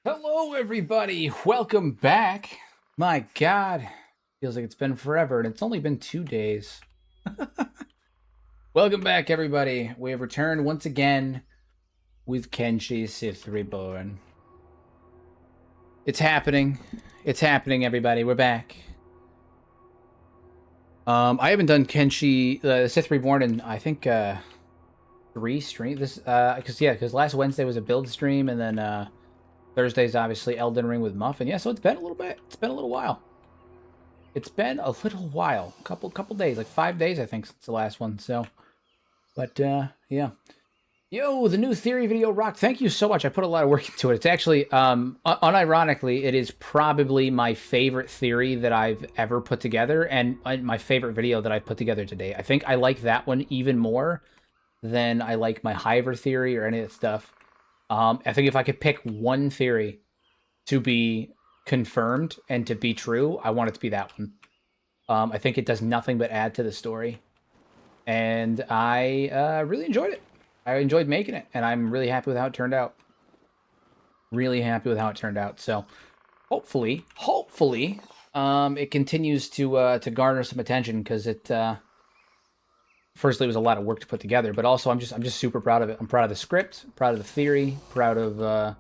Hello, everybody. Welcome back. My God, feels like it's been forever, and it's only been 2 days. Welcome back, everybody. We have returned once again with Kenshi Sith Reborn. It's happening. It's happening, everybody. We're back. I haven't done Kenshi Sith Reborn in I think 3 streams. Because last Wednesday was a build stream, and then Thursday's obviously Elden Ring with Muffin. Yeah, so it's been a little bit. It's been a little while. It's been a little while. Couple days, like 5 days, I think, since the last one. So, but yeah. Yo, the new theory video rocked. Thank you so much. I put a lot of work into it. It's actually, unironically, it is probably my favorite theory that I've ever put together, and my favorite video that I've put together today. I think I like that one even more than I like my Hiver theory or any of that stuff. I think if I could pick one theory to be confirmed and to be true, I want it to be that one. I think it does nothing but add to the story, and I really enjoyed it. I enjoyed making it, and I'm really happy with how it turned out. Really happy with how it turned out. So, hopefully, it continues to garner some attention, because it firstly, it was a lot of work to put together, but also I'm just super proud of it. I'm proud of the script, proud of the theory, proud of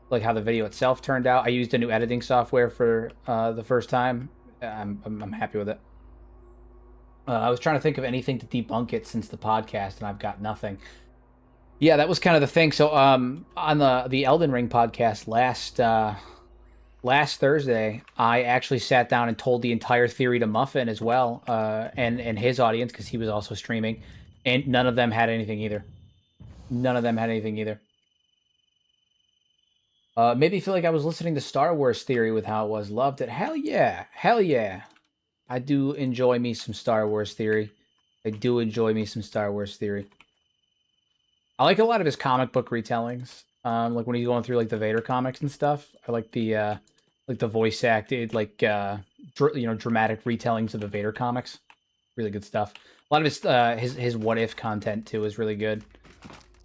like how the video itself turned out. I used a new editing software for the first time. I'm happy with it. I was trying to think of anything to debunk it since the podcast, and I've got nothing. Yeah, that was kind of the thing. So on the Elden Ring podcast last Thursday, I actually sat down and told the entire theory to Muffin as well, and his audience, because he was also streaming, and none of them had anything either. None of them had anything either. Made me feel like I was listening to Star Wars Theory with how it was. Loved it. Hell yeah. Hell yeah. I do enjoy me some Star Wars Theory. I do enjoy me some Star Wars Theory. I like a lot of his comic book retellings. Like when he's going through like the Vader comics and stuff. I like the voice acted, like dramatic retellings of the Vader comics. Really good stuff. A lot of his what if content too is really good.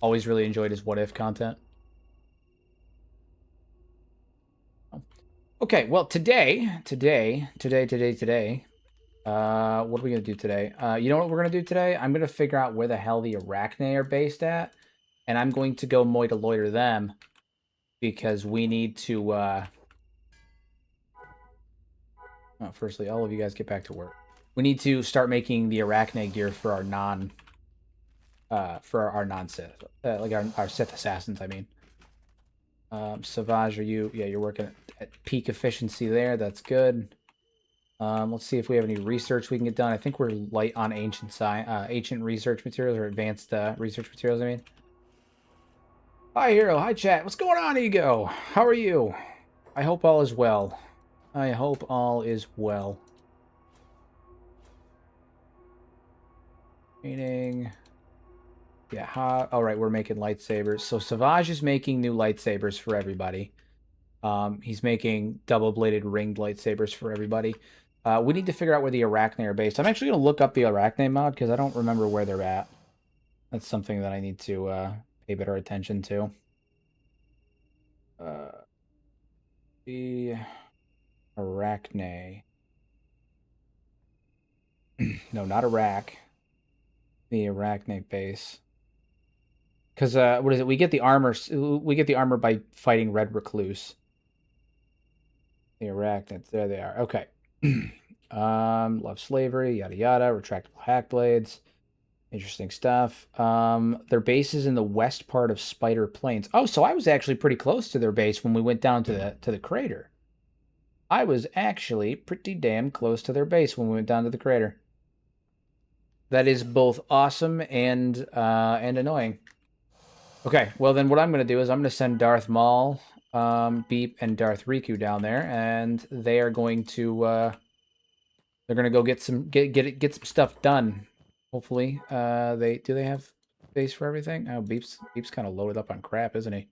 Always really enjoyed his what if content. Okay, well today, what are we gonna do today? You know what we're gonna do today? I'm gonna figure out where the hell the Arachne are based at, and I'm going to go moita loiter them, because we need to. Firstly, all of you guys get back to work. We need to start making the Arachne gear for our non-Sith, like our Sith assassins. I mean, Savage, are you? Yeah, you're working at peak efficiency there. That's good. Let's see if we have any research we can get done. I think we're light on ancient research materials, or advanced research materials, I mean. Hi, Hero. Hi, chat. What's going on, Ego? How are you? I hope all is well. I hope all is well. Meaning... Yeah, all right, we're making lightsabers. So Savage is making new lightsabers for everybody. He's making double-bladed ringed lightsabers for everybody. We need to figure out where the Arachne are based. I'm actually going to look up the Arachne mod, because I don't remember where they're at. That's something that I need to pay better attention to. The Arachne. No, not Iraq. The Arachne base. Because what is it? We get the armor. We get the armor by fighting Red Recluse. The Arachnids. There they are. Okay. Love slavery. Yada yada. Retractable hack blades. Interesting stuff. Their base is in the west part of Spider Plains. Oh, so I was actually pretty close to their base when we went down to the crater. I was actually pretty damn close to their base when we went down to the crater. That is both awesome and annoying. Okay, well then what I'm going to do is I'm going to send Darth Maul, Beep, and Darth Riku down there, and they are going to they're going to go get some stuff done. Hopefully, do they have space for everything? Oh, Beep's kind of loaded up on crap, isn't he?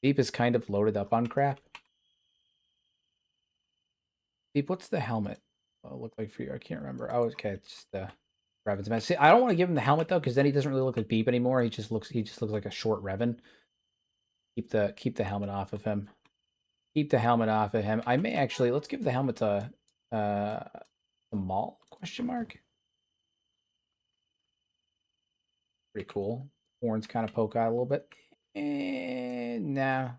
Beep is kind of loaded up on crap. Beep, what's the helmet look like for you? I can't remember. Oh, okay, it's just Revan's man. See, I don't want to give him the helmet though, because then he doesn't really look like Beep anymore. He just looks like a short Revan. Keep the helmet off of him. Keep the helmet off of him. I may actually, let's give the helmet to the Maul, question mark. Pretty cool. Horns kind of poke out a little bit. No.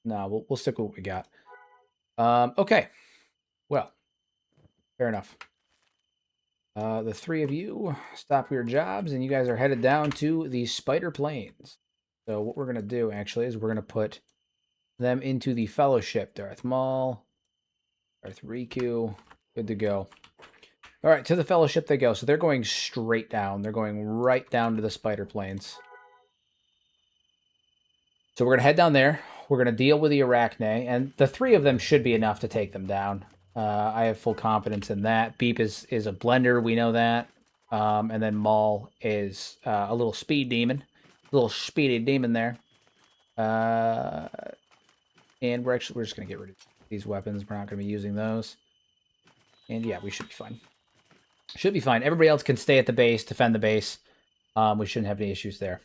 We'll stick with what we got. Okay. Well, fair enough. The three of you stop your jobs, and you guys are headed down to the Spider Plains. So what we're gonna do actually is we're gonna put them into the Fellowship. Darth Maul, Darth Riku, good to go. All right, to the Fellowship they go. So they're going straight down. They're going right down to the Spider Plains. So we're going to head down there. We're going to deal with the Arachne, and the three of them should be enough to take them down. I have full confidence in that. Beep is a blender, we know that. And then Maul is a little speed demon. A little speedy demon there. And we're just going to get rid of these weapons. We're not going to be using those. And yeah, we should be fine. Should be fine. Everybody else can stay at the base, defend the base. We shouldn't have any issues there.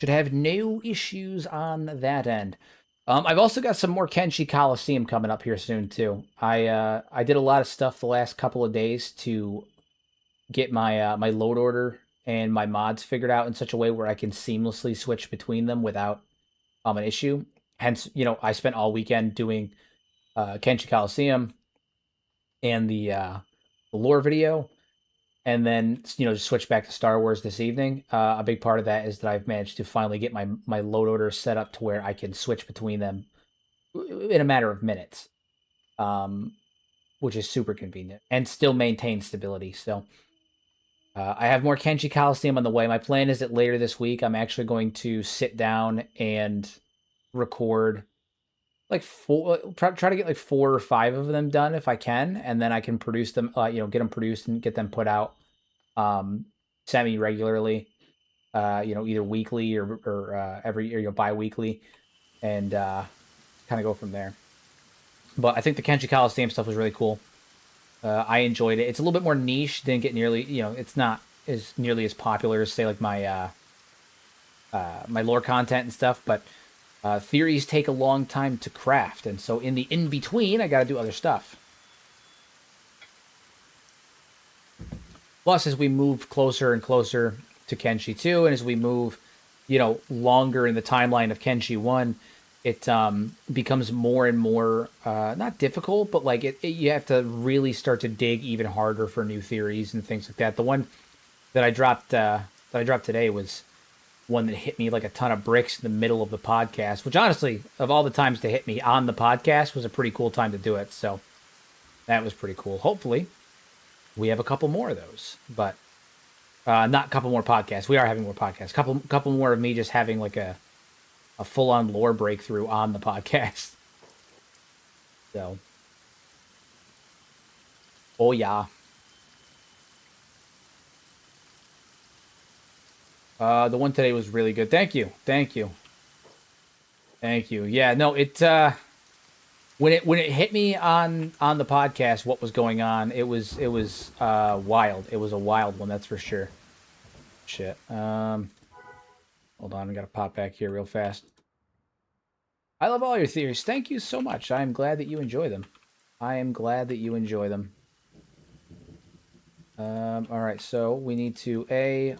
Should have no issues on that end. I've also got some more Kenshi Coliseum coming up here soon, too. I did a lot of stuff the last couple of days to get my my load order and my mods figured out in such a way where I can seamlessly switch between them without an issue. Hence, you know, I spent all weekend doing Kenshi Coliseum and the lore video, and then, you know, just switch back to Star Wars this evening. A big part of that is that I've managed to finally get my load order set up to where I can switch between them in a matter of minutes, which is super convenient and still maintain stability. So I have more Kenshi Coliseum on the way. My plan is that later this week, I'm actually going to sit down and record like try to get like 4 or 5 of them done if I can, and then I can produce them, you know, get them produced and get them put out semi regularly, you know, either weekly or every, or, you know, bi-weekly, and kind of go from there. But I think the Kenshi Coliseum stuff was really cool. I enjoyed it. It's a little bit more niche. Didn't get nearly, you know, it's not as nearly as popular as, say, like my my lore content and stuff, but theories take a long time to craft, and so in the in-between, I got to do other stuff. Plus, as we move closer and closer to Kenshi 2, and as we move, you know, longer in the timeline of Kenshi 1, it becomes more and more, not difficult, but like you have to really start to dig even harder for new theories and things like that. The one that I dropped today was one that hit me like a ton of bricks in the middle of the podcast, which honestly, of all the times to hit me on the podcast, was a pretty cool time to do it. So that was pretty cool. Hopefully we have a couple more of those, but not a couple more podcasts. We are having more podcasts. Couple more of me just having like a full-on lore breakthrough on the podcast. So, oh yeah. The one today was really good. Thank you. Yeah, no, it when it hit me on the podcast what was going on, it was wild. It was a wild one, that's for sure. Shit. Hold on, I gotta pop back here real fast. I love all your theories. Thank you so much. I am glad that you enjoy them. All right, so we need to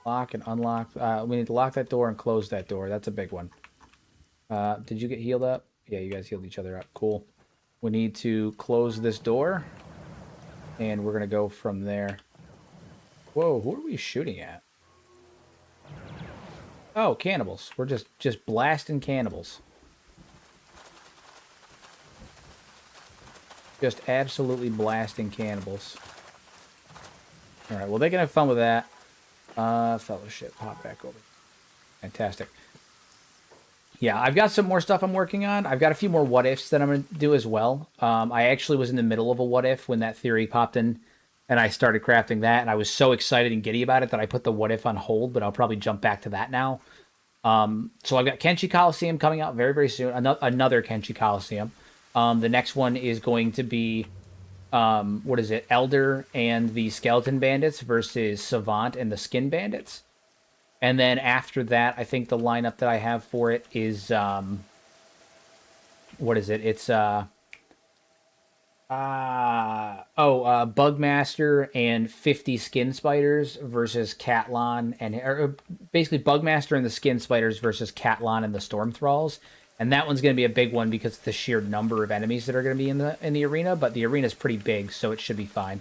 lock and unlock. We need to lock that door and close that door. That's a big one. Did you get healed up? Yeah, you guys healed each other up. Cool. We need to close this door, and we're gonna go from there. Whoa, who are we shooting at? Oh, cannibals. We're just blasting cannibals. Just absolutely blasting cannibals. All right, well, they can have fun with that. Fellowship, hop back over. Fantastic. Yeah, I've got some more stuff I'm working on. I've got a few more what ifs that I'm going to do as well. I actually was in the middle of a what if when that theory popped in, and I started crafting that, and I was so excited and giddy about it that I put the what if on hold, but I'll probably jump back to that now. So I've got Kenshi Coliseum coming out very, very soon. Another Kenshi Coliseum. The next one is going to be what is it? Elder and the Skeleton Bandits versus Savant and the Skin Bandits. And then after that, I think the lineup that I have for it is what is it? It's Bugmaster and 50 Skin Spiders versus Catlon or basically Bugmaster and the Skin Spiders versus Catlon and the Storm Thralls. And that one's going to be a big one because of the sheer number of enemies that are going to be in the arena, but the arena is pretty big, so it should be fine.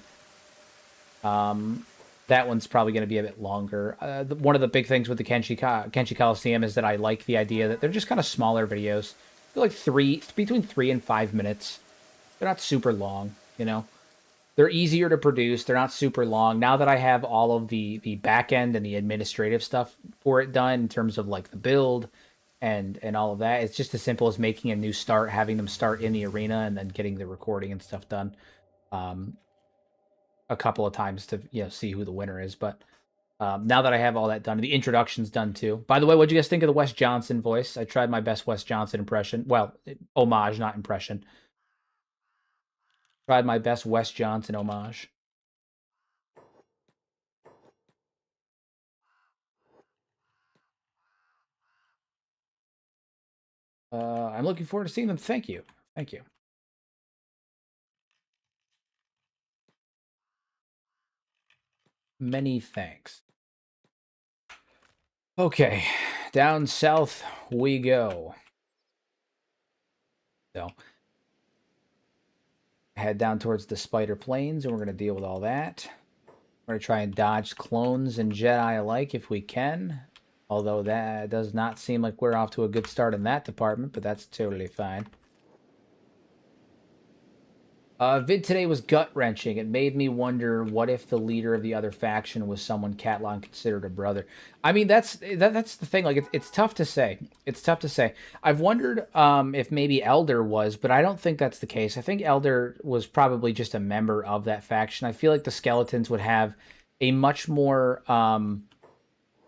That one's probably going to be a bit longer. One of the big things with the Kenshi Coliseum is that I like the idea that they're just kind of smaller videos. They're like between 3 and 5 minutes. They're not super long, you know. They're easier to produce. They're not super long. Now that I have all of the back end and the administrative stuff for it done in terms of like the build and all of that, it's just as simple as making a new start, having them start in the arena, and then getting the recording and stuff done a couple of times to see who the winner is. But now that I have all that done, the introduction's done too. By the way, what'd you guys think of the Wes Johnson voice? I tried my best Wes Johnson impression. Well, homage, not impression. Tried my best Wes Johnson homage. I'm looking forward to seeing them. Thank you. Thank you. Many thanks. Okay, down south we go. So, head down towards the Spider Plains, and we're going to deal with all that. We're going to try and dodge clones and Jedi alike if we can. Although that does not seem like we're off to a good start in that department, but that's totally fine. Vid today was gut-wrenching. It made me wonder, what if the leader of the other faction was someone Catlon considered a brother? I mean, that's the thing. Like, it's tough to say. It's tough to say. I've wondered if maybe Elder was, but I don't think that's the case. I think Elder was probably just a member of that faction. I feel like the Skeletons would have a much more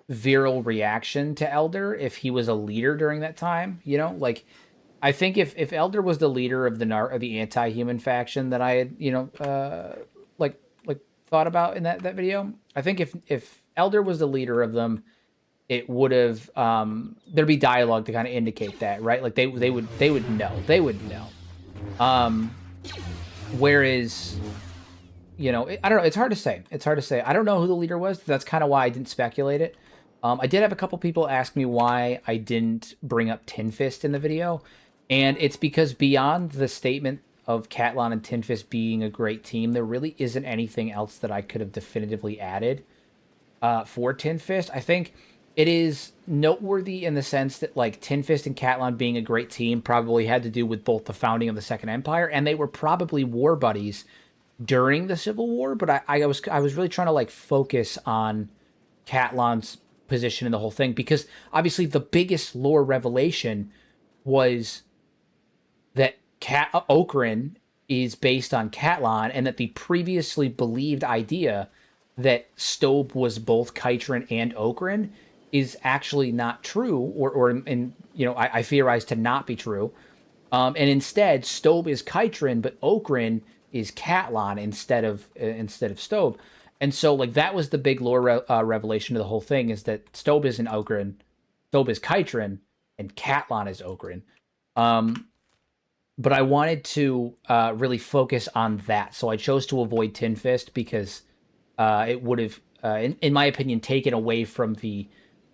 virile reaction to Elder if he was a leader during that time. You know, like, I think if Elder was the leader of the anti-human faction that I had, like thought about in that video, I think if Elder was the leader of them, it would have there'd be dialogue to kind of indicate that, right? Like they would know. Whereas, I don't know. It's hard to say. I don't know who the leader was. That's kind of why I didn't speculate it. I did have a couple people ask me why I didn't bring up Tin Fist in the video. And it's because beyond the statement of Catlon and Tin Fist being a great team, there really isn't anything else that I could have definitively added for Tin Fist. I think it is noteworthy in the sense that, like, Tin Fist and Catlon being a great team probably had to do with both the founding of the Second Empire, and they were probably war buddies during the Civil War. But I was really trying to, like, focus on Catlon's position in the whole thing, because obviously the biggest lore revelation was that Okryn is based on Catlon, and that the previously believed idea that Stobe was both Kytrin and Okryn is actually not true, or I theorize to not be true. And instead, Stobe is Kytrin, but Okryn is Catlon instead of Stobe. And so, like, that was the big lore revelation of the whole thing, is that Stobe isn't Okryn, Stobe is Kytrin, and Catlon is Okryn. But I wanted to really focus on that, so I chose to avoid Tin Fist because it would have, in my opinion, taken away from the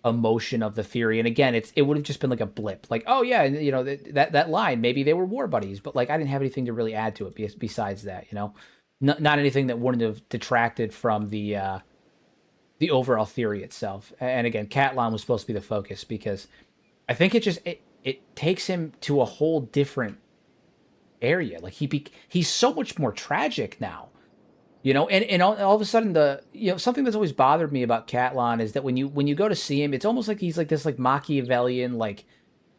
emotion of the theory. And again, it would have just been like a blip, like, oh yeah, that line, maybe they were war buddies, but like I didn't have anything to really add to it besides that, not anything that wouldn't have detracted from the overall theory itself. And again, Catlon was supposed to be the focus because I think it takes him to a whole different area. Like he's so much more tragic now, and all of a sudden something that's always bothered me about Catlon is that when you go to see him, it's almost like he's like this like Machiavellian like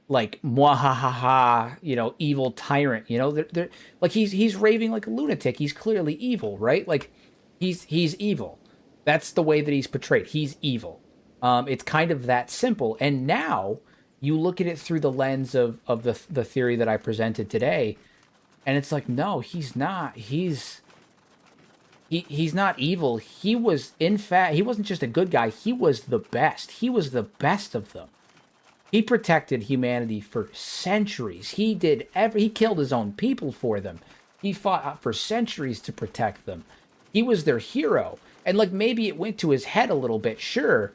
mwahaha, evil tyrant, they're like he's raving like a lunatic. He's clearly evil, right? Like he's evil. That's the way that he's portrayed. He's evil. It's kind of that simple. And now you look at it through the lens of the theory that I presented today, and it's like, no, he's not. He's he's not evil. He was, in fact, he wasn't just a good guy. He was the best. He was the best of them. He protected humanity for centuries. He killed his own people for them. He fought for centuries to protect them. He was their hero. And like maybe it went to his head a little bit, sure.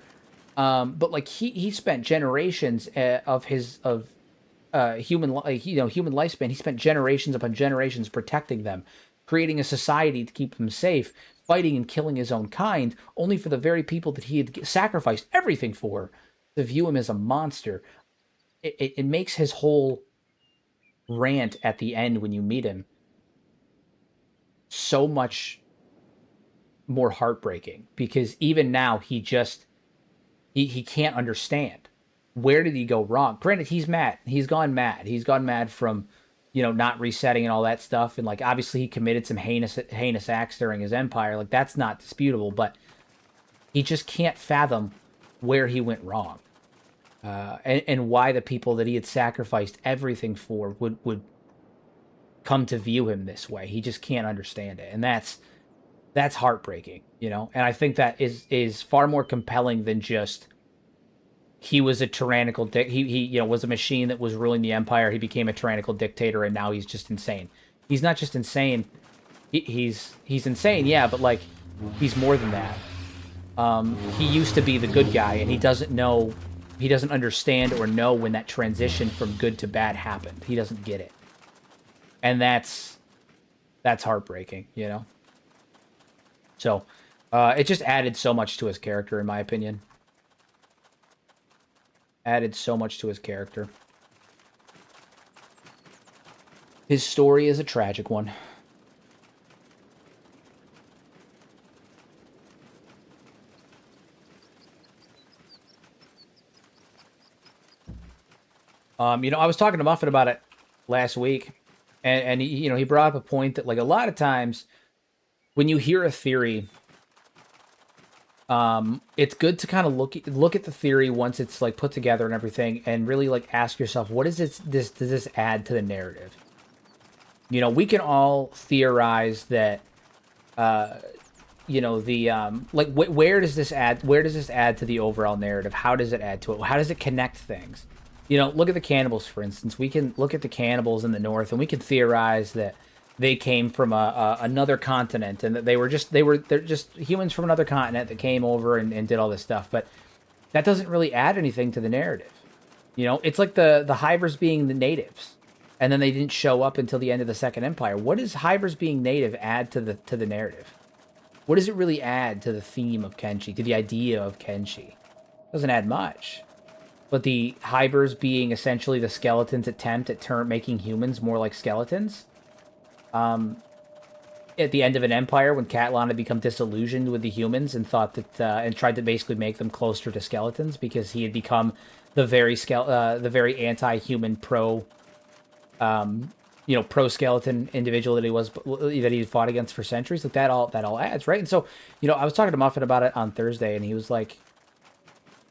But like he spent generations of human lifespan. He spent generations upon generations protecting them, creating a society to keep them safe, fighting and killing his own kind, only for the very people that he had sacrificed everything for to view him as a monster. It makes his whole rant at the end when you meet him so much more heartbreaking, because even now he can't understand. Where did he go wrong? Granted, he's mad. He's gone mad. He's gone mad from, not resetting and all that stuff. And like, obviously he committed some heinous acts during his empire. Like, that's not disputable, but he just can't fathom where he went wrong. And why the people that he had sacrificed everything for would come to view him this way. He just can't understand it. And that's heartbreaking, And I think that is far more compelling than just he was a tyrannical he was a machine that was ruling the empire. He became a tyrannical dictator, and now he's just insane. He's not just insane. He's insane, yeah, but like he's more than that. He used to be the good guy, and he doesn't understand or know when that transition from good to bad happened. He doesn't get it. And that's heartbreaking, So, it just added so much to his character, in my opinion. Added so much to his character. His story is a tragic one. I was talking to Muffin about it last week, and he brought up a point that like a lot of times when you hear a theory, it's good to kind of look at the theory once it's like put together and everything, and really like ask yourself, what does this add to the narrative? We can all theorize that, where does this add to the overall narrative? How does it add to it? How does it connect things? Look at the cannibals, for instance. We can look at the cannibals in the north, and we can theorize that they came from another continent, and that they're just humans from another continent that came over and did all this stuff. But that doesn't really add anything to the narrative. It's like the Hybers being the natives, and then they didn't show up until the end of the Second Empire. What does Hybers being native add to the narrative? What does it really add to the theme of Kenshi, to the idea of Kenshi? It doesn't add much. But the Hybers being essentially the skeletons' attempt at making humans more like skeletons. At the end of an empire, when Catlan had become disillusioned with the humans and thought that and tried to basically make them closer to skeletons because he had become the very anti-human pro-skeleton individual that he had fought against for centuries. Like that all adds, right? And so, I was talking to Muffin about it on Thursday, and he was like,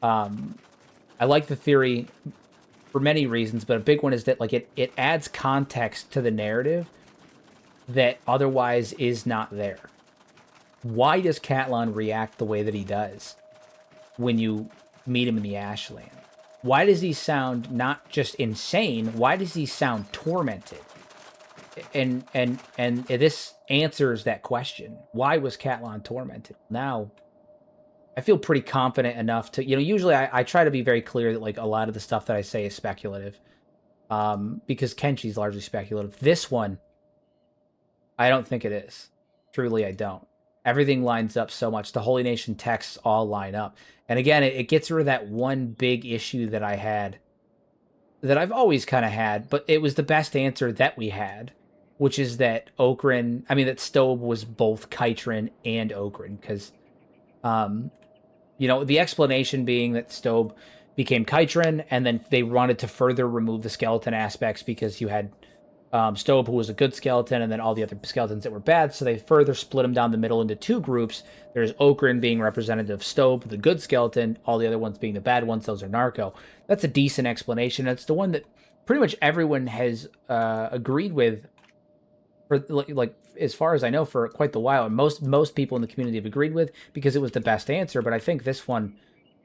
I like the theory for many reasons, but a big one is that like it adds context to the narrative that otherwise is not there. Why does Catlan react the way that he does when you meet him in the Ashland? Why does he sound not just insane? Why does he sound tormented? And this answers that question. Why was Catlan tormented? Now, I feel pretty confident enough to, usually I try to be very clear that like a lot of the stuff that I say is speculative, because Kenshi's largely speculative. This one, I don't think it is. Truly, I don't. Everything lines up so much. The Holy Nation texts all line up. And again, it gets rid of that one big issue that I had, that I've always kind of had, but it was the best answer that we had, which is that Stobe was both Kytrin and Okrin, because, the explanation being that Stobe became Kytrin, and then they wanted to further remove the skeleton aspects because you had Stobe, who was a good skeleton, and then all the other skeletons that were bad, so they further split them down the middle into two groups. There's Okrin being representative of Stobe, the good skeleton, all the other ones being the bad ones. Those are Narco. That's a decent explanation. It's the one that pretty much everyone has agreed with for like as far as I know, for quite the while, and most people in the community have agreed with, because it was the best answer. But I think this one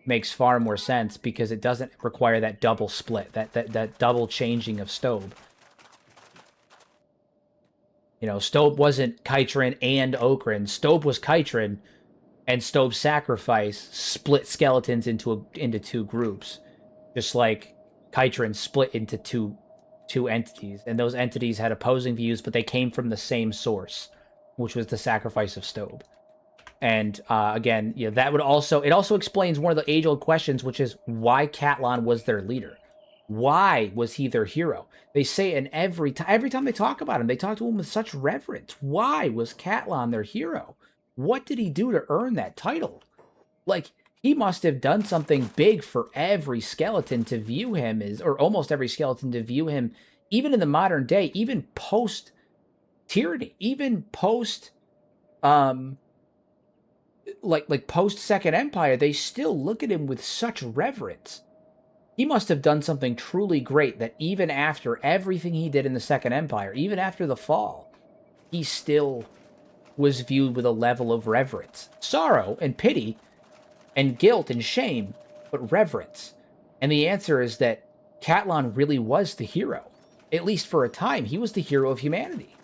makes far more sense because it doesn't require that double split, that double changing of Stobe. You know, Stobe wasn't Kytrin and Okrin. Stobe was Kytrin, and Stobe's sacrifice split skeletons into two groups, just like Kytrin split into two entities, and those entities had opposing views, but they came from the same source, which was the sacrifice of Stobe. And again, you know, that would also, it also explains one of the age-old questions, which is why Catlan was their leader. Why was he their hero? They say in every time they talk about him, they talk to him with such reverence. Why was Catlan their hero? What did he do to earn that title? Like, he must have done something big for every skeleton to view him as, or almost every skeleton to view him, even in the modern day, even post tyranny, even post like post Second Empire, they still look at him with such reverence. He must have done something truly great that even after everything he did in the Second Empire, even after the fall, he still was viewed with a level of reverence, sorrow and pity and guilt and shame, but reverence. And the answer is that Catlan really was the hero. At least for a time, he was the hero of humanity.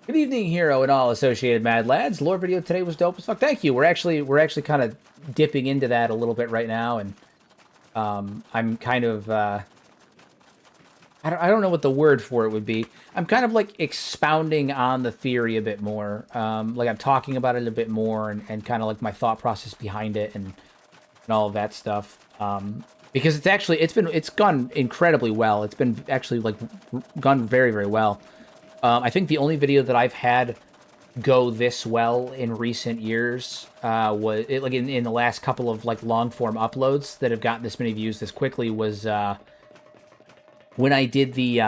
Good evening, hero, and all associated mad lads. Lore video today was dope as fuck. Thank you. We're actually kind of dipping into that a little bit right now, and I'm kind of I don't know what the word for it would be. I'm kind of like expounding on the theory a bit more. Like I'm talking about it a bit more, and kind of like my thought process behind it, and all of that stuff. Because it's gone incredibly well. It's been actually like gone very, very well. I think the only video that I've had go this well in recent years was like in the last couple of like long form uploads that have gotten this many views this quickly was when I did the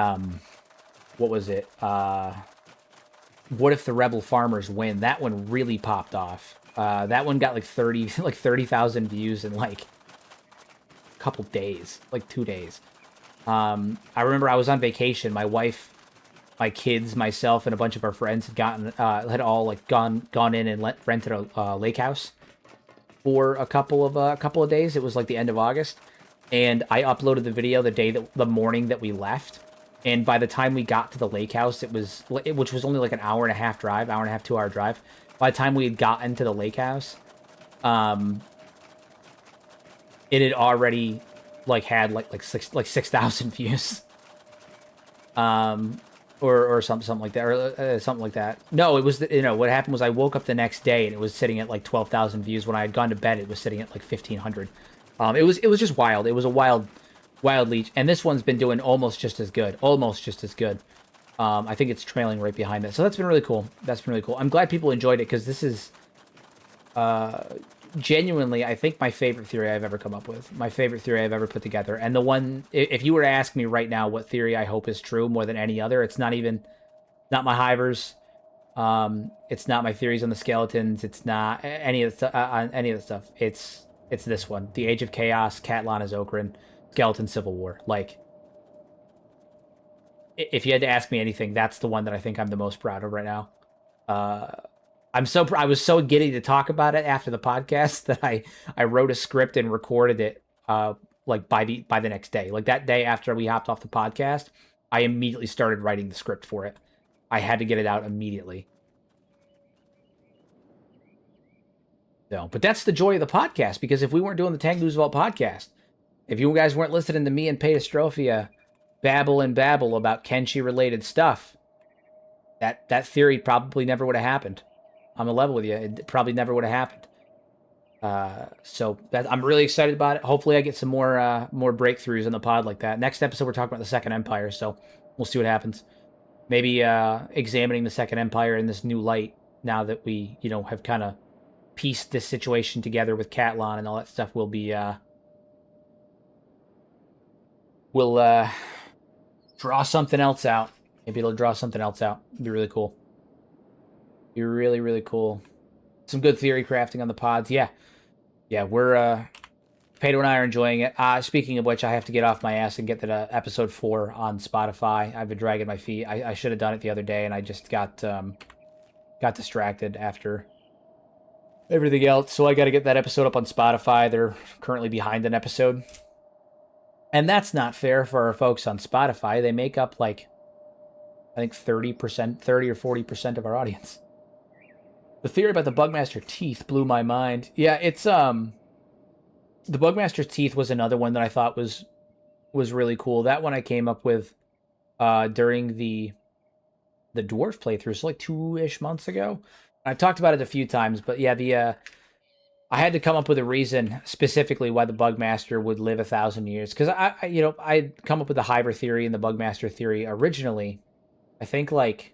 what was it? What if the rebel farmers win? That one really popped off. That one got like 30,000 views in like a couple days, like 2 days. I remember I was on vacation. My wife, my kids, myself, and a bunch of our friends had all like gone in and rented a lake house for a couple of days. It was like the end of August, and I uploaded the video the morning that we left. And by the time we got to the lake house, which was only like an hour and a half, 2 hour drive. By the time we had gotten to the lake house, it had already like had like 6,000 views. Or something like that, or something like that. No, it was what happened was I woke up the next day and it was sitting at like 12,000 views. When I had gone to bed, it was sitting at like 1,500. It was just wild. It was a wild leech, and this one's been doing almost just as good. I think it's trailing right behind it. So that's been really cool. I'm glad people enjoyed it, because this is genuinely, I think, my favorite theory I've ever come up with. My favorite theory I've ever put together. And the one, if you were to ask me right now what theory I hope is true more than any other, it's not my Hivers. It's not my theories on the skeletons. It's not any of the stuff. It's this one. The Age of Chaos, Catlan as Okrin, Skeleton Civil War. Like, if you had to ask me anything, that's the one that I think I'm the most proud of right now. I was so giddy to talk about it after the podcast that I wrote a script and recorded it like by the next day. Like that day after we hopped off the podcast, I immediately started writing the script for it. I had to get it out immediately. So, but that's the joy of the podcast, because if we weren't doing the Tank Vault podcast, if you guys weren't listening to me and Pedastrophia babble about Kenshi related stuff, that theory probably never would have happened. I'm a level with you. It probably never would have happened. So I'm really excited about it. Hopefully I get some more breakthroughs in the pod like that. Next episode, we're talking about the Second Empire, so we'll see what happens. Maybe examining the Second Empire in this new light, now that we, have kind of pieced this situation together with Catlan and all that stuff. We'll draw something else out. Maybe it'll draw something else out. It'd be really cool. Be really, really cool. Some good theory crafting on the pods. Yeah, we're Pedro and I are enjoying it. Speaking of which, I have to get off my ass and get to episode 4 on Spotify. I've been dragging my feet. I should have done it the other day, and I just got distracted after everything else. So I got to get that episode up on Spotify. They're currently behind an episode. And that's not fair for our folks on Spotify. They make up like, I think 30%, 30 or 40% of our audience. The theory about the Bugmaster teeth blew my mind. Yeah, it's the Bugmaster's teeth was another one that I thought was really cool. That one I came up with during the dwarf playthrough, so like 2-ish months ago. I've talked about it a few times, but yeah, I had to come up with a reason specifically why the Bugmaster would live 1,000 years, because I'd come up with the Hybrid theory and the Bugmaster theory originally. I think like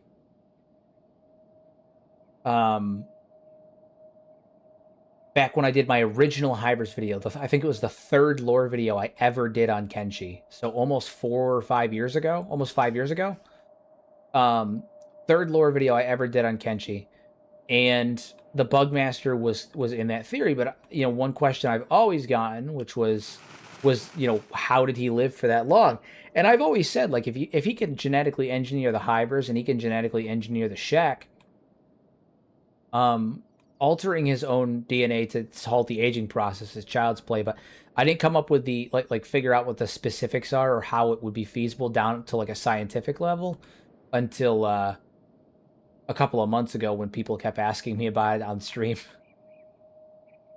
back when I did my original Hybrids video. I think it was the 3rd lore video I ever did on Kenshi. So almost 4 or 5 years ago, almost 5 years ago. 3rd lore video I ever did on Kenshi. And the Bugmaster was in that theory. But, one question I've always gotten, which was, how did he live for that long? And I've always said, like, if he can genetically engineer the Hybrids and he can genetically engineer the Shek, altering his own DNA to halt the aging process is child's play. But I didn't come up with the like figure out what the specifics are or how it would be feasible down to like a scientific level until a couple of months ago when people kept asking me about it on stream.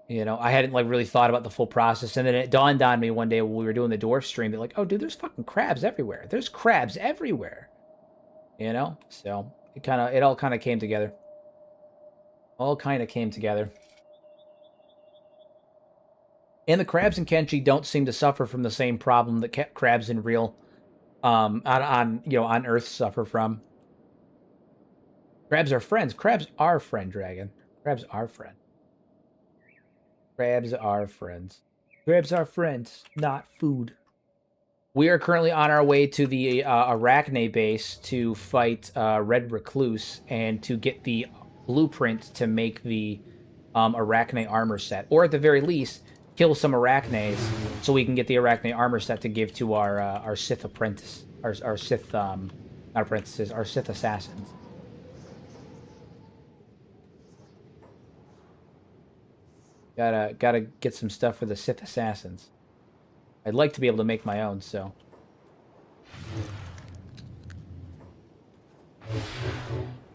I hadn't like really thought about the full process, and then it dawned on me one day when we were doing the dwarf stream that like, oh dude, there's fucking crabs everywhere. There's crabs everywhere. So it all kind of came together. All kind of came together. And the crabs in Kenshi don't seem to suffer from the same problem that crabs in real on Earth suffer from. Crabs are friends. Crabs are friend, Dragon. Crabs are friend. Crabs are friends. Crabs are friends, not food. We are currently on our way to the Arachne base to fight Red Recluse and to get the blueprint to make the Arachne armor set, or at the very least kill some Arachnes so we can get the Arachne armor set to give to our Sith apprentice, our Sith not apprentices, our Sith assassins. Gotta get some stuff for the Sith assassins. I'd like to be able to make my own, so.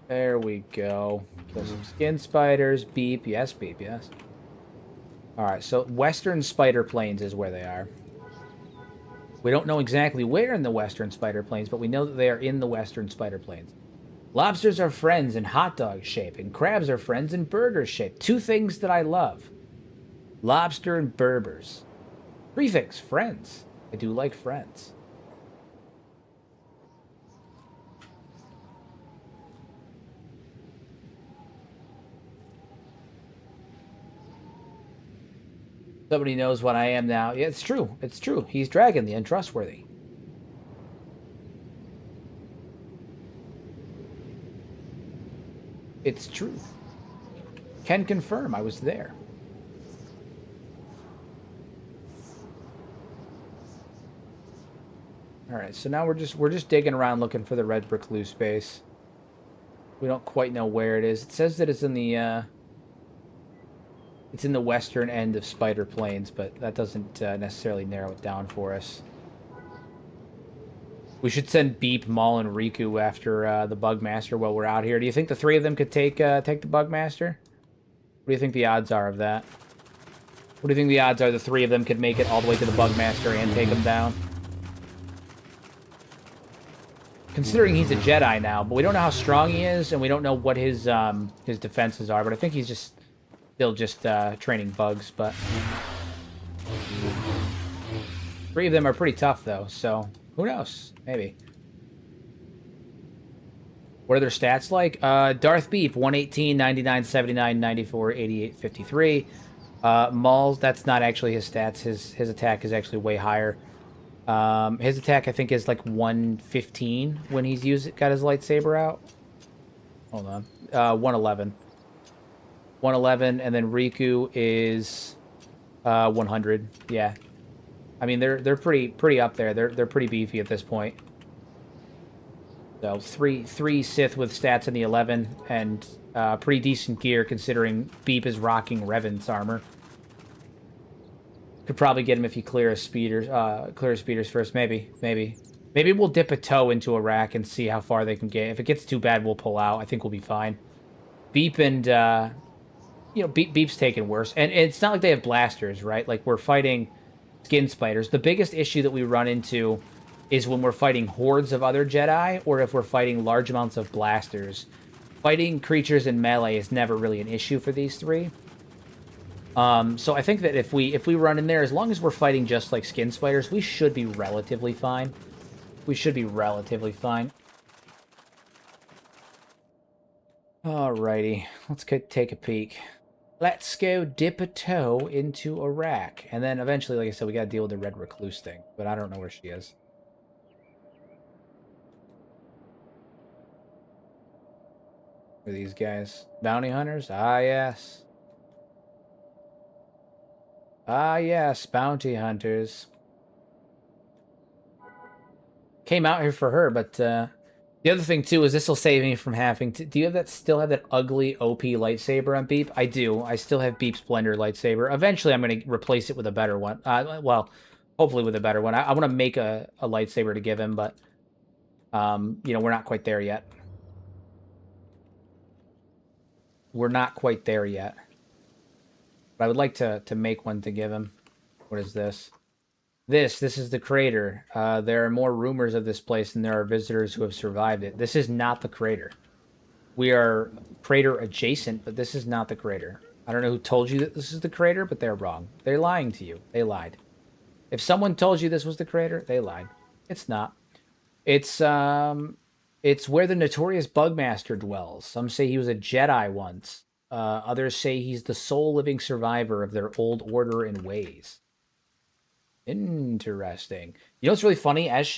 There we go. Kill some skin spiders. Beep. Yes, beep. Yes. Alright, so Western Spider Plains is where they are. We don't know exactly where in the Western Spider Plains, but we know that they are in the Western Spider Plains. Lobsters are friends in hot dog shape, and crabs are friends in burger shape. 2 things that I love. Lobster and Berbers. 3 things. Friends. I do like friends. Somebody knows what I am now. Yeah, it's true. It's true. He's Dragon, the untrustworthy. It's truth. Can confirm I was there. Alright, so now we're just digging around looking for the Red Recluse base. We don't quite know where it is. It says that it's in the western end of Spider Plains, but that doesn't necessarily narrow it down for us. We should send Beep, Maul, and Riku after the Bugmaster while we're out here. Do you think the 3 of them could take the Bugmaster? What do you think the odds are of that? What do you think the odds are the 3 of them could make it all the way to the Bugmaster and take him down? Considering he's a Jedi now, but we don't know how strong he is, and we don't know what his defenses are, but I think he's still just training bugs, but 3 of them are pretty tough, though, so who knows? Maybe. What are their stats like? Darth Beep, 118, 99, 79, 94, 88, 53. Maul, that's not actually his stats. His attack is actually way higher. His attack, I think, is like 115 when he's got his lightsaber out. Hold on. 111. 111, and then Riku is 100. Yeah. I mean, they're pretty up there. They're pretty beefy at this point. So three Sith with stats in the 11 and pretty decent gear considering Beep is rocking Revan's armor. Could probably get him if you clear his speeders. Clear his speeders first. Maybe we'll dip a toe into a rack and see how far they can get. If it gets too bad, we'll pull out. I think we'll be fine. Beep and Beep's taken worse, and it's not like they have blasters, right? Like we're fighting skin spiders. The biggest issue that we run into is when we're fighting hordes of other Jedi, or if we're fighting large amounts of blasters. Fighting creatures in melee is never really an issue for these three. So I think that if we run in there, as long as we're fighting just like skin spiders, we should be relatively fine. We should be relatively fine. Alrighty, let's take a peek. Let's go dip a toe into a rack. And then eventually, like I said, we gotta deal with the Red Recluse thing. But I don't know where she is. Who are these guys? Bounty hunters? Ah, yes. Ah, yes, bounty hunters. Came out here for her, but the other thing too is this will save me from having to. Do you still have that ugly OP lightsaber on Beep? I do. I still have Beep Splendor lightsaber. Eventually, I'm going to replace it with a better one. Well, hopefully with a better one. I want to make a lightsaber to give him, but we're not quite there yet. We're not quite there yet. But I would like to make one to give him. What is this? This is the crater. There are more rumors of this place than there are visitors who have survived it. This is not the crater. We are crater adjacent, but this is not the crater. I don't know who told you that this is the crater, but they're wrong. They're lying to you. They lied. If someone told you this was the crater, they lied. It's not. It's where the notorious Bugmaster dwells. Some say he was a Jedi once. Others say he's the sole living survivor of their old order and ways. Interesting. You know what's really funny? As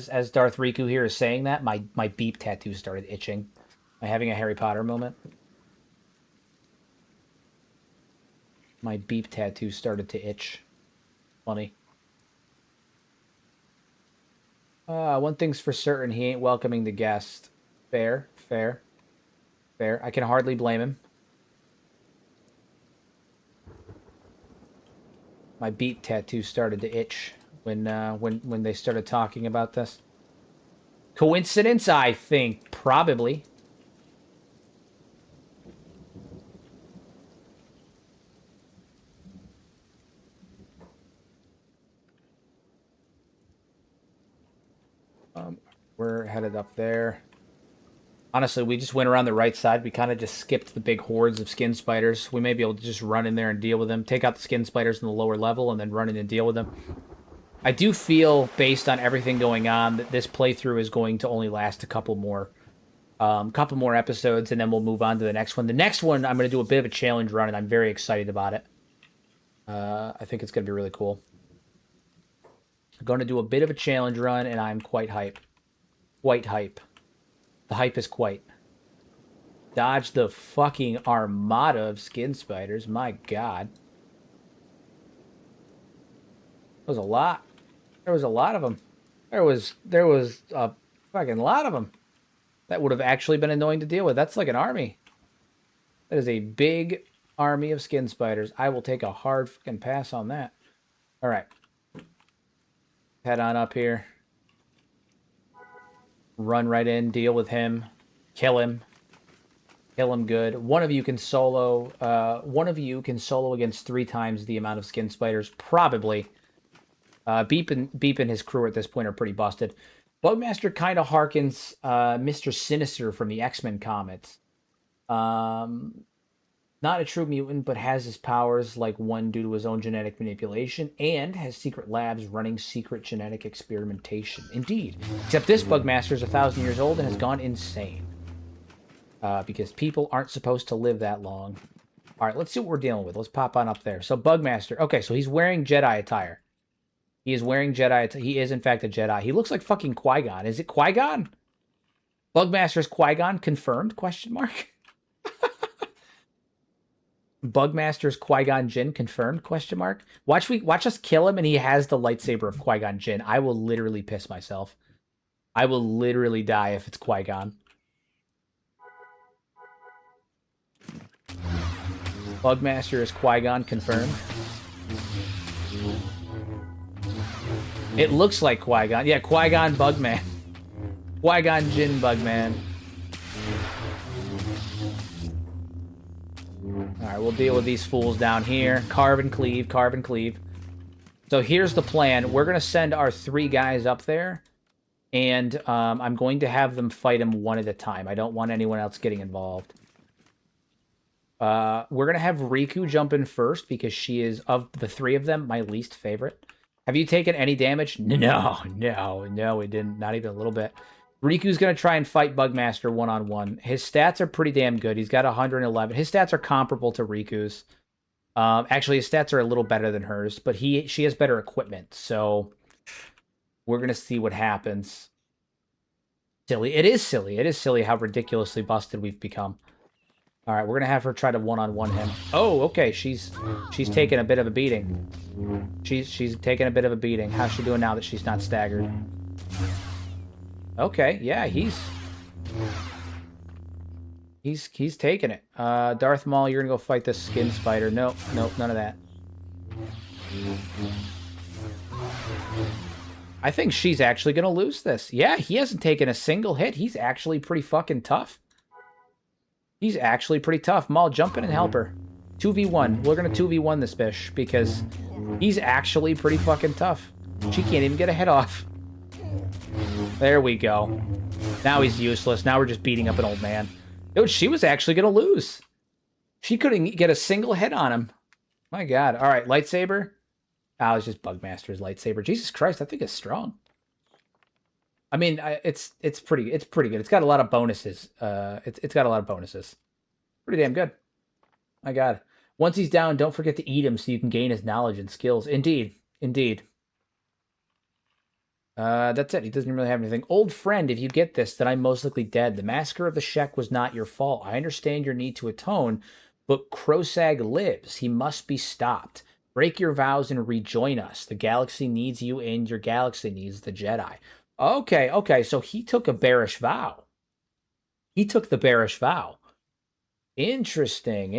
as Darth Riku here is saying that, my Beep tattoo started itching. Am I having a Harry Potter moment? My Beep tattoo started to itch. Funny. One thing's for certain, he ain't welcoming the guest. Fair. I can hardly blame him. My Beep tattoo started to itch when they started talking about this. Coincidence? I think probably. We're headed up there. Honestly, we just went around the right side. We kind of just skipped the big hordes of skin spiders. We may be able to just run in there and deal with them. Take out the skin spiders in the lower level and then run in and deal with them. I do feel, based on everything going on, that this playthrough is going to only last a couple more episodes, and then we'll move on to the next one. The next one, I'm going to do a bit of a challenge run, and I'm very excited about it. I think it's going to be really cool. I'm going to do a bit of a challenge run, and I'm quite hype. Quite hype. The hype is quite. Dodge the fucking armada of skin spiders. My god. There was a lot. There was a lot of them. There was a fucking lot of them. That would have actually been annoying to deal with. That's like an army. That is a big army of skin spiders. I will take a hard fucking pass on that. All right. Head on up here. Run right in, deal with him, kill him good. One of you can solo against 3 times the amount of skin spiders, probably. Beep and his crew at this point are pretty busted. Bugmaster kind of harkens Mr. Sinister from the X-Men comics. Not a true mutant, but has his powers like one due to his own genetic manipulation, and has secret labs running secret genetic experimentation. Indeed. Except this Bugmaster is 1,000 years old and has gone insane. Because people aren't supposed to live that long. Alright, let's see what we're dealing with. Let's pop on up there. So, Bugmaster. Okay, so he's wearing Jedi attire. He is wearing Jedi attire. He is, in fact, a Jedi. He looks like fucking Qui-Gon. Is it Qui-Gon? Bugmaster's Qui-Gon confirmed? Question mark. Bugmaster's Qui-Gon Jinn confirmed? Question mark. Watch us kill him, and he has the lightsaber of Qui-Gon Jinn. I will literally piss myself. I will literally die if it's Qui-Gon. Bugmaster is Qui-Gon confirmed. It looks like Qui-Gon. Yeah, Qui-Gon Bugman. Qui-Gon Jinn Bugman. Alright, we'll deal with these fools down here. Carve and cleave, carve and cleave. So here's the plan. We're going to send our 3 guys up there. And I'm going to have them fight him one at a time. I don't want anyone else getting involved. We're going to have Riku jump in first because she is, of the 3 of them, my least favorite. Have you taken any damage? No, we didn't. Not even a little bit. Riku's going to try and fight Bugmaster one-on-one. His stats are pretty damn good. He's got 111. His stats are comparable to Riku's. Actually, his stats are a little better than hers, but she has better equipment, so we're going to see what happens. Silly. It is silly. It is silly how ridiculously busted we've become. All right, we're going to have her try to one-on-one him. Oh, okay. She's taking a bit of a beating. She's taking a bit of a beating. How's she doing now that she's not staggered? Okay, yeah, he's taking it. Darth Maul, you're going to go fight this skin spider. Nope, none of that. I think she's actually going to lose this. Yeah, he hasn't taken a single hit. He's actually pretty fucking tough. He's actually pretty tough. Maul, jump in and help her. 2v1. We're going to 2v1 this bitch because he's actually pretty fucking tough. She can't even get a head off. There we go. Now he's useless. Now we're just beating up an old man. Dude, she was actually going to lose. She couldn't get a single hit on him. My God. All right, lightsaber. Oh, it's just Bugmaster's lightsaber. Jesus Christ, I think it's strong. I mean, it's pretty good. It's got a lot of bonuses. It's got a lot of bonuses. Pretty damn good. My God. Once he's down, don't forget to eat him so you can gain his knowledge and skills. Indeed. Indeed. That's it. He doesn't really have anything. Old friend, if you get this, then I'm most likely dead. The massacre of the Shek was not your fault. I understand your need to atone, but Krosag lives. He must be stopped. Break your vows and rejoin us. The galaxy needs you, and your galaxy needs the Jedi. Okay, so he took a bearish vow. He took the bearish vow. Interesting.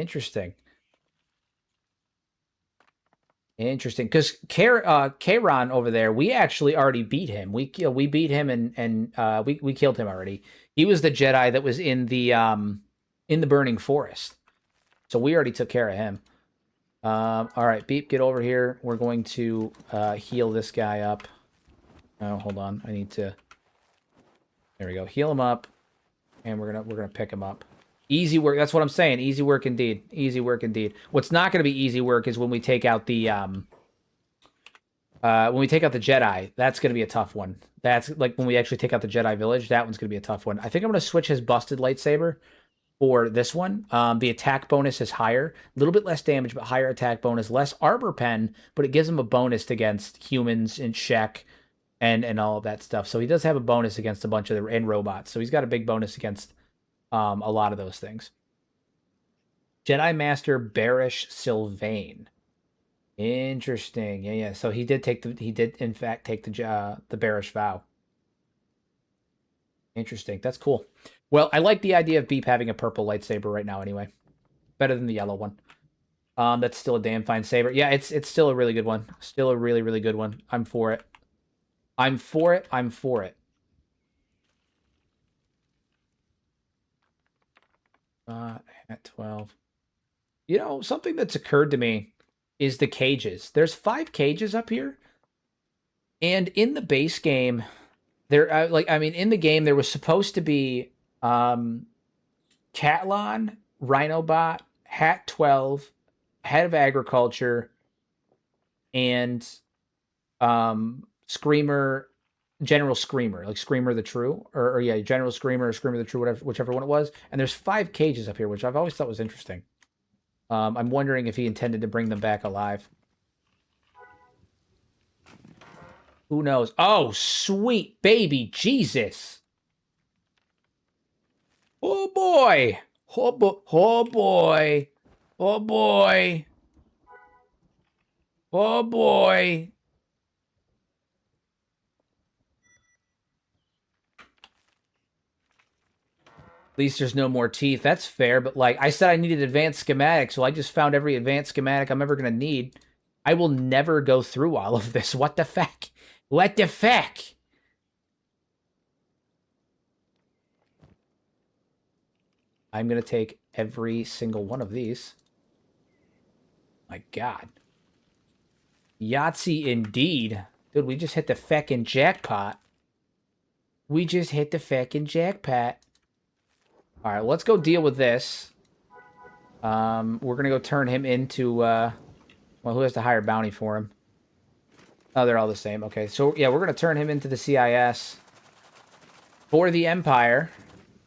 Because Kairon over there, we actually already beat him. We beat him and we killed him already. He was the Jedi that was in the burning forest. So we already took care of him. All right, Beep, get over here. We're going to heal this guy up. Oh, hold on. I need to. There we go. Heal him up, and we're gonna pick him up. Easy work. That's what I'm saying. Easy work indeed. Easy work indeed. What's not going to be easy work is when we take out the Jedi. That's going to be a tough one. That's like when we actually take out the Jedi village. That one's going to be a tough one. I think I'm going to switch his busted lightsaber for this one. The attack bonus is higher, a little bit less damage, but higher attack bonus, less armor pen, but it gives him a bonus against humans and Shek and all of that stuff. So he does have a bonus against a bunch of and robots. So he's got a big bonus against a lot of those things. Jedi Master Barish Sylvain. Interesting. Yeah. So he did in fact take the Barish vow. Interesting. That's cool. Well, I like the idea of Beep having a purple lightsaber right now anyway. Better than the yellow one. That's still a damn fine saber. Yeah, it's still a really good one. Still a really, really good one. I'm for it. I'm for it. At 12. You know, something that's occurred to me is the cages. There's 5 cages up here. And in the base game, in the game, there was supposed to be Catlon, Rhinobot, Hat 12, Head of Agriculture, and Screamer, General Screamer, like Screamer the True, or General Screamer or Screamer the True, whichever one it was. And there's 5 cages up here, which I've always thought was interesting. I'm wondering if he intended to bring them back alive. Who knows? Oh, sweet baby Jesus. Oh boy. Oh boy. Oh, boy. Oh, boy. At least there's no more teeth. That's fair, but like I said, I needed advanced schematics, so I just found every advanced schematic I'm ever going to need. I will never go through all of this. What the fuck? What the fuck? I'm going to take every single one of these. My God. Yahtzee indeed. Dude, we just hit the feckin' jackpot. We just hit the feckin' jackpot. All right, let's go deal with this. We're going to go turn him into, well, who has the higher bounty for him? Oh, they're all the same. Okay, so, yeah, we're going to turn him into the CIS. For the Empire.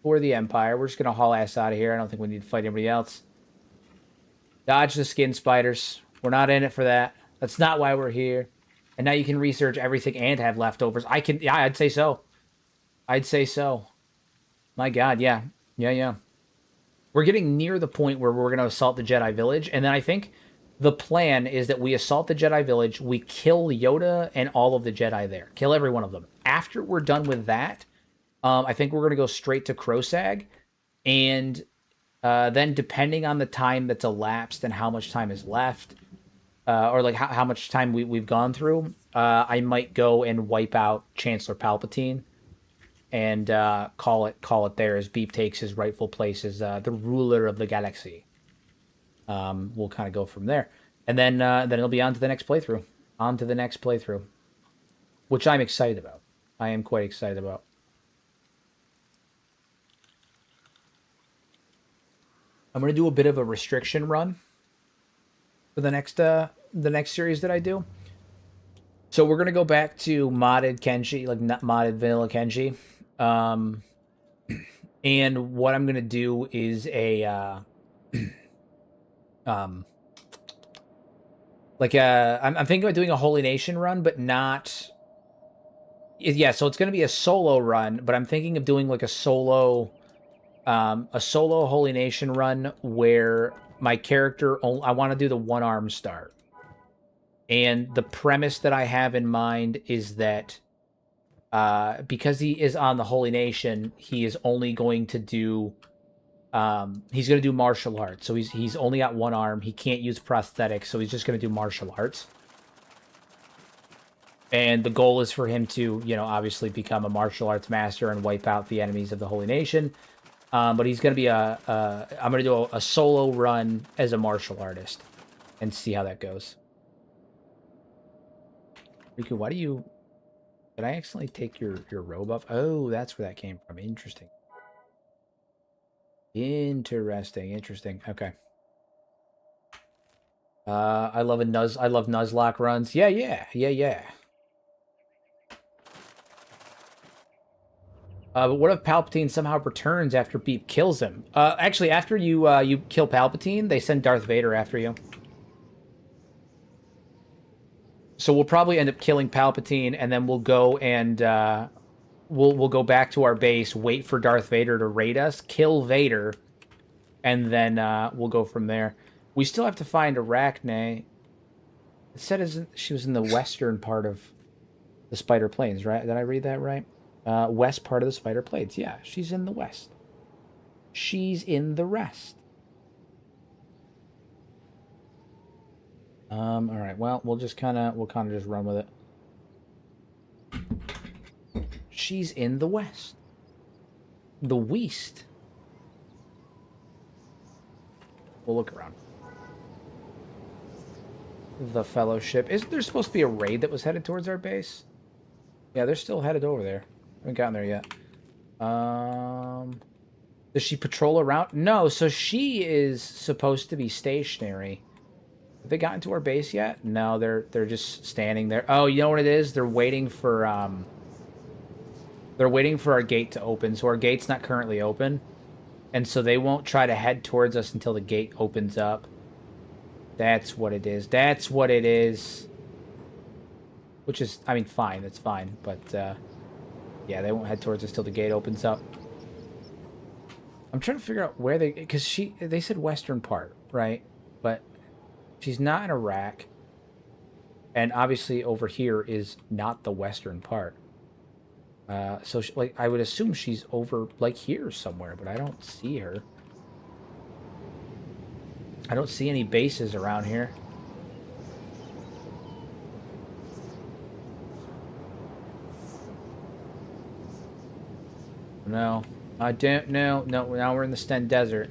For the Empire. We're just going to haul ass out of here. I don't think we need to fight anybody else. Dodge the skin spiders. We're not in it for that. That's not why we're here. And now you can research everything and have leftovers. Yeah, I'd say so. I'd say so. My God, yeah. Yeah. We're getting near the point where we're going to assault the Jedi Village. And then I think the plan is that we assault the Jedi Village, we kill Yoda and all of the Jedi there. Kill every one of them. After we're done with that, I think we're going to go straight to Crosag. And then depending on the time that's elapsed and how much time is left, or like how much time we've gone through, I might go and wipe out Chancellor Palpatine and call it there as Beep takes his rightful place as the ruler of the galaxy. We'll kind of go from there. And then it'll be on to the next playthrough. On to the next playthrough. Which I'm excited about. I am quite excited about. I'm going to do a bit of a restriction run for the next series that I do. So we're going to go back to modded Kenshi, like not modded vanilla Kenshi. And what I'm going to do is I'm thinking about doing a Holy Nation run, but not. Yeah, so it's going to be a solo run, but I'm thinking of doing like a solo Holy Nation run where my character, I want to do the one arm start. And the premise that I have in mind is that because he is on the Holy Nation, he is only going to do he's going to do martial arts. So he's only got one arm. He can't use prosthetics, so he's just going to do martial arts. And the goal is for him to, obviously become a martial arts master and wipe out the enemies of the Holy Nation. But he's going to be I'm going to do a solo run as a martial artist and see how that goes. Riku, why do you... Did I accidentally take your robe off? Oh, that's where that came from. Interesting. Interesting. Okay. I love Nuzlocke runs. Yeah. But what if Palpatine somehow returns after Beep kills him? Actually, after you kill Palpatine, they send Darth Vader after you. So we'll probably end up killing Palpatine, and then we'll go and we'll go back to our base, wait for Darth Vader to raid us, kill Vader, and then we'll go from there. We still have to find Arachne. It said she was in the western part of the Spider Plains, right? Did I read that right? West part of the Spider Plains. Yeah, she's in the west. She's in the rest. All right. Well, we'll kind of just run with it. She's in the west. The west. We'll look around. The Fellowship. Isn't there supposed to be a raid that was headed towards our base? Yeah, they're still headed over there. Haven't gotten there yet. Does she patrol around? No, so she is supposed to be stationary. Have they gotten to our base yet? No, they're just standing there. Oh, you know what it is? They're waiting for our gate to open. So our gate's not currently open. And so they won't try to head towards us until the gate opens up. That's what it is. That's what it is. Which is, I mean, fine. That's fine. But, yeah, they won't head towards us till the gate opens up. I'm trying to figure out where they... Because they said western part, right? but she's not in Iraq. And obviously over here is not the western part. So she, like I would assume she's over like here somewhere, but I don't see her. I don't see any bases around here. No, I don't know. No, now we're in the Sten Desert.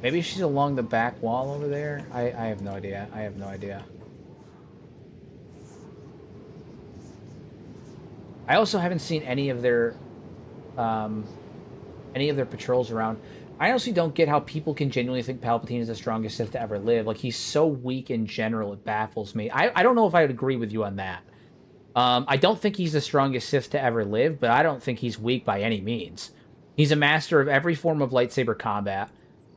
Maybe she's along the back wall over there. I have no idea. I have no idea. I also haven't seen any of their patrols around. I honestly don't get how people can genuinely think Palpatine is the strongest Sith to ever live. Like, he's so weak in general, it baffles me. I don't know if I would agree with you on that. I don't think he's the strongest Sith to ever live, but I don't think he's weak by any means. He's a master of every form of lightsaber combat.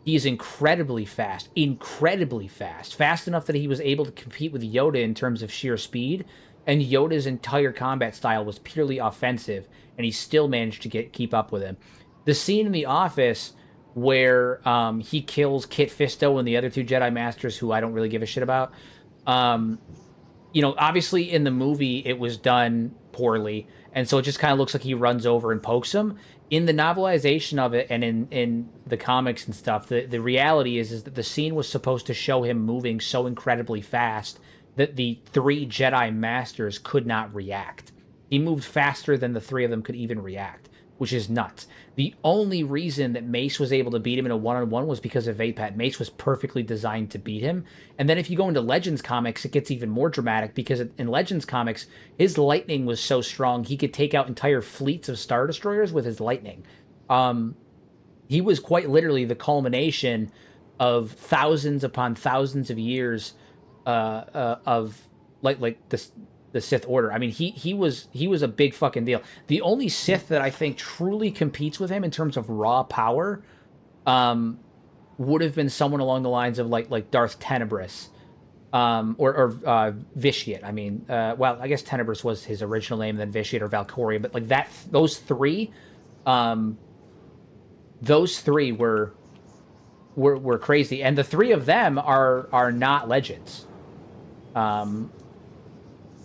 He is incredibly fast. Fast enough that he was able to compete with Yoda in terms of sheer speed, and Yoda's entire combat style was purely offensive, and he still managed to keep up with him. The scene in the office where he kills Kit Fisto and the other two Jedi Masters, who I don't really give a shit about, you know, obviously in the movie it was done poorly, and so it just kind of looks like he runs over and pokes him. In the novelization of it and in the comics and stuff, the reality is that the scene was supposed to show him moving so incredibly fast that the three Jedi Masters could not react. He moved faster than the three of them could even react, which is nuts. The only reason that Mace was able to beat him in a one-on-one was because of Vapat. Mace was perfectly designed to beat him. And then if you go into Legends comics, it gets even more dramatic because in Legends comics, his lightning was so strong, he could take out entire fleets of Star Destroyers with his lightning. He was quite literally the culmination of thousands upon thousands of years of like the Sith Order. I mean, he was a big fucking deal. The only Sith that I think truly competes with him in terms of raw power, would have been someone along the lines of like Darth Tenebris, or Vitiate. I mean, well, I guess Tenebris was his original name, then Vitiate or Valkyria, but like that, those three were crazy, and the three of them are not Legends.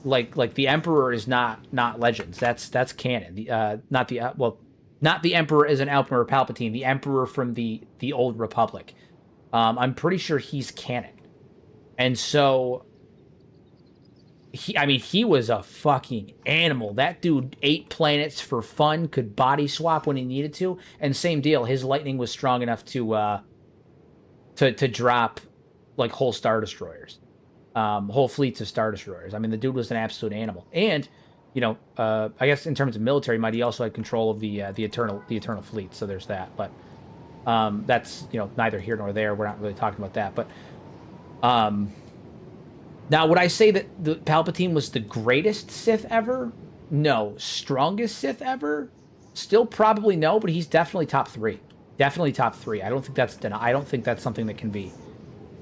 Like the Emperor is not Legends. That's canon. Not the Emperor is an Emperor Palpatine. The Emperor from the Old Republic. I'm pretty sure he's canon, and so he was a fucking animal. That dude ate planets for fun, could body swap when he needed to, and same deal. His lightning was strong enough to drop like whole Star Destroyers. Whole fleets of Star Destroyers. I mean, the dude was an absolute animal. And, you know, I guess in terms of military might, he also had control of the Eternal Fleet. So there's that. But that's, you know, neither here nor there. We're not really talking about that. But now, would I say that the Palpatine was the greatest Sith ever? No. Strongest Sith ever? Still probably no, but he's definitely top three. Definitely top three. I don't think that's something that can be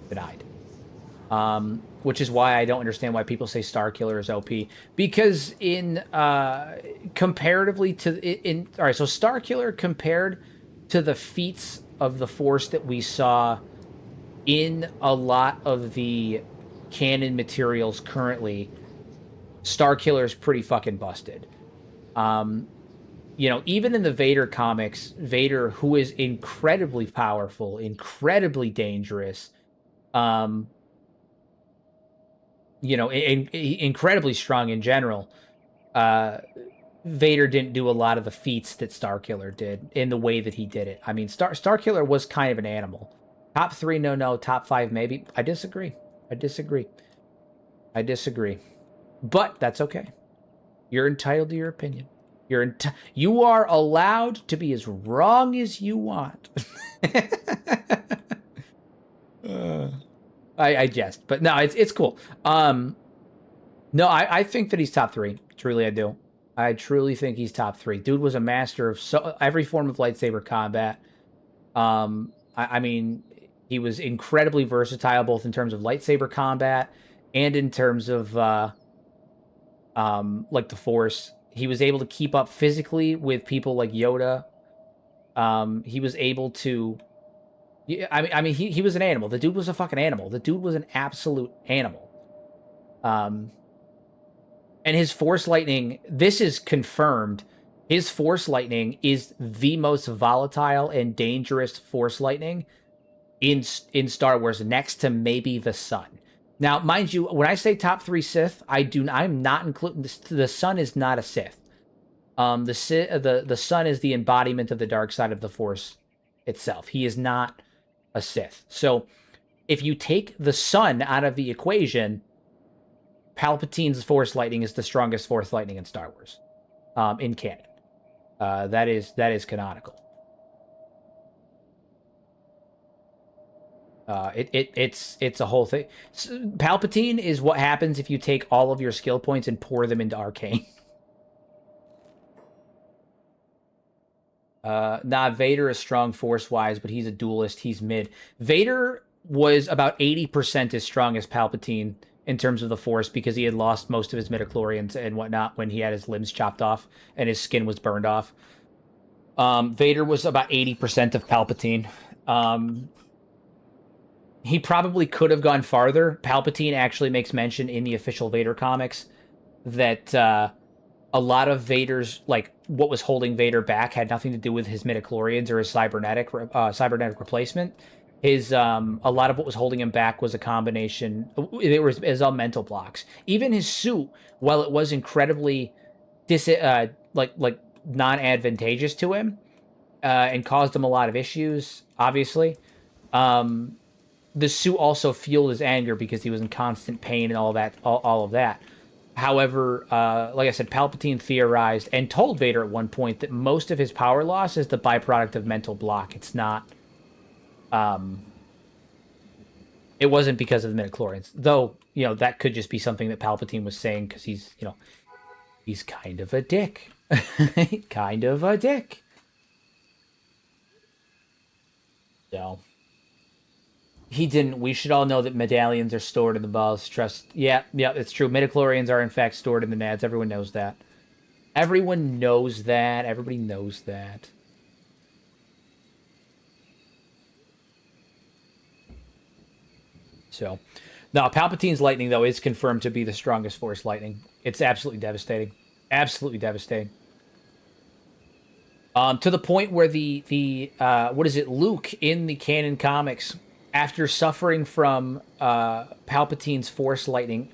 denied. Which is why I don't understand why people say Starkiller is OP. Because in comparatively to all right, so Starkiller compared to the feats of the Force that we saw in a lot of the canon materials currently, Starkiller is pretty fucking busted. You know, even in the Vader comics, Vader, who is incredibly powerful, incredibly dangerous, you know, incredibly strong in general, Vader didn't do a lot of the feats that Starkiller did in the way that he did it. I mean, Starkiller was kind of an animal. Top three, no. Top five, maybe. I disagree. But that's okay. You're entitled to your opinion. You are allowed to be as wrong as you want. I jest, but no, it's cool. No, I think that he's top three. Truly, I do. I truly think he's top three. Dude was a master of every form of lightsaber combat. I mean, he was incredibly versatile, both in terms of lightsaber combat and in terms of like the Force. He was able to keep up physically with people like Yoda. He was able to Yeah, he was an animal. The dude was a fucking animal. The dude was an absolute animal. Um, and his Force Lightning, this is confirmed. His Force Lightning is the most volatile and dangerous Force Lightning in Star Wars, next to maybe the Sun. Now, mind you, when I say top 3 Sith, I'm not including the Sun is not a Sith. The Sun is the embodiment of the dark side of the Force itself. He is not a Sith. So, if you take the Sun out of the equation, Palpatine's Force Lightning is the strongest Force Lightning in Star Wars, in canon. That is canonical. It's a whole thing. Palpatine is what happens if you take all of your skill points and pour them into Arcane. Nah, Vader is strong force-wise, but he's a duelist. He's mid. Vader was about 80% as strong as Palpatine in terms of the Force because he had lost most of his midichlorians and whatnot when he had his limbs chopped off and his skin was burned off. Vader was about 80% of Palpatine. He probably could have gone farther. Palpatine actually makes mention in the official Vader comics that a lot of Vader's, like, what was holding Vader back had nothing to do with his midichlorians or his cybernetic replacement. His a lot of what was holding him back was a combination. It was all mental blocks. Even his suit, while it was incredibly non-advantageous to him and caused him a lot of issues, obviously, the suit also fueled his anger because he was in constant pain and all of that. However, like I said, Palpatine theorized and told Vader at one point that most of his power loss is the byproduct of mental block. It's not. It wasn't because of the midichlorians, though. You know, that could just be something that Palpatine was saying because he's kind of a dick, kind of a dick. So. He didn't. We should all know that medallions are stored in the balls. Trust. Yeah, it's true. Midichlorians are in fact stored in the nads. Everyone knows that. Everyone knows that. Everybody knows that. So, now Palpatine's lightning though is confirmed to be the strongest Force lightning. It's absolutely devastating. Absolutely devastating. To the point where the what is it? Luke in the canon comics, after suffering from Palpatine's Force lightning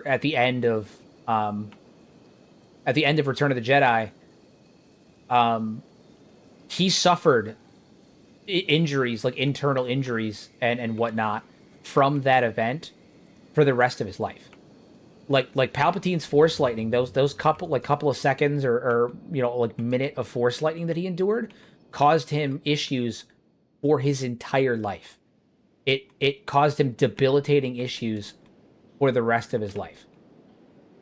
at the end of Return of the Jedi, he suffered injuries, like internal injuries and whatnot, from that event for the rest of his life. Like Palpatine's Force lightning, those couple of seconds or minute of Force lightning that he endured caused him issues for his entire life. It caused him debilitating issues for the rest of his life.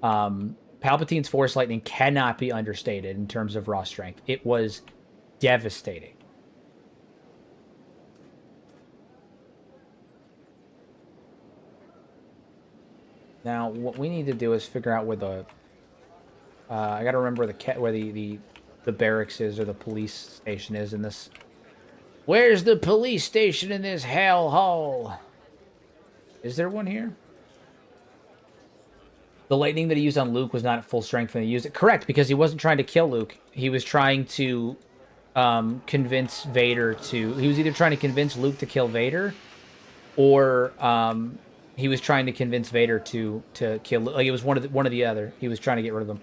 Palpatine's Force lightning cannot be understated in terms of raw strength. It was devastating. Now, what we need to do is figure out where the I gotta remember where the barracks is or the police station is in this. Where's the police station in this hellhole? Is there one here? The lightning that he used on Luke was not at full strength when he used it. Correct, because he wasn't trying to kill Luke. He was trying to convince Vader to... He was either trying to convince Luke to kill Vader, or he was trying to convince Vader to kill Luke. Like, it was one of the other. He was trying to get rid of them.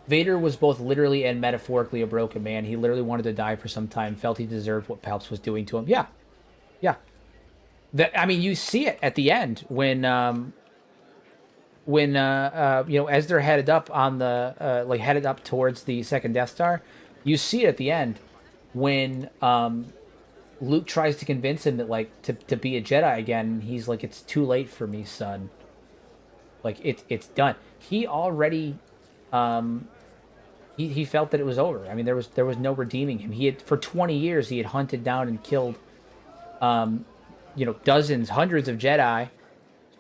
Vader was both literally and metaphorically a broken man. He literally wanted to die for some time, felt he deserved what Palps was doing to him. Yeah. Yeah. You see it at the end when as they're headed up on the headed up towards the second Death Star, you see it at the end when Luke tries to convince him that to be a Jedi again. He's like, it's too late for me, son. Like it's done. He already he felt that it was over. I mean, there was no redeeming him. He had, for 20 years, he had hunted down and killed dozens, hundreds of Jedi.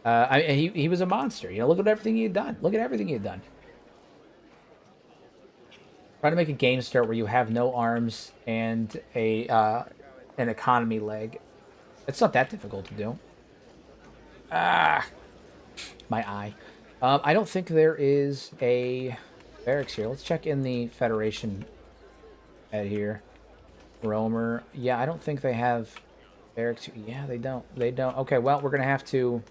He was a monster. Look at everything he had done. Look at everything he had done. Try to make a game start where you have no arms and a an economy leg. It's not that difficult to do. Ah, my eye. I don't think there is a barracks here. Let's check in the Federation head here. Romer. Yeah, I don't think they have barracks. Yeah, they don't. They don't. Okay, well, we're gonna have to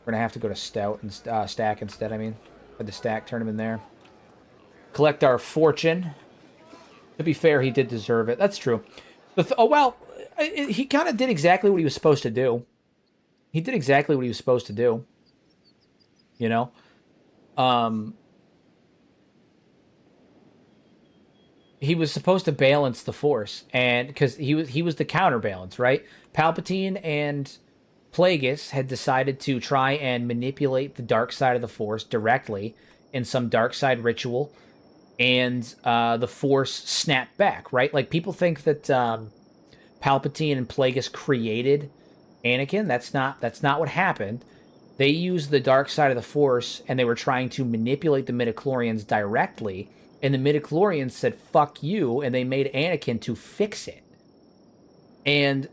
go to Stout and Stack instead. I mean, put the Stack, turn him in there. Collect our fortune. To be fair, he did deserve it. That's true. Oh well, he kind of did exactly what he was supposed to do. He did exactly what he was supposed to do. You know, he was supposed to balance the Force, and because he was the counterbalance, right? Palpatine and Plagueis had decided to try and manipulate the dark side of the Force directly in some dark side ritual, and the Force snapped back, right? Like, people think that Palpatine and Plagueis created Anakin. That's not what happened. They used the dark side of the Force, and they were trying to manipulate the midichlorians directly, and the midichlorians said, fuck you, and they made Anakin to fix it. And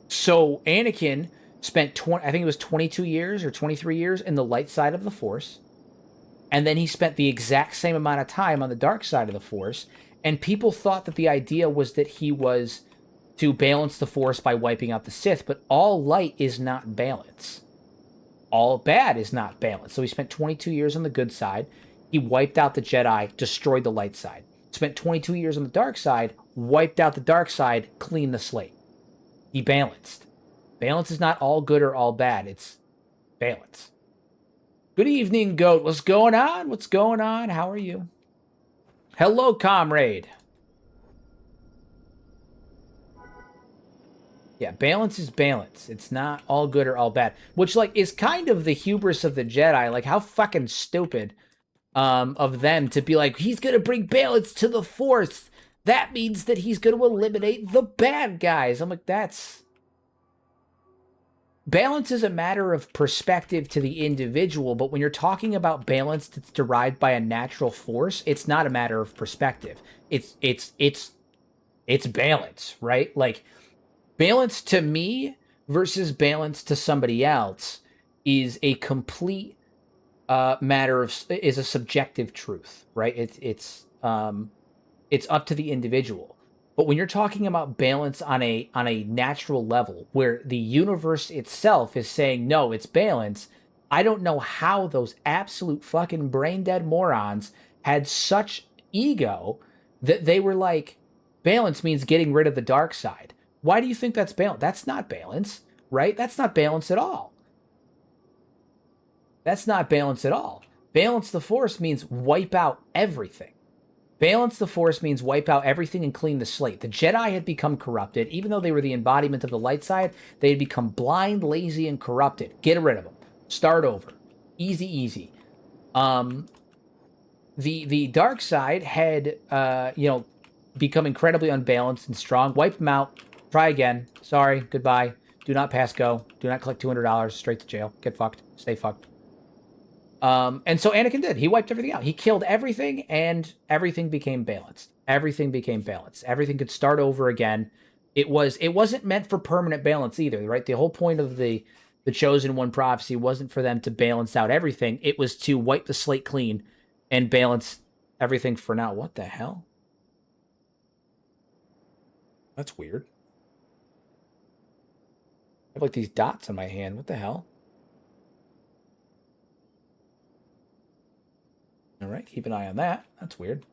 so Anakin spent, I think it was 22 years or 23 years in the light side of the Force, and then he spent the exact same amount of time on the dark side of the Force, and people thought that the idea was that he was to balance the Force by wiping out the Sith, but all light is not balance. All bad is not balance. So he spent 22 years on the good side. He wiped out the Jedi, destroyed the light side. Spent 22 years on the dark side, wiped out the dark side, cleaned the slate. He balanced. Balance is not all good or all bad. It's balance. Good evening, Goat. What's going on? What's going on? How are you? Hello, comrade. Yeah, balance is balance. It's not all good or all bad. Which, like, is kind of the hubris of the Jedi. Like, how fucking stupid of them to be like, he's gonna bring balance to the Force. That means that he's gonna eliminate the bad guys. I'm like, that's... Balance is a matter of perspective to the individual, but when you're talking about balance that's derived by a natural force, it's not a matter of perspective. It's balance, right? Like, balance to me versus balance to somebody else is a complete matter of, is a subjective truth, right? It's up to the individual. But when you're talking about balance on a natural level, where the universe itself is saying no, it's balance, I don't know how those absolute fucking brain dead morons had such ego that they were like, balance means getting rid of the dark side. Why do you think that's balance? That's not balance, right? That's not balance at all. That's not balance at all. Balance the Force means wipe out everything. Balance the Force means wipe out everything and clean the slate. The Jedi had become corrupted. Even though they were the embodiment of the light side, they had become blind, lazy, and corrupted. Get rid of them. Start over. Easy, easy. The dark side had, become incredibly unbalanced and strong. Wipe them out. Try again. Sorry. Goodbye. Do not pass go. Do not collect $200. Straight to jail. Get fucked. Stay fucked. And so Anakin did. He wiped everything out. He killed everything, and everything became balanced. Everything became balanced. Everything could start over again. It wasn't meant for permanent balance either, right? The whole point of the Chosen One prophecy wasn't for them to balance out everything. It was to wipe the slate clean and balance everything for now. What the hell? That's weird. I have like these dots on my hand. What the hell? All right, keep an eye on that. That's weird.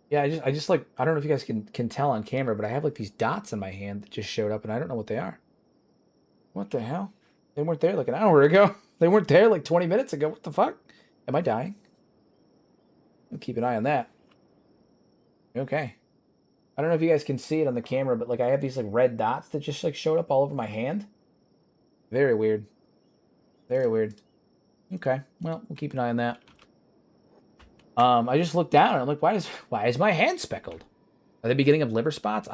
Yeah, I just like, I don't know if you guys can tell on camera, but I have like these dots in my hand that just showed up, and I don't know what they are. What the hell? They weren't there like an hour ago. They weren't there like 20 minutes ago. What the fuck? Am I dying? I'll keep an eye on that. Okay. I don't know if you guys can see it on the camera, but like I have these like red dots that just like showed up all over my hand. Very weird. Very weird. Okay, well, we'll keep an eye on that. I just looked down and I'm like, why is my hand speckled? Are they beginning of liver spots?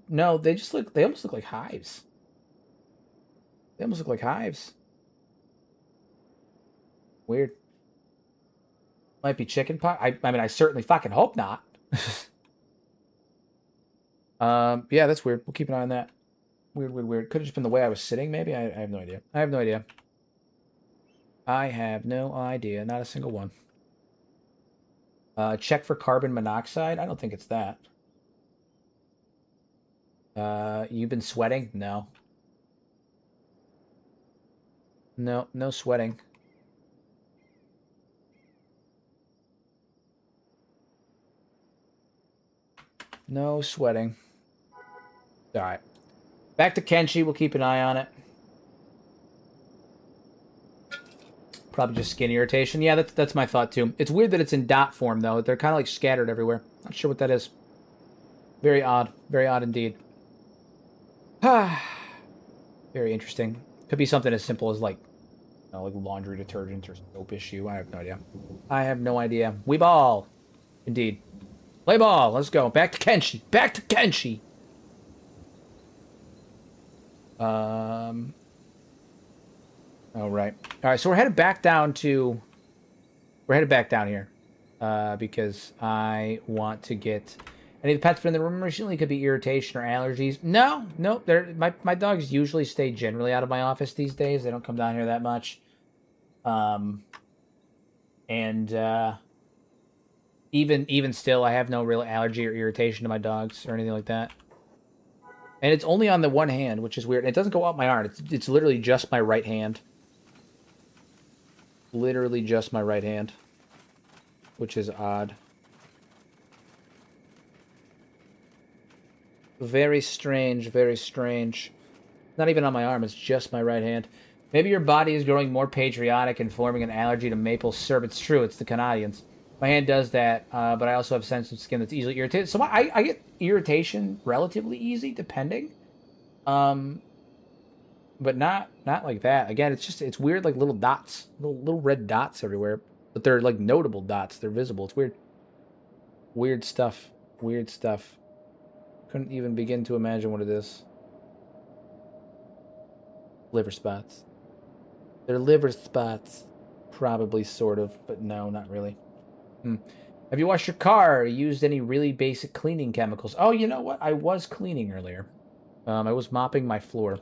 No, they almost look like hives. They almost look like hives. Weird. Might be chicken pox. I mean, I certainly fucking hope not. Yeah, that's weird. We'll keep an eye on that. Weird, weird, weird. Could have just been the way I was sitting, maybe? I have no idea. I have no idea. I have no idea. Not a single one. Check for carbon monoxide? I don't think it's that. You've been sweating? No. No, no sweating. No sweating. Alright. Back to Kenshi. We'll keep an eye on it. Probably just skin irritation. Yeah, that's my thought too. It's weird that it's in dot form though. They're kind of like scattered everywhere. Not sure what that is. Very odd. Very odd indeed. Very interesting. Could be something as simple as like, you know, like laundry detergent or soap issue. I have no idea. I have no idea. We ball. Indeed. Play ball. Let's go. Back to Kenshi. Back to Kenshi. Oh, right. All right, so we're headed back down to... We're headed back down here. Because I want to get... Any of the pets been in the room recently? Could be irritation or allergies. No, no. My dogs usually stay generally out of my office these days. They don't come down here that much. Even still, I have no real allergy or irritation to my dogs or anything like that. And it's only on the one hand, which is weird. It doesn't go up my arm. It's literally just my right hand. Literally just my right hand. Which is odd. Very strange, very strange. Not even on my arm, it's just my right hand. Maybe your body is growing more patriotic and forming an allergy to maple syrup. It's true, it's the Canadians. My hand does that, but I also have sensitive skin that's easily irritated. So I get irritation relatively easy, depending. But not like that. Again, it's weird, like little dots. Little red dots everywhere. But they're like notable dots. They're visible. It's weird. Weird stuff. Weird stuff. Couldn't even begin to imagine what it is. Liver spots. They're liver spots. Probably, sort of, but no, not really. Have you washed your car or used any really basic cleaning chemicals? Oh, you know what? I was cleaning earlier. I was mopping my floor.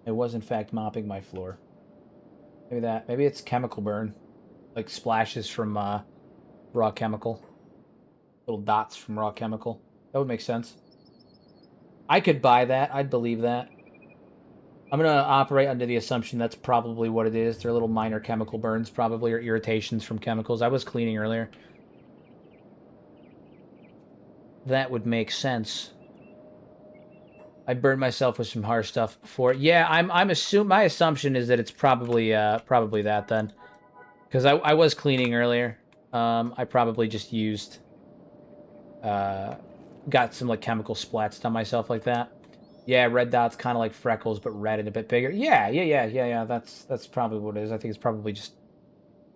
I was, in fact, mopping my floor. Maybe that. Maybe it's chemical burn. Like splashes from raw chemical. Little dots from raw chemical. That would make sense. I could buy that. I'd believe that. I'm going to operate under the assumption that's probably what it is. They're little minor chemical burns, probably, or irritations from chemicals. I was cleaning earlier. That would make sense. I burned myself with some harsh stuff before. Yeah, my assumption is that it's probably that then. Because I was cleaning earlier. I probably just used... got some, like, chemical splats on myself like that. Yeah, red dots, kind of like freckles, but red and a bit bigger. Yeah. That's probably what it is. I think it's probably just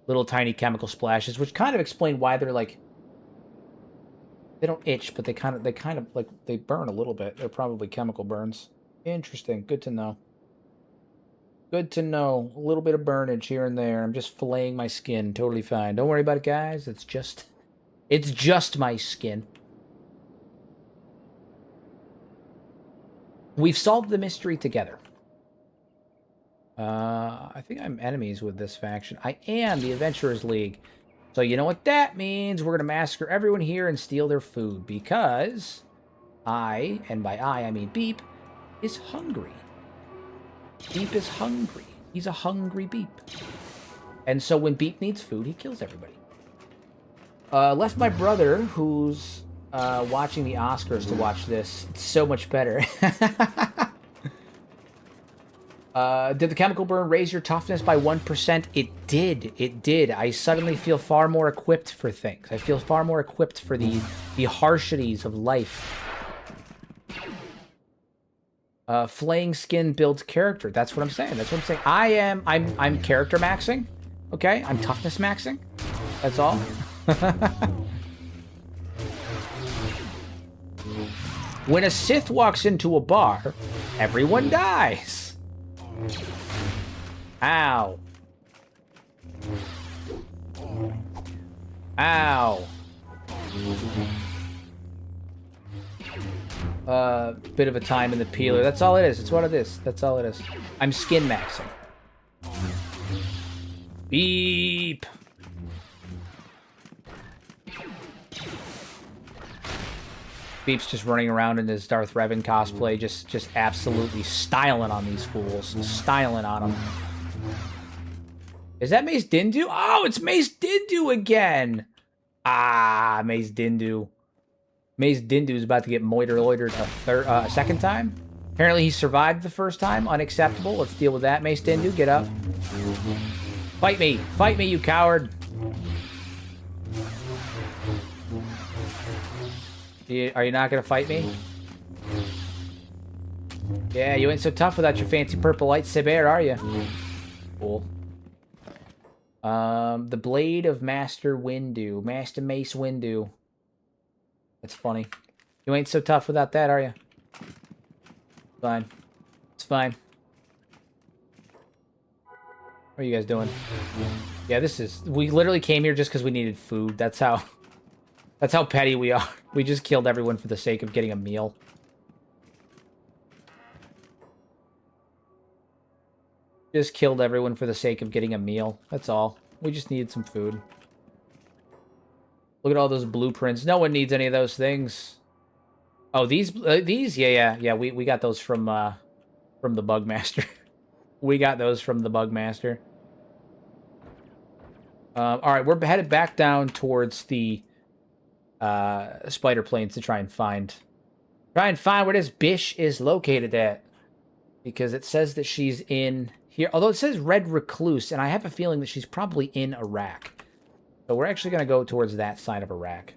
little tiny chemical splashes, which kind of explain why they're like... They don't itch, but they kind of like they burn a little bit. They're probably chemical burns. Interesting. Good to know. Good to know. A little bit of burnage here and there. I'm just filleting my skin. Totally fine. Don't worry about it, guys. It's just my skin. We've solved the mystery together. I think I'm enemies with this faction. I am the Adventurers League. So you know what that means? We're going to massacre everyone here and steal their food. Because I, and by I mean Beep, is hungry. Beep is hungry. He's a hungry Beep. And so when Beep needs food, he kills everybody. Left my brother, who's watching the Oscars, to watch this. It's so much better. Did the chemical burn raise your toughness by 1%? It did. It did. I suddenly feel far more equipped for things. I feel far more equipped for the harshities of life. Flaying skin builds character. That's what I'm saying. That's what I'm saying. I'm character maxing. Okay? I'm toughness maxing. That's all. When a Sith walks into a bar, everyone dies. Ow. Ow. Bit of a time in the peeler. That's all it is. It's what it is. That's all it is. I'm skin maxing. Beep. Beep's just running around in his Darth Revan cosplay, just absolutely styling on these fools. Styling on them. Is that Mace Dindu? Oh, it's Mace Dindu again! Ah, Mace Dindu. Mace Dindu's about to get moiter-loitered a second time. Apparently he survived the first time. Unacceptable. Let's deal with that, Mace Dindu. Get up. Fight me. Fight me, you coward. Are you not going to fight me? Yeah, you ain't so tough without your fancy purple lightsaber, are you? Cool. The Blade of Master Windu. Master Mace Windu. That's funny. You ain't so tough without that, are you? Fine. It's fine. What are you guys doing? Yeah, this is... We literally came here just because we needed food. That's how petty we are. We just killed everyone for the sake of getting a meal. Just killed everyone for the sake of getting a meal. That's all. We just needed some food. Look at all those blueprints. No one needs any of those things. Oh, these? Yeah. We got those from the Bugmaster. We got those from the Bugmaster. All right, we're headed back down towards the spider planes to try and find where this bitch is located at, because it says that she's in here. Although it says Red Recluse, and I have a feeling that she's probably in Iraq. So we're actually going to go towards that side of Iraq,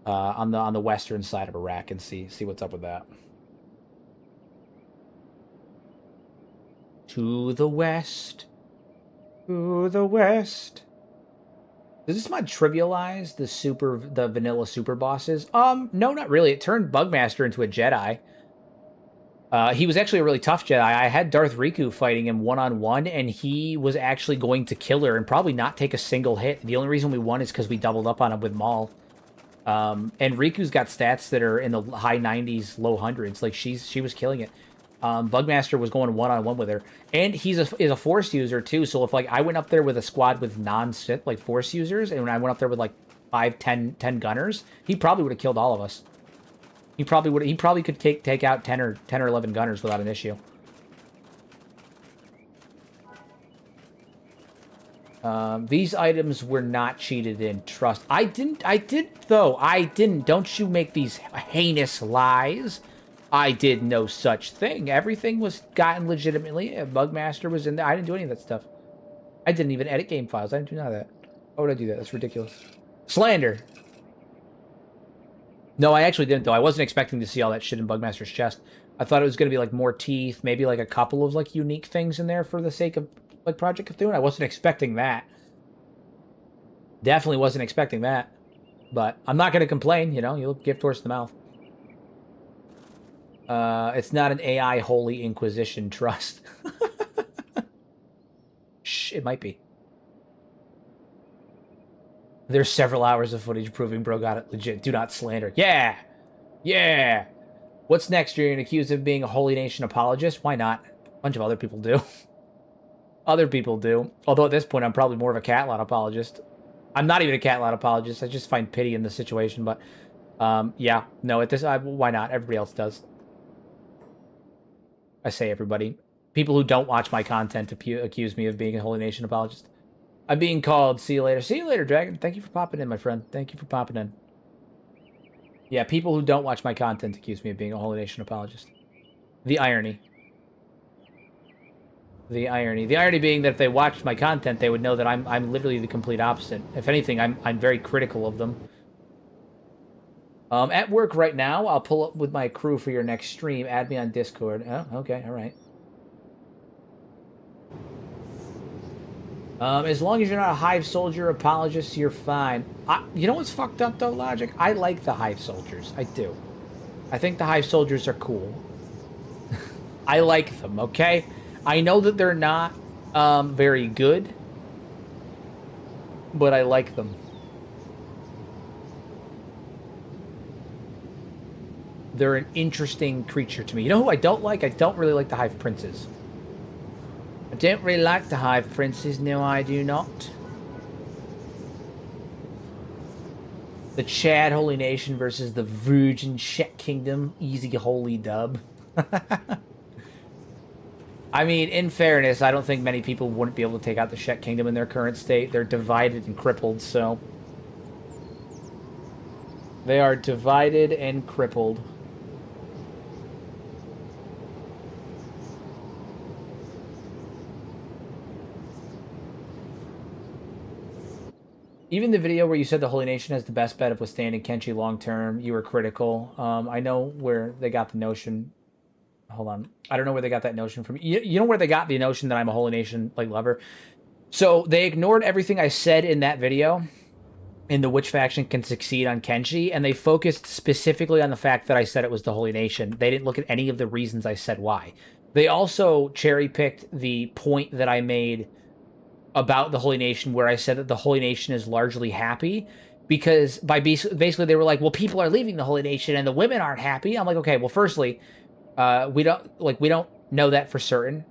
on the western side of Iraq, and see what's up with that. To the west, to the west. Does this mod trivialize the vanilla super bosses? No, not really. It turned Bugmaster into a Jedi. He was actually a really tough Jedi. I had Darth Riku fighting him one-on-one, and he was actually going to kill her and probably not take a single hit. The only reason we won is because we doubled up on him with Maul. And Riku's got stats that are in the high 90s, low hundreds. Like, she was killing it. Bugmaster was going one-on-one with her. And is a Force user, too. So if, like, I went up there with a squad with non-Sith, like, Force users, and when I went up there with, like, 5, 10 gunners, he probably would have killed all of us. He probably could take out 10 or 11 gunners without an issue. These items were not cheated in. Trust. I did though. I didn't. Don't you make these heinous lies. I did no such thing. Everything was gotten legitimately. Bugmaster was in there. I didn't do any of that stuff. I didn't even edit game files. I didn't do none of that. Why would I do that? That's ridiculous. Slander. No, I actually didn't, though. I wasn't expecting to see all that shit in Bugmaster's chest. I thought it was going to be, like, more teeth, maybe, like, a couple of, like, unique things in there for the sake of, like, Project Cthulhu. I wasn't expecting that. Definitely wasn't expecting that. But I'm not going to complain, you know? You look gift horse in the mouth. It's not an AI Holy Inquisition trust. Shh, it might be. There's several hours of footage proving bro got it legit. Do not slander. Yeah! Yeah! What's next? You're going to accuse him of being a Holy Nation apologist? Why not? A bunch of other people do. Other people do. Although at this point, I'm probably more of a Catlot apologist. I'm not even a Catlot apologist. I just find pity in the situation. But, yeah. No, at this, why not? Everybody else does. I say everybody. People who don't watch my content accuse me of being a Holy Nation apologist. I'm being called. See you later. See you later, Dragon. Thank you for popping in, my friend. Thank you for popping in. Yeah, people who don't watch my content accuse me of being a Holy Nation apologist. The irony. The irony. The irony being that if they watched my content, they would know that I'm literally the complete opposite. If anything, I'm very critical of them. At work right now. I'll pull up with my crew for your next stream. Add me on Discord. Oh, okay, all right. As long as you're not a Hive Soldier apologist, you're fine. You know what's fucked up, though, Logic? I like the Hive Soldiers. I do. I think the Hive Soldiers are cool. I like them, okay? I know that they're not very good, but I like them. They're an interesting creature to me. You know who I don't like? I don't really like the Hive Princes. I don't really like the Hive Princes. No, I do not. The Chad Holy Nation versus the Virgin Shet Kingdom. Easy holy dub. I mean, in fairness, I don't think many people wouldn't be able to take out the Shet Kingdom in their current state. They're divided and crippled, so... They are divided and crippled. Even the video where you said the Holy Nation has the best bet of withstanding Kenshi long term, you were critical. I know where they got the notion. Hold on. I don't know where they got that notion from. You know where they got the notion that I'm a Holy Nation like lover? So they ignored everything I said in that video in the which faction can succeed on Kenshi, and they focused specifically on the fact that I said it was the Holy Nation. They didn't look at any of the reasons I said why. They also cherry-picked the point that I made about the Holy Nation, where I said that the Holy Nation is largely happy, because basically they were like, well, people are leaving the Holy Nation and the women aren't happy. I'm like, okay, well, firstly, we don't know that for certain.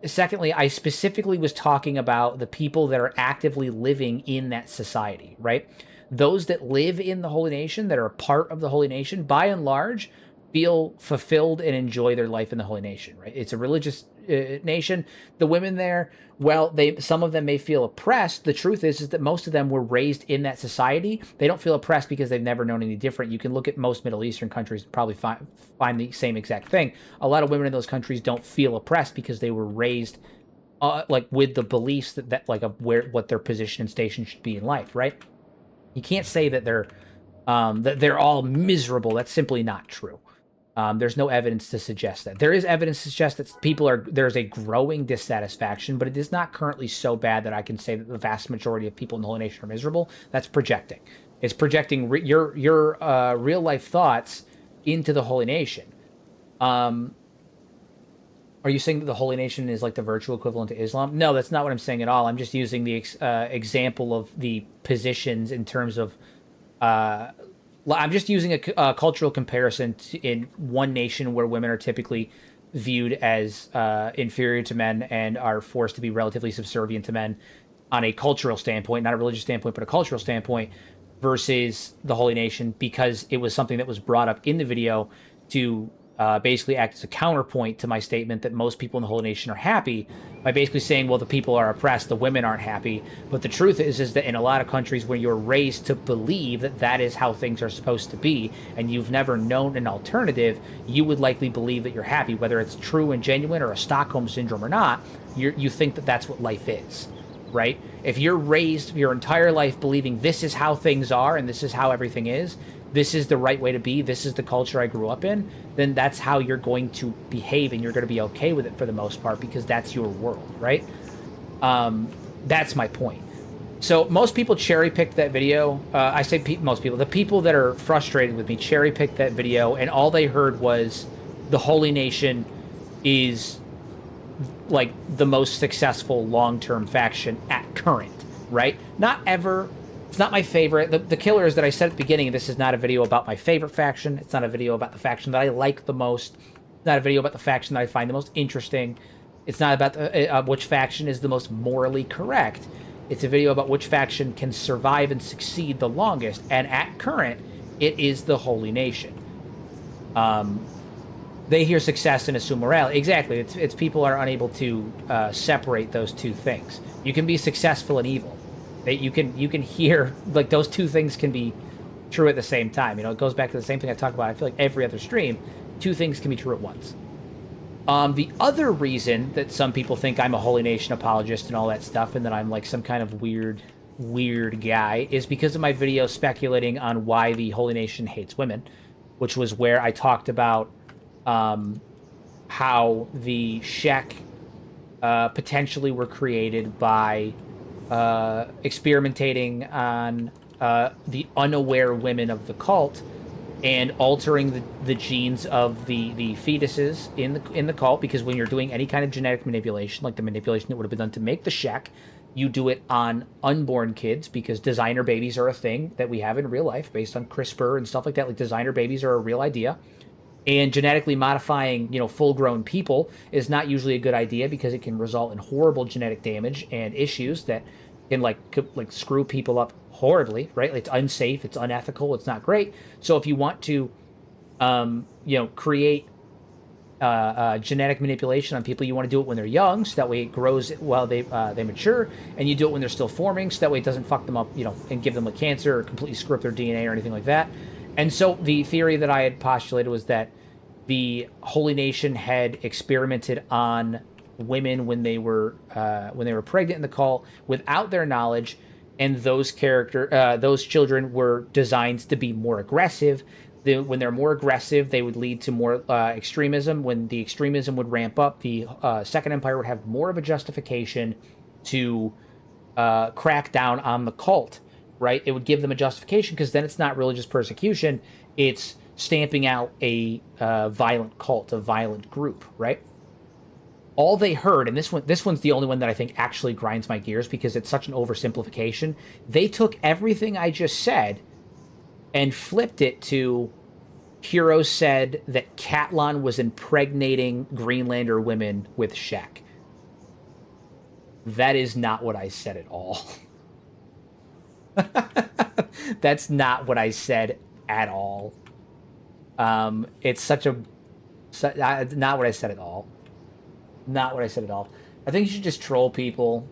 Secondly, I specifically was talking about the people that are actively living in that society, right? Those that live in the Holy Nation, that are a part of the Holy Nation, by and large, feel fulfilled and enjoy their life in the Holy Nation, right? It's a religious nation. The women there, well, some of them may feel oppressed. The truth is that most of them were raised in that society. They don't feel oppressed because they've never known any different. You can look at most Middle Eastern countries and probably find the same exact thing. A lot of women in those countries don't feel oppressed because they were raised like with the beliefs that like of what their position and station should be in life, right? You can't say that they're all miserable. That's simply not true. There's no evidence to suggest that. There is evidence to suggest that there's a growing dissatisfaction, but it is not currently so bad that I can say that the vast majority of people in the Holy Nation are miserable. That's projecting. It's projecting your real life thoughts into the Holy Nation. Are you saying that the Holy Nation is like the virtual equivalent to Islam? No, that's not what I'm saying at all. I'm just using the example of the positions in terms of... I'm just using a cultural comparison in one nation where women are typically viewed as inferior to men and are forced to be relatively subservient to men on a cultural standpoint, not a religious standpoint, but a cultural standpoint, versus the Holy Nation, because it was something that was brought up in the video to basically act as a counterpoint to my statement that most people in the Holy Nation are happy, by basically saying, well, the people are oppressed, the women aren't happy. But the truth is that in a lot of countries where you're raised to believe that that is how things are supposed to be, and you've never known an alternative, you would likely believe that you're happy, whether it's true and genuine or a Stockholm syndrome or not. You think that that's what life is, right? If you're raised your entire life believing this is how things are and this is how everything is, this is the right way to be, this is the culture I grew up in, then that's how you're going to behave, and you're going to be okay with it for the most part, because that's your world, right? That's my point. So most people cherry-picked that video. I say most people. The people that are frustrated with me cherry-picked that video, and all they heard was the Holy Nation is like the most successful long-term faction at current, right? Not ever. It's not my favorite. The killer is that I said at the beginning, this is not a video about my favorite faction. It's not a video about the faction that I like the most. It's not a video about the faction that I find the most interesting. It's not about which faction is the most morally correct. It's a video about which faction can survive and succeed the longest. And at current, it is the Holy Nation. They hear success and assume morality. Exactly. It's people are unable to separate those two things. You can be successful and evil. You can hear, like, those two things can be true at the same time. You know, it goes back to the same thing I talk about, I feel like, every other stream. Two things can be true at once. The other reason that some people think I'm a Holy Nation apologist and all that stuff, and that I'm like some kind of weird guy, is because of my video speculating on why the Holy Nation hates women, which was where I talked about how the Shek potentially were created by experimentating on the unaware women of the cult and altering the genes of the fetuses in the cult, because when you're doing any kind of genetic manipulation, like the manipulation that would have been done to make the Shek, You do it on unborn kids because designer babies are a thing that we have in real life based on CRISPR and stuff like that. Like designer babies are a real idea. And genetically modifying, full-grown people is not usually a good idea because it can result in horrible genetic damage and issues that can like screw people up horribly, right? It's unsafe, it's unethical, it's not great. So if you want to, create genetic manipulation on people, you want to do it when they're young, so that way it grows while they mature, and you do it when they're still forming, so that way it doesn't fuck them up, and give them a cancer or completely screw up their DNA or anything like that. And so the theory that I had postulated was that the Holy Nation had experimented on women when they were pregnant in the cult without their knowledge, and those children were designed to be more aggressive. When they're more aggressive, they would lead to more extremism. When the extremism would ramp up, the Second Empire would have more of a justification to crack down on the cult. Right? It would give them a justification because then it's not religious persecution. It's stamping out a violent cult, a violent group, right? All they heard, and this one's the only one that I think actually grinds my gears because it's such an oversimplification. They took everything I just said and flipped it to Hero said that Catelyn was impregnating Greenlander women with Shaq. That is not what I said at all. That's not what I said at all. It's such a... not what I said at all. Not what I said at all. I think you should just troll people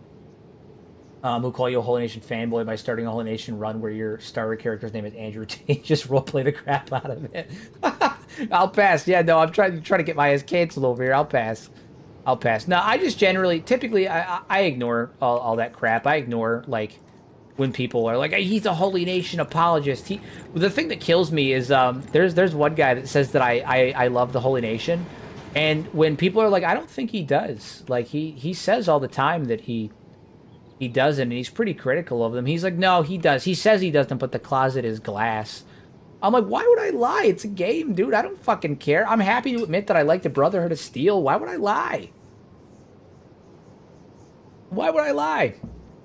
who call you a Holy Nation fanboy by starting a Holy Nation run where your starter character's name is Andrew Tate. Just roleplay the crap out of it. I'll pass. Yeah, no, I'm trying to get my ass canceled over here. I'll pass. No, I just typically, I ignore all that crap. I ignore, like... when people are like, hey, he's a Holy Nation apologist. The thing that kills me is there's one guy that says that I love the Holy Nation, and when people are like, I don't think he does. Like he says all the time that he doesn't, and he's pretty critical of them. He's like, no, he does. He says he doesn't, but the closet is glass. I'm like, why would I lie? It's a game, dude. I don't fucking care. I'm happy to admit that I like the Brotherhood of Steel. Why would I lie? Why would I lie?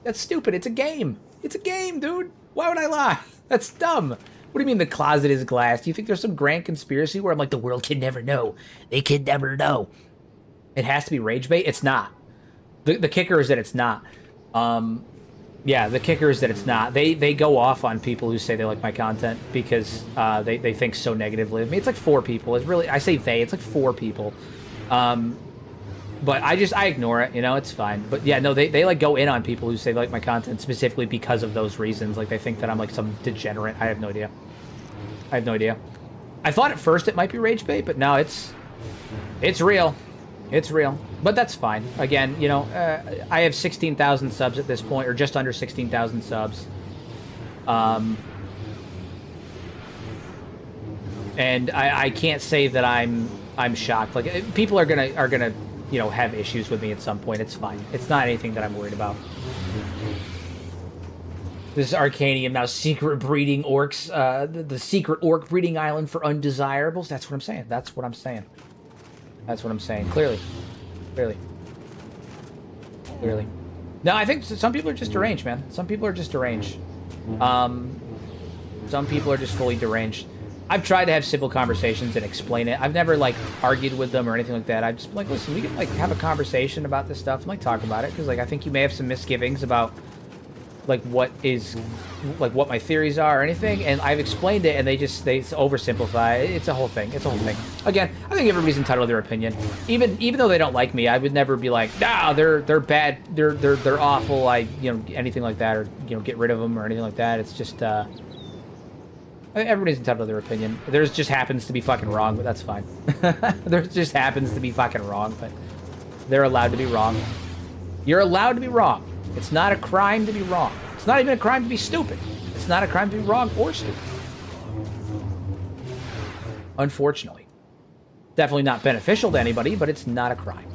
That's stupid. It's a game. It's a game, dude. Why would I lie? That's dumb. What do you mean the closet is glass? Do you think there's some grand conspiracy where I'm like, the world can never know? They can never know. It has to be rage bait? It's not. The kicker is that it's not. Yeah, the kicker is that it's not. They go off on people who say they like my content because they think so negatively of me. It's like 4 people. It's really, I say they, it's like 4 people. But I ignore it, it's fine. But yeah, no, they like go in on people who say they like my content specifically because of those reasons. Like they think that I'm like some degenerate. I have no idea. I thought at first it might be rage bait, but no, it's real. It's real. But that's fine. Again, I have 16,000 subs at this point, or just under 16,000 subs. And I can't say that I'm shocked. Like people are gonna have issues with me at some point. It's fine. It's not anything that I'm worried about. This is Arcanium, now secret breeding orcs. The secret orc breeding island for undesirables. That's what I'm saying. That's what I'm saying. Clearly. No, I think some people are just deranged, man. Some people are just deranged. Some people are just fully deranged. I've tried to have simple conversations and explain it. I've never, like, argued with them or anything like that. I've just been like, listen, we can, like, have a conversation about this stuff and, like, talk about it. Because, like, I think you may have some misgivings about, like, what my theories are or anything. And I've explained it, and they oversimplify it. It's a whole thing. Again, I think everybody's entitled to their opinion. Even though they don't like me, I would never be like, nah, they're bad, they're awful, anything like that, or, get rid of them or anything like that. It's just, everybody's entitled to their opinion. Theirs just happens to be fucking wrong, but that's fine. Theirs just happens to be fucking wrong, but they're allowed to be wrong. You're allowed to be wrong. It's not a crime to be wrong. It's not even a crime to be stupid. It's not a crime to be wrong or stupid. Unfortunately. Definitely not beneficial to anybody, but it's not a crime.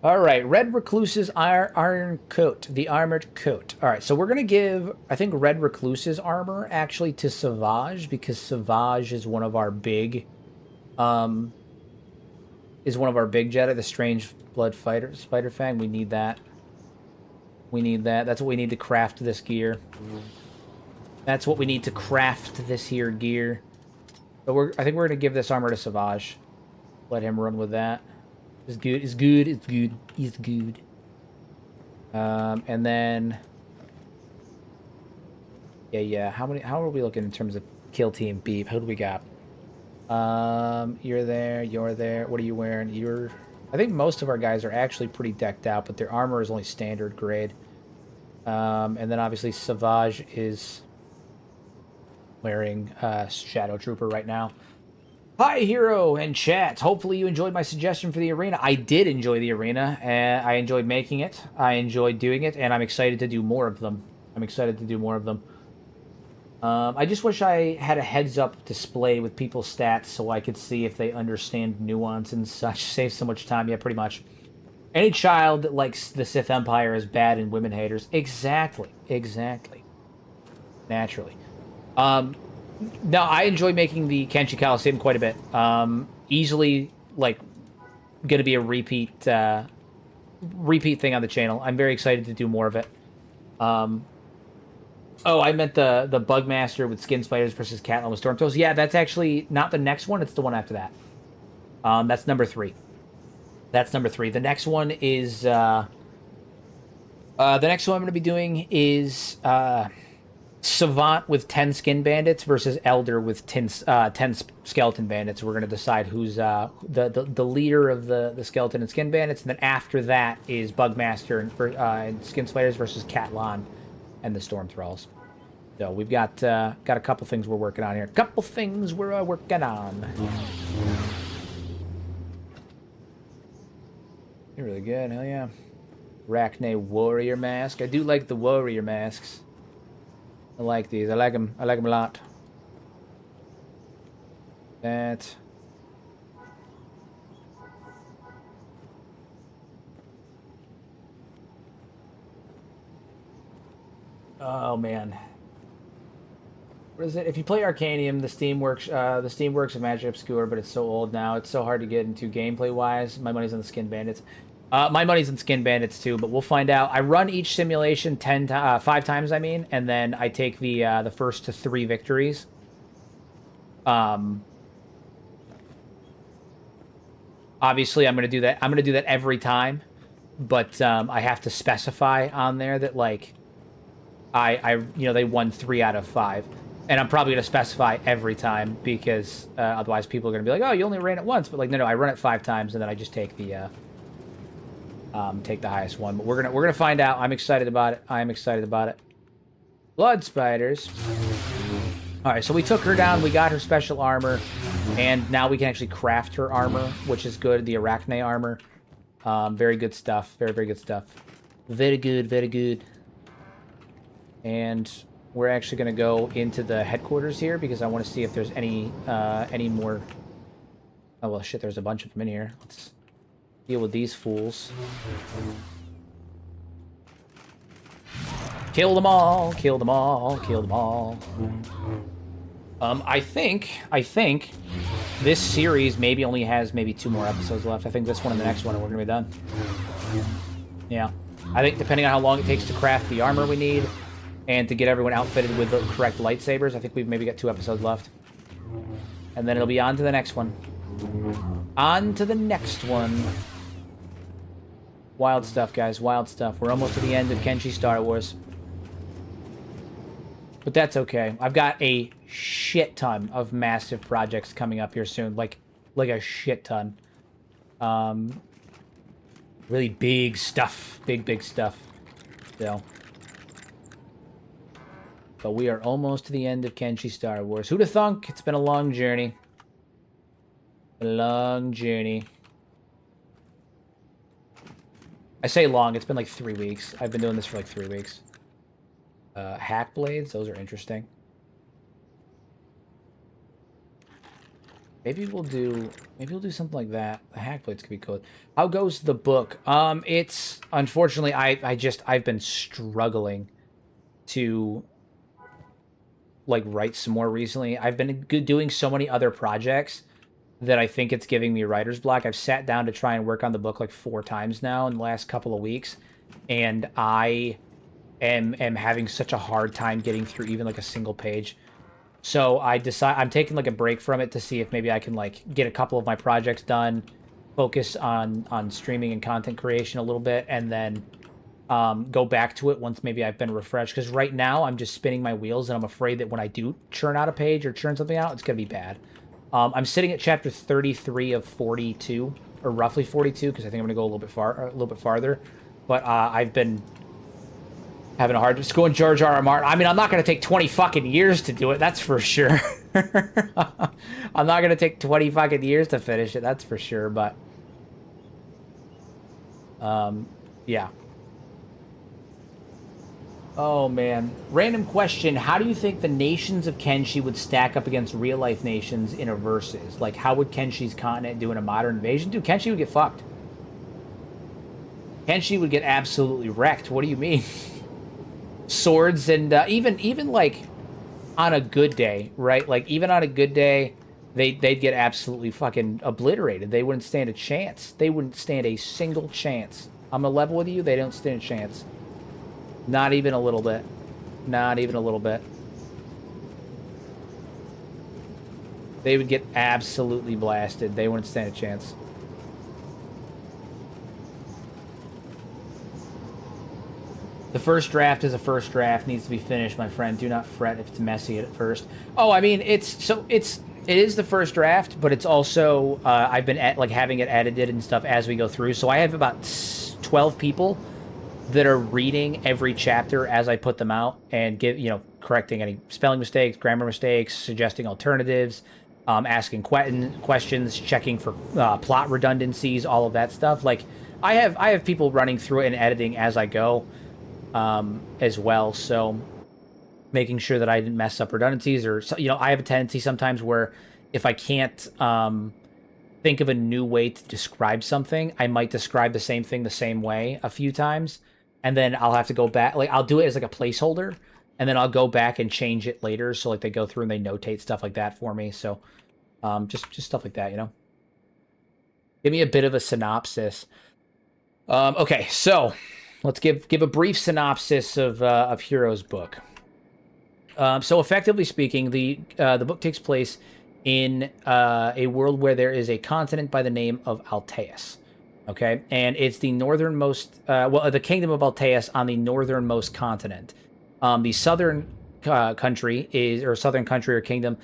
Alright, Red Recluse's Iron Coat, the Armored Coat. Alright, so we're going to give, I think, Red Recluse's armor, actually, to Savage, because Savage is one of our big is one of our big Jedi, the Strange Blood Fighter Spider Fang. We need that. We need that. That's what we need to craft this gear. That's what we need to craft this here gear. But I think we're gonna give this armor to Savage. Let him run with that. It's good. It's good. It's good. It's good. And then, yeah. How are we looking in terms of kill team beef? Who do we got? You're there. You're there. What are you wearing? I think most of our guys are actually pretty decked out, but their armor is only standard grade. And then obviously Savage is wearing Shadow Trooper right now. Hi, Hero and chat. Hopefully you enjoyed my suggestion for the arena. I did enjoy the arena, and I enjoyed making it. I enjoyed doing it, and I'm excited to do more of them. I just wish I had a heads-up display with people's stats so I could see if they understand nuance and such. Save so much time. Yeah, pretty much. Any child that likes the Sith Empire is bad and women haters. Exactly. Naturally. No, I enjoy making the Kenshi Coliseum quite a bit. Easily, like, gonna be a repeat thing on the channel. I'm very excited to do more of it. Oh, I meant the Bugmaster with Skin Spiders versus Catlan with Storm Toes. Yeah, that's actually not the next one. It's the one after that. That's number 3. The next one is the next one I'm gonna be doing is Savant with 10 Skin Bandits versus Elder with 10 Skeleton Bandits. We're going to decide who's the leader of the Skeleton and Skin Bandits. And then after that is Bugmaster and Skin Spiders versus Catlan and the Storm Thralls. So we've got a couple things we're working on here. You're really good. Hell yeah. Arachne Warrior Mask. I do like the Warrior Masks. I like these. I like them a lot. That. Oh man. What is it? If you play Arcanium, the Steamworks of Magic Obscure, but it's so old now. It's so hard to get into gameplay wise. My money's on the Skin Bandits. My money's in Skin Bandits too, but we'll find out. I run each simulation 5 times, I mean, and then I take the first to 3 victories. Obviously, I'm gonna do that. I'm gonna do that every time, but I have to specify on there that like they won 3 out of 5, and I'm probably gonna specify every time because otherwise people are gonna be like, oh, you only ran it once, but like no, I run it 5 times, and then I just take the highest one. But we're gonna find out. I'm excited about it. Blood spiders. All right, so we took her down. We got her special armor, and now we can actually craft her armor, which is good. The Arachne armor. Very good stuff. Very good stuff. Very good. And we're actually gonna go into the headquarters here because I want to see if there's any more. Oh well, shit. There's a bunch of them in here. Let's deal with these fools. Kill them all. I think this series maybe only has 2 more episodes left. I think this one and the next one, and we're gonna be done. Yeah. I think depending on how long it takes to craft the armor we need and to get everyone outfitted with the correct lightsabers, I think we've maybe got 2 episodes left. And then it'll be on to the next one. Wild stuff, guys. Wild stuff. We're almost to the end of Kenshi Star Wars. But that's okay. I've got a shit ton of massive projects coming up here soon. Like a shit ton. Really big stuff. Big stuff. So. But we are almost to the end of Kenshi Star Wars. Who'da thunk? It's been a long journey. I say long, it's been like 3 weeks. I've been doing this for like 3 weeks. Hack blades, those are interesting. Maybe we'll do something like that. The hack blades could be cool. How goes the book? It's unfortunately I've been struggling to like write some more recently. I've been doing so many other projects that I think it's giving me writer's block. I've sat down to try and work on the book like 4 times now in the last couple of weeks, and I am having such a hard time getting through even like a single page. So I'm taking like a break from it to see if maybe I can like get a couple of my projects done, focus on streaming and content creation a little bit, and then go back to it once maybe I've been refreshed. Because right now I'm just spinning my wheels, and I'm afraid that when I do churn out a page or churn something out, it's gonna be bad. I'm sitting at chapter 33 of 42, or roughly 42, because I think I'm gonna go a little bit farther. But I've been having a hard time. Just going George R. R. Martin. I mean, I'm not gonna take 20 fucking years to do it. That's for sure. I'm not gonna take 20 fucking years to finish it. That's for sure. But yeah. Oh, man. Random question. How do you think the nations of Kenshi would stack up against real-life nations in a versus? Like, how would Kenshi's continent do in a modern invasion? Dude, Kenshi would get fucked. Kenshi would get absolutely wrecked. What do you mean? Swords and even like, on a good day, right? Like, even on a good day, they'd get absolutely fucking obliterated. They wouldn't stand a chance. They wouldn't stand a single chance. I'm gonna level with you. They don't stand a chance. Not even a little bit. Not even a little bit. They would get absolutely blasted. They wouldn't stand a chance. The first draft is a first draft. Needs to be finished, my friend. Do not fret if it's messy at first. Oh, I mean, it is the first draft, but it's also I've been having it edited and stuff as we go through. So I have about 12 people that are reading every chapter as I put them out and correcting any spelling mistakes, grammar mistakes, suggesting alternatives, asking questions, checking for plot redundancies, all of that stuff. Like, I have people running through it and editing as I go, as well. So making sure that I didn't mess up redundancies, or I have a tendency sometimes where if I can't think of a new way to describe something, I might describe the same thing the same way a few times. And then I'll have to go back. Like, I'll do it as like a placeholder, and then I'll go back and change it later. So like they go through and they notate stuff like that for me. So just stuff like that, Give me a bit of a synopsis. Okay, so let's give a brief synopsis of Hero's book. So effectively speaking, the book takes place in a world where there is a continent by the name of Alteus. Okay, and it's the northernmost, the kingdom of Alteus on the northernmost continent. The southern country or kingdom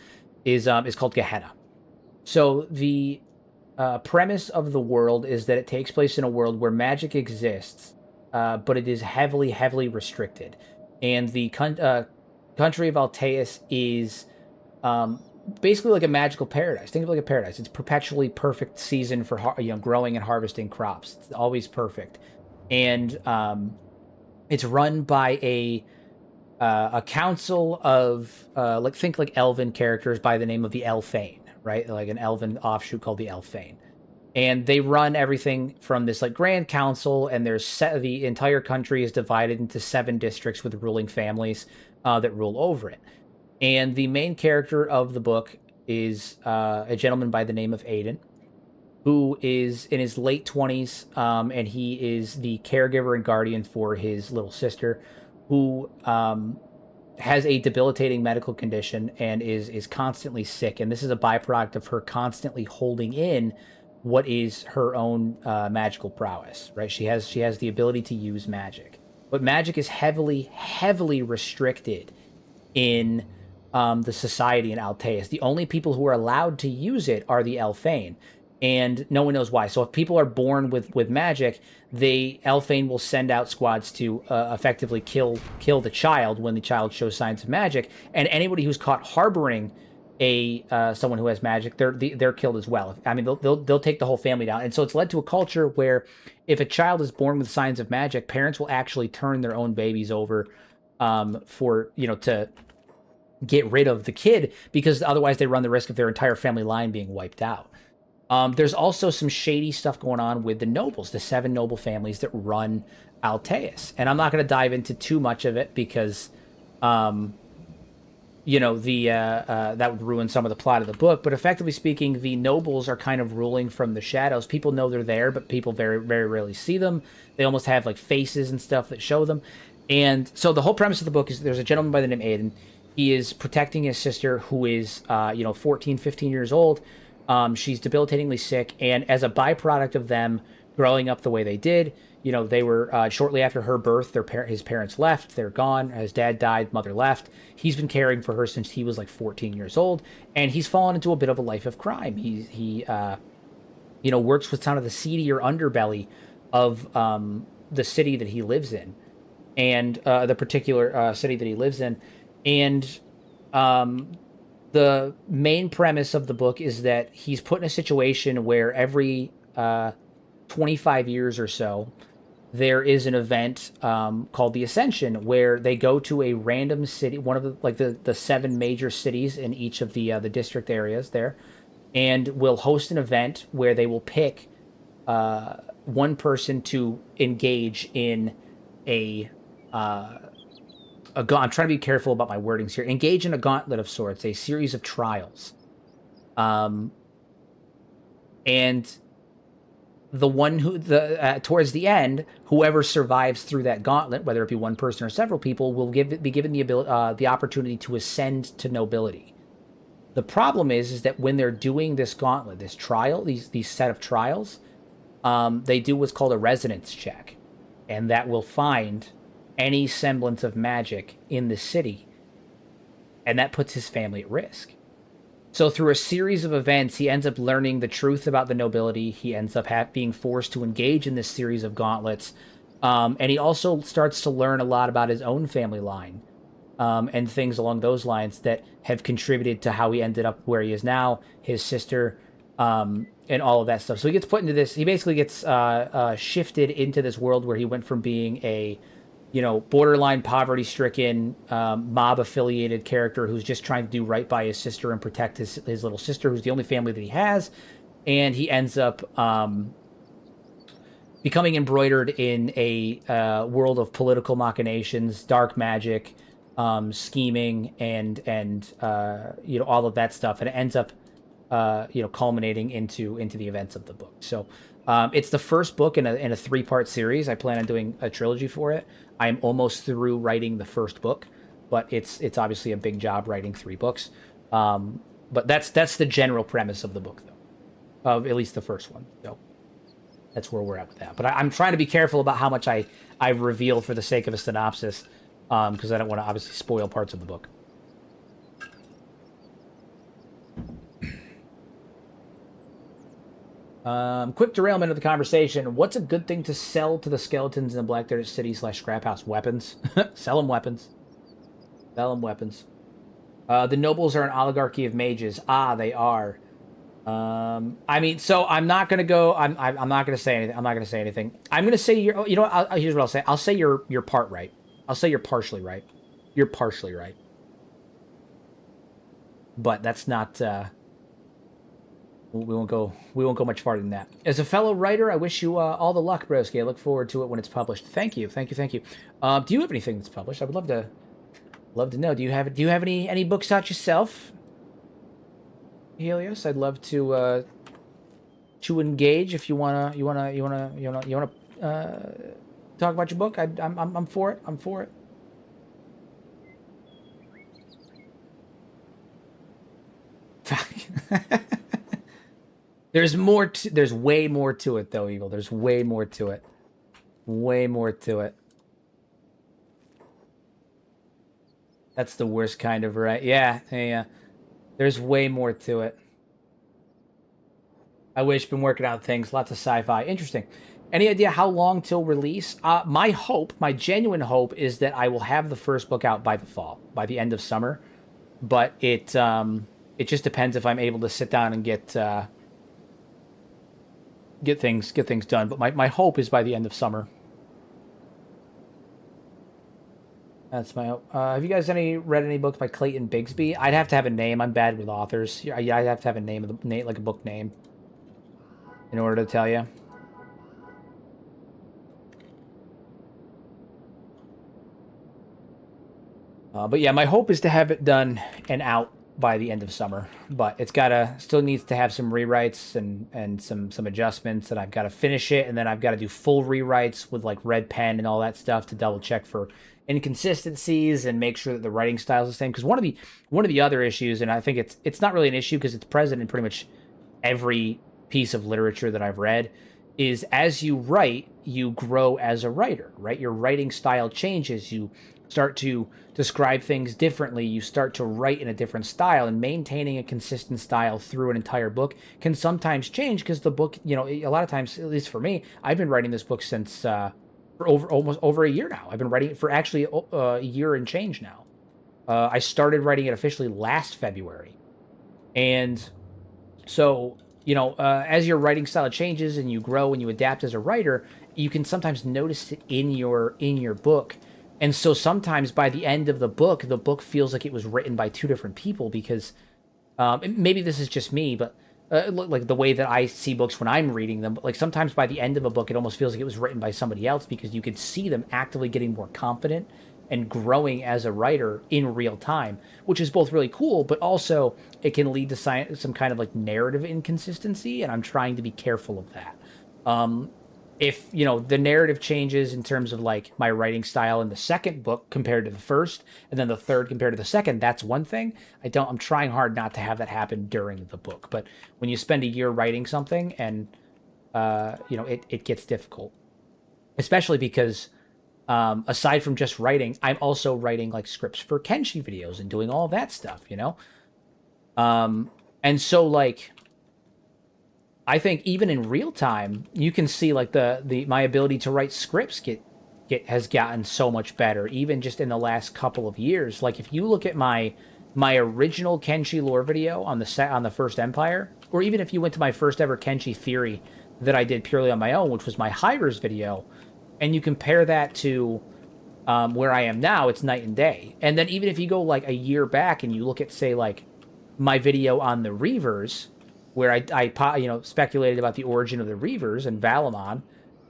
is called Gehenna. So the premise of the world is that it takes place in a world where magic exists, but it is heavily, heavily restricted. And the country of Alteus is basically like a magical paradise. Think of it like a paradise. It's perpetually perfect season for growing and harvesting crops. It's always perfect, and it's run by a council of think like elven characters by the name of the Elfane, right? Like an elven offshoot called the Elfane, and they run everything from this like grand council. And the entire country is divided into 7 districts with ruling families that rule over it. And the main character of the book is a gentleman by the name of Aiden, who is in his late 20s, and he is the caregiver and guardian for his little sister, who has a debilitating medical condition and is constantly sick. And this is a byproduct of her constantly holding in what is her own magical prowess, right? She has the ability to use magic, but magic is heavily, heavily restricted in the society in Alteus. The only people who are allowed to use it are the Elfane, and no one knows why. So if people are born with magic, Elfane will send out squads to effectively kill the child when the child shows signs of magic, and anybody who's caught harboring someone who has magic, they're killed as well. I mean, they'll take the whole family down. And so it's led to a culture where if a child is born with signs of magic, parents will actually turn their own babies over to get rid of the kid, because otherwise they run the risk of their entire family line being wiped out. There's also some shady stuff going on with the nobles, the 7 noble families that run Alteus. And I'm not going to dive into too much of it because you know, the that would ruin some of the plot of the book. But effectively speaking, the nobles are kind of ruling from the shadows. People know they're there, but people very, very rarely see them. They almost have like faces and stuff that show them. And so the whole premise of the book is there's a gentleman by the name of Aiden. He is protecting his sister, who is, 14, 15 years old. She's debilitatingly sick, and as a byproduct of them growing up the way they did, they were shortly after her birth. His parents left; they're gone. His dad died, mother left. He's been caring for her since he was like 14 years old, and he's fallen into a bit of a life of crime. He works with kind of the seedier underbelly of the city that he lives in, and the particular city that he lives in, and the main premise of the book is that he's put in a situation where every 25 years or so, there is an event called the Ascension, where they go to a random city, one of the 7 major cities in each of the district areas there, and will host an event where they will pick one person to engage in a I'm trying to be careful about my wordings here. Engage in a gauntlet of sorts, a series of trials. And the one who towards the end, whoever survives through that gauntlet, whether it be one person or several people, will be given the opportunity to ascend to nobility. The problem is that when they're doing this gauntlet, this trial, these set of trials, they do what's called a resonance check, and that will find any semblance of magic in the city, and that puts his family at risk. So through a series of events, he ends up learning the truth about the nobility. He ends up being forced to engage in this series of gauntlets, and he also starts to learn a lot about his own family line, and things along those lines that have contributed to how he ended up where he is now, his sister, and all of that stuff. So he gets put into this. He basically gets shifted into this world where he went from being a borderline poverty-stricken, mob-affiliated character who's just trying to do right by his sister and protect his little sister, who's the only family that he has. And he ends up becoming embroidered in a world of political machinations, dark magic, scheming, and all of that stuff. And it ends up, culminating into the events of the book. So it's the first book in a 3-part series. I plan on doing a trilogy for it. I'm almost through writing the first book, but it's obviously a big job writing 3 books. But that's the general premise of the book, though, of at least the first one. So that's where we're at with that. But I'm trying to be careful about how much I reveal for the sake of a synopsis, because I don't want to obviously spoil parts of the book. Quick derailment of the conversation. What's a good thing to sell to the skeletons in the Black Desert City / Scrap House? Weapons. Sell them weapons. Sell them weapons. The nobles are an oligarchy of mages. Ah, they are. I mean, so I'm not gonna go. I'm not gonna say anything. I'm not gonna say anything. I'm gonna say you're. You know what? Here's what I'll say. I'll say you're part right. I'll say you're partially right. You're partially right. But that's not. We won't go much farther than that. As a fellow writer, I wish you all the luck, broski. I look forward to it when it's published. Thank you. Do you have anything that's published? I would love to know. Do you have any books out yourself, Helios? I'd love to engage if you wanna talk about your book. I'm for it. I'm for it. There's way more to it, though, Eagle. There's way more to it. Way more to it. That's the worst kind of right. Yeah. There's way more to it. I wish. Been working on things. Lots of sci-fi. Interesting. Any idea how long till release? My genuine hope is that I will have the first book out by the fall, by the end of summer. But it just depends if I'm able to sit down and get things done. But my hope is by the end of summer. That's my hope. Have you guys read any books by Clayton Bigsby? I'd have to have a name. I'm bad with authors. Yeah, I'd have to have a name like a book name in order to tell you. But yeah, my hope is to have it done and out by the end of summer. But it's gotta still needs to have some rewrites and some adjustments, and I've got to finish it, and then I've got to do full rewrites with like red pen and all that stuff to double check for inconsistencies and make sure that the writing style is the same. Because one of the other issues, and I think it's not really an issue because it's present in pretty much every piece of literature that I've read, is as you write, you grow as a writer, right? Your writing style changes. You start to describe things differently. You start to write in a different style, and maintaining a consistent style through an entire book can sometimes change because the book, a lot of times, at least for me, I've been writing this book since for almost over a year now. I've been writing it for actually a year and change now. I started writing it officially last February. And so, as your writing style changes and you grow and you adapt as a writer, you can sometimes notice it in your book. And so sometimes by the end of the book feels like it was written by two different people because maybe this is just me, but like the way that I see books when I'm reading them, but like sometimes by the end of a book, it almost feels like it was written by somebody else because you could see them actively getting more confident and growing as a writer in real time, which is both really cool, but also it can lead to some kind of like narrative inconsistency, and I'm trying to be careful of that. If the narrative changes in terms of like my writing style in the second book compared to the first, and then the third compared to the second, that's one thing. I'm trying hard not to have that happen during the book. But when you spend a year writing something, and it gets difficult, especially because aside from just writing, I'm also writing like scripts for Kenshi videos and doing all that stuff, and so like I think even in real time, you can see like my ability to write scripts has gotten so much better, even just in the last couple of years. Like if you look at my original Kenshi lore video on the first Empire, or even if you went to my first ever Kenshi theory that I did purely on my own, which was my Hivers video, and you compare that to where I am now, it's night and day. And then even if you go like a year back and you look at, say, like my video on the Reavers, where I speculated about the origin of the Reavers and Valamon,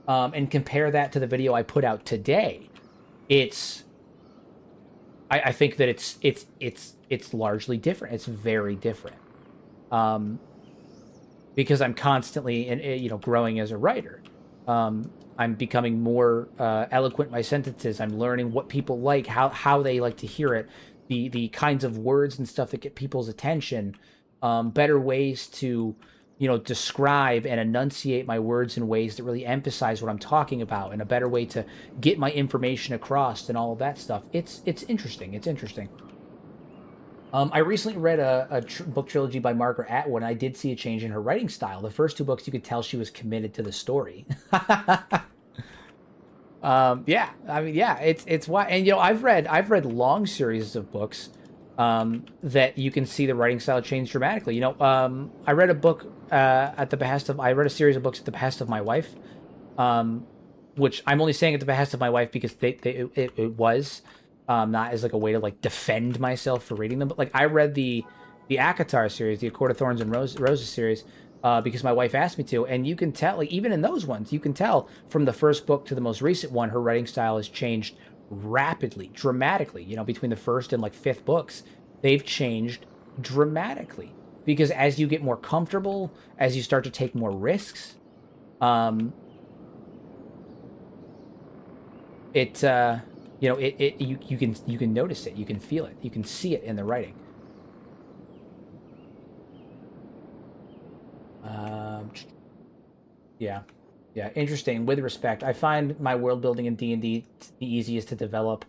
and compare that to the video I put out today, I think that it's largely different. It's very different, because I'm constantly growing as a writer. I'm becoming more eloquent in my sentences. I'm learning what people like, how they like to hear it, the kinds of words and stuff that get people's attention. Better ways to, describe and enunciate my words in ways that really emphasize what I'm talking about, and a better way to get my information across and all of that stuff. It's interesting. It's interesting. I recently read a book trilogy by Margaret Atwood, and I did see a change in her writing style. The first two books, you could tell she was committed to the story. Yeah, I mean, yeah, it's why, and I've read long series of books that you can see the writing style change dramatically. I read a book I read a series of books at the behest of my wife, which I'm only saying at the behest of my wife because it was not as like a way to like defend myself for reading them, but like I read the Akatar series, the A Court of Thorns and Roses series, because my wife asked me to, and you can tell, like even in those ones, you can tell from the first book to the most recent one, her writing style has changed rapidly, dramatically. Between the first and like fifth books, they've changed dramatically because as you get more comfortable, as you start to take more risks, you can notice it, you can feel it, you can see it in the writing. Yeah, interesting. With respect, I find my world building in D&D the easiest to develop,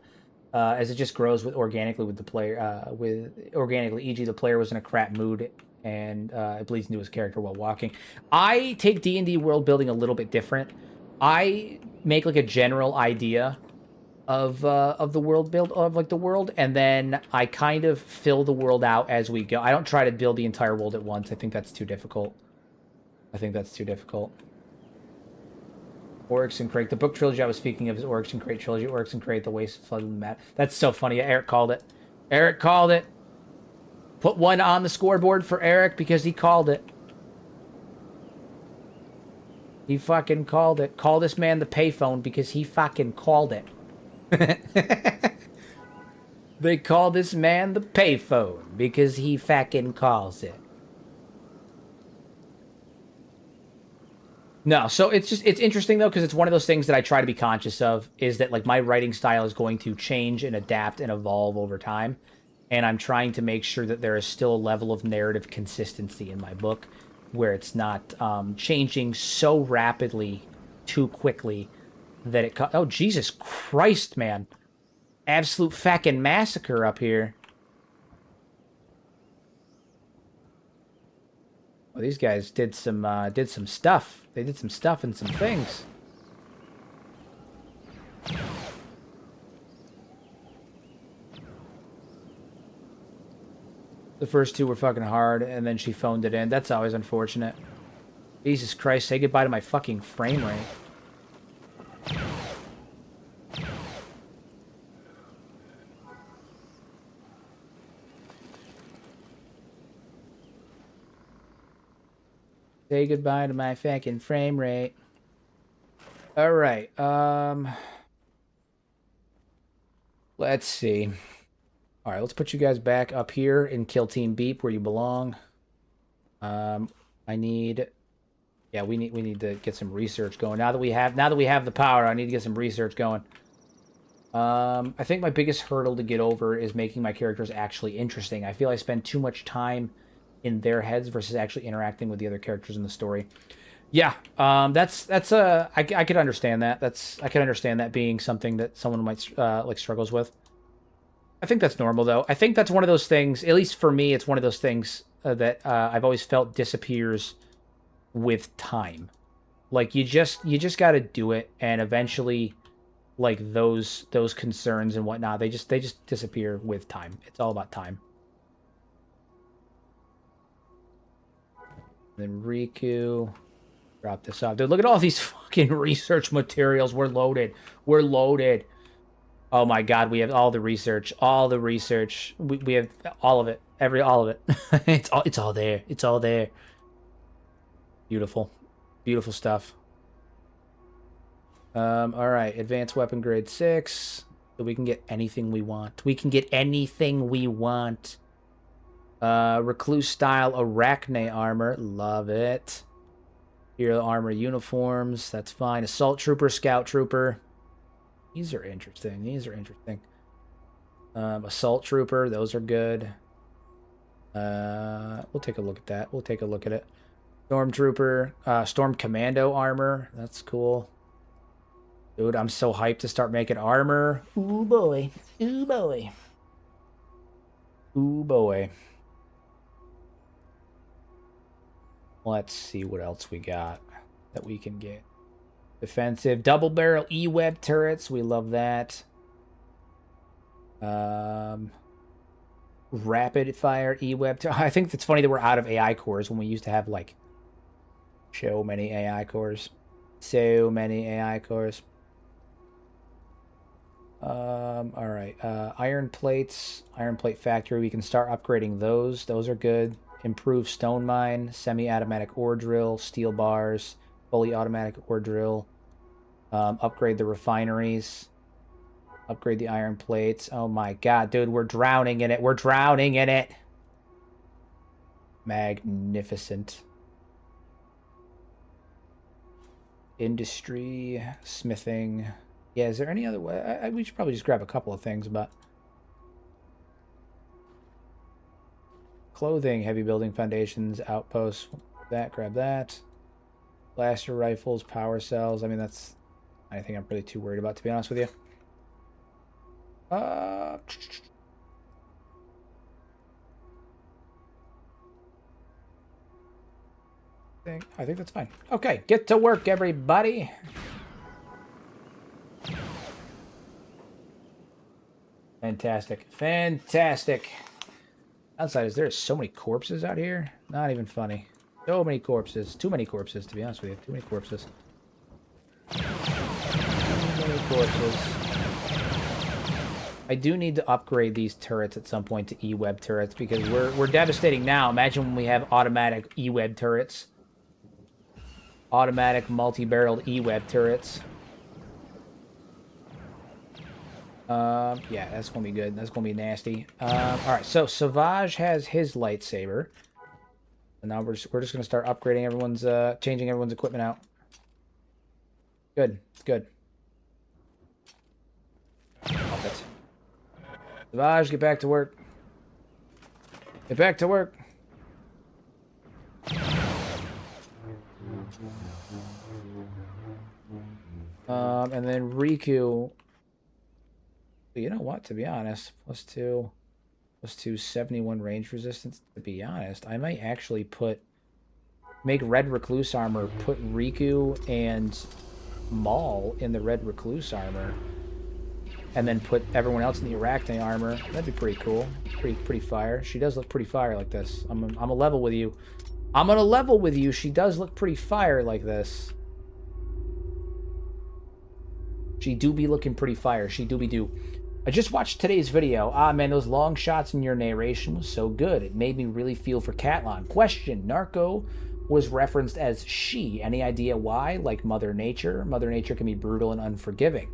as it just grows organically with the player. E.g., the player was in a crap mood and it bleeds into his character while walking. I take D&D world building a little bit different. I make like a general idea of the world build of like the world, and then I kind of fill the world out as we go. I don't try to build the entire world at once. I think that's too difficult. Oryx and Crake. The book trilogy I was speaking of is Oryx and Crake trilogy. Oryx and Crake, The Waste of Flood and the Mat. That's so funny. Eric called it. Put one on the scoreboard for Eric because he called it. He fucking called it. Call this man the payphone because he fucking called it. They call this man the payphone because he fucking calls it. No, so it's interesting though because it's one of those things that I try to be conscious of is that like my writing style is going to change and adapt and evolve over time, and I'm trying to make sure that there is still a level of narrative consistency in my book where it's not changing so rapidly too quickly that it oh Jesus Christ, man. Absolute fucking massacre up here. Well, these guys did some stuff. They did some stuff and some things. The first two were fucking hard, and then she phoned it in. That's always unfortunate. Jesus Christ, say goodbye to my fucking frame rate. Say goodbye to my fucking frame rate. Alright, let's see. Alright, let's put you guys back up here in Kill Team Beep where you belong. I need... Yeah, we need to get some research going. Now that we have the power, I need to get some research going. I think my biggest hurdle to get over is making my characters actually interesting. I feel I spend too much time in their heads versus actually interacting with the other characters in the story. Yeah, that's I could understand that. I could understand that being something that someone might like struggles with. I think that's normal though. I think that's one of those things. At least for me, it's one of those things that I've always felt disappears with time. Like you just got to do it, and eventually, like those concerns and whatnot, they just disappear with time. It's all about time. Then Riku, drop this off. Dude, look at all these fucking research materials. We're loaded. We're loaded. Oh my god, we have all the research. All the research. We have all of it. All of it. It's all there. It's all there. Beautiful. Beautiful stuff. Alright, advanced weapon grade 6. So we can get anything we want. We can get anything we want. Recluse style Arachne armor. Love it. Hero armor uniforms. That's fine. Assault trooper, scout trooper. These are interesting. These are interesting. Assault trooper. Those are good. We'll take a look at that. We'll take a look at it. Stormtrooper. Storm commando armor. That's cool. Dude, I'm so hyped to start making armor. Ooh, boy. Ooh, boy. Ooh, boy. Let's see what else we got that we can get. Defensive. Double barrel E-web turrets. We love that. Rapid fire E-web. I think it's funny that we're out of AI cores when we used to have, like, so many AI cores. So many AI cores. Alright. Iron plates. Iron plate factory. We can start upgrading those. Those are good. Improve stone mine. Semi-automatic ore drill. Steel bars. Fully automatic ore drill. Upgrade the refineries. Upgrade the iron plates. Oh my god, dude, we're drowning in it. We're drowning in it. Magnificent. Industry. Smithing. Yeah, is there any other way? We should probably just grab a couple of things, but... Clothing, heavy building foundations, outposts. Grab that. Blaster rifles, power cells. I mean, that's anything I'm really too worried about, to be honest with you. I think that's fine. Okay, get to work, everybody. Fantastic. Fantastic. Outsiders, there's so many corpses out here. Not even funny. So many corpses. Too many corpses, to be honest with you. Too many corpses. Too many corpses. I do need to upgrade these turrets at some point to E-web turrets because we're devastating now. Imagine when we have automatic E-web turrets. Automatic multi-barreled E-web turrets. Yeah, that's gonna be good. That's gonna be nasty. All right, so Savage has his lightsaber. And now we're just gonna start upgrading everyone's, changing everyone's equipment out. Good, good. Love it. Savage, get back to work. Get back to work. And then Riku. You know what? To be honest, +2, +2, 71 range resistance. To be honest, I might actually make red recluse armor. Put Riku and Maul in the red recluse armor, and then put everyone else in the Arachne armor. That'd be pretty cool. Pretty fire. She does look pretty fire like this. I'm a level with you. I'm on a level with you. She does look pretty fire like this. She do be looking pretty fire. She do be do. I just watched today's video. Ah, man, those long shots in your narration was so good. It made me really feel for Catelyn. Question: Narco was referenced as she. Any idea why? Like Mother Nature? Mother Nature can be brutal and unforgiving.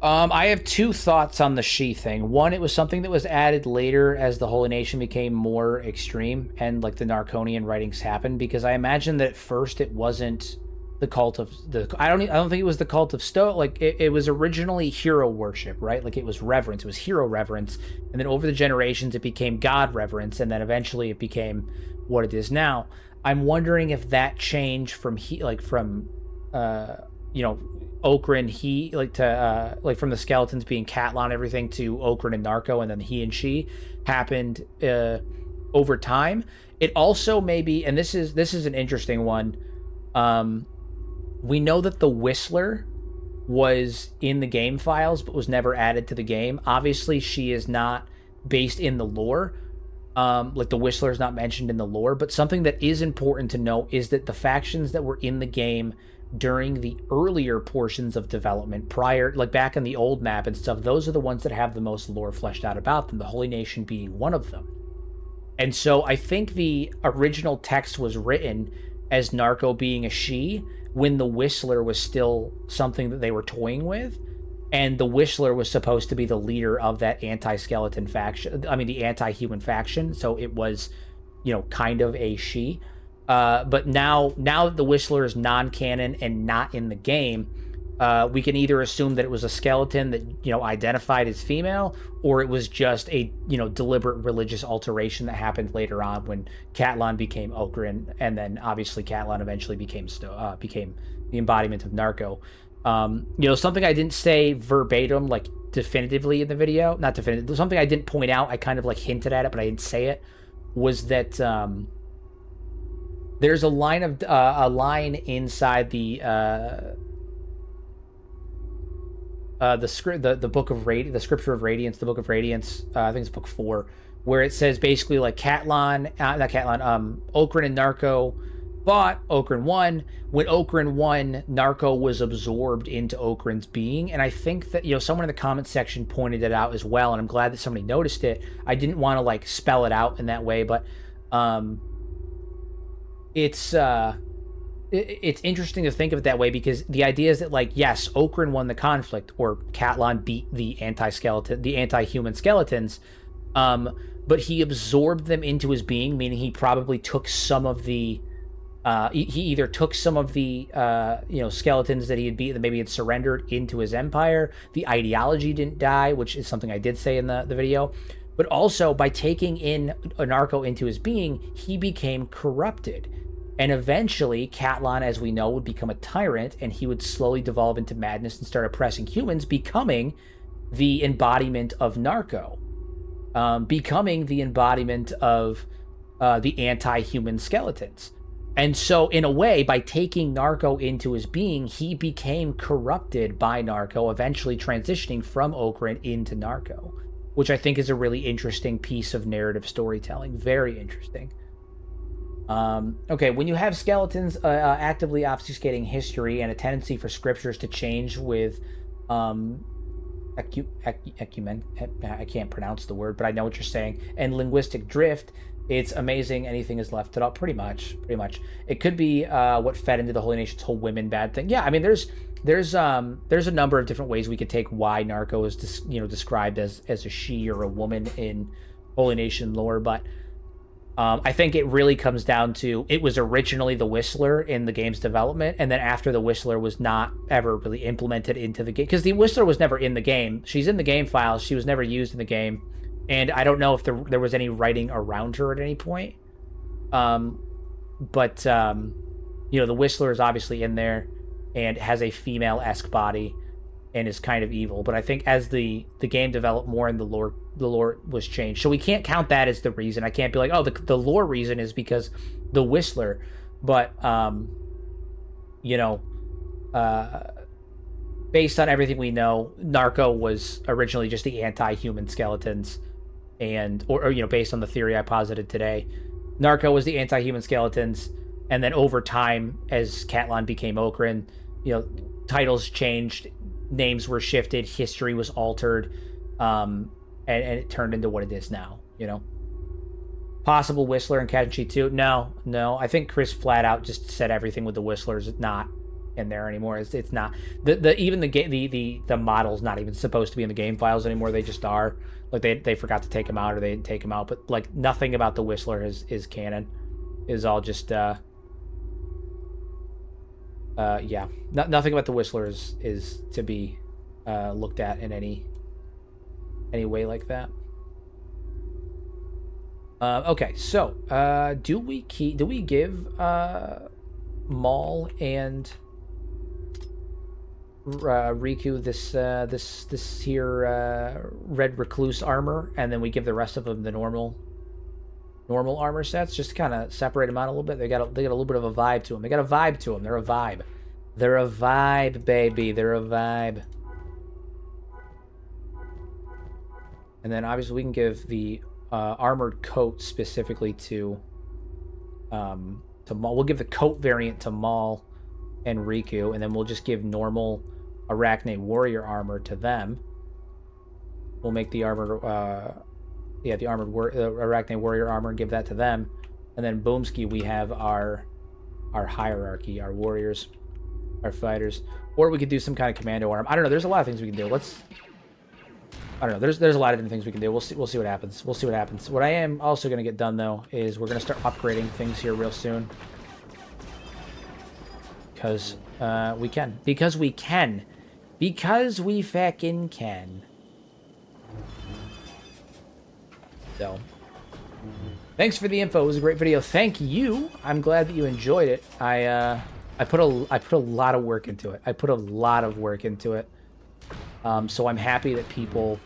I have two thoughts on the she thing. One, it was something that was added later as the Holy Nation became more extreme and like the Narconian writings happened, because I imagine that at first it wasn't the cult of the I don't think it was the cult of Stoic. Like it was originally hero worship, right? Like it was reverence, it was hero reverence, and then over the generations it became god reverence, and then eventually it became what it is now. I'm wondering if that change from Oakrin from the skeletons being Catelyn everything to Oakrin and Narco, and then he and she happened over time. It also maybe, and this is an interesting one. We know that the Whistler was in the game files but was never added to the game. Obviously, she is not based in the lore. Like the Whistler is not mentioned in the lore, but something that is important to know is that the factions that were in the game during the earlier portions of development, prior, like back in the old map and stuff, those are the ones that have the most lore fleshed out about them, the Holy Nation being one of them. And so I think the original text was written as Narco being a she, when the Whistler was still something that they were toying with, and the Whistler was supposed to be the leader of that anti-skeleton faction, the anti-human faction, so it was, kind of a she. But now that the Whistler is non-canon and not in the game, we can either assume that it was a skeleton that, identified as female, or it was just a, deliberate religious alteration that happened later on when Catelyn became Oakrin, and then obviously Catelyn eventually became the embodiment of Narco. Something I didn't say verbatim, like definitively in the video, not definitive, something I didn't point out, I kind of like hinted at it, but I didn't say it, was that, there's a line inside the Scripture of Radiance, the Book of Radiance, I think it's book 4, where it says basically like Oakrin and Narco fought Oakrin 1. When Oakrin 1, Narco was absorbed into Oakrin's being, and I think that, someone in the comment section pointed it out as well, and I'm glad that somebody noticed it. I didn't want to like spell it out in that way, but it's interesting to think of it that way, because the idea is that, like, yes, Oakrin won the conflict, or Catelyn beat the anti-human skeletons, but he absorbed them into his being, meaning he probably took some of the he either took some of the skeletons that he had beat, that maybe had surrendered, into his empire. The ideology didn't die, which is something I did say in the video. But also, by taking in Narco into his being, he became corrupted. And eventually, Catelyn, as we know, would become a tyrant, and he would slowly devolve into madness and start oppressing humans, becoming the embodiment of Narco. Becoming the embodiment of the anti-human skeletons. And so, in a way, by taking Narco into his being, he became corrupted by Narco, eventually transitioning from Oakrin into Narco, which I think is a really interesting piece of narrative storytelling. Very interesting. Okay, when you have skeletons actively obfuscating history and a tendency for scriptures to change with ecumen, I can't pronounce the word, but I know what you're saying, and linguistic drift, It's amazing anything is left it up. Pretty much. It could be what fed into the Holy Nation's whole women bad thing. Yeah, I mean, there's a number of different ways we could take why Narco is described as a she or a woman in Holy Nation lore, but I think it really comes down to it was originally the Whistler in the game's development, and then after the Whistler was not ever really implemented into the game, because the Whistler was never in the game. She's in the game files. She was never used in the game, and I don't know if there was any writing around her at any point. But the Whistler is obviously in there and has a female-esque body and is kind of evil. But I think as the game developed more and the lore was changed. So we can't count that as the reason. I can't be like, oh, the lore reason is because the Whistler. But, based on everything we know, Narco was originally just the anti-human skeletons. Or based on the theory I posited today, Narco was the anti-human skeletons. And then over time, as Catlan became Okran, titles changed, names were shifted, history was altered, and it turned into what it is now. Possible Whistler and Kenshi too. No, I think Chris flat out just said everything with the Whistlers not in there anymore. It's not even the model's not even supposed to be in the game files anymore. They just are. Like they forgot to take them out, or they didn't take them out. But like nothing about the Whistler is canon. Is all just nothing about the Whistler is to be looked at in any way like that. Okay, so do we give Maul and Riku this here red recluse armor, and then we give the rest of them the normal armor sets, just to kind of separate them out a little bit? They got a little bit of a vibe to them. They're a vibe. They're a vibe, baby. They're a vibe. And then obviously we can give the armored coat specifically to Maul. We'll give the coat variant to Maul and Riku, and then we'll just give normal Arachne warrior armor to them. We'll make the armored Arachne warrior armor and give that to them. And then Boomski, we have our hierarchy, our warriors, our fighters. Or we could do some kind of commando armor. I don't know. There's a lot of things we can do. I don't know. There's a lot of different things we can do. We'll see what happens. What I am also going to get done, though, is we're going to start upgrading things here real soon. Because we can. Because we can. Because we feckin' can. So, thanks for the info. It was a great video. Thank you. I'm glad that you enjoyed it. I put a lot of work into it. So I'm happy that people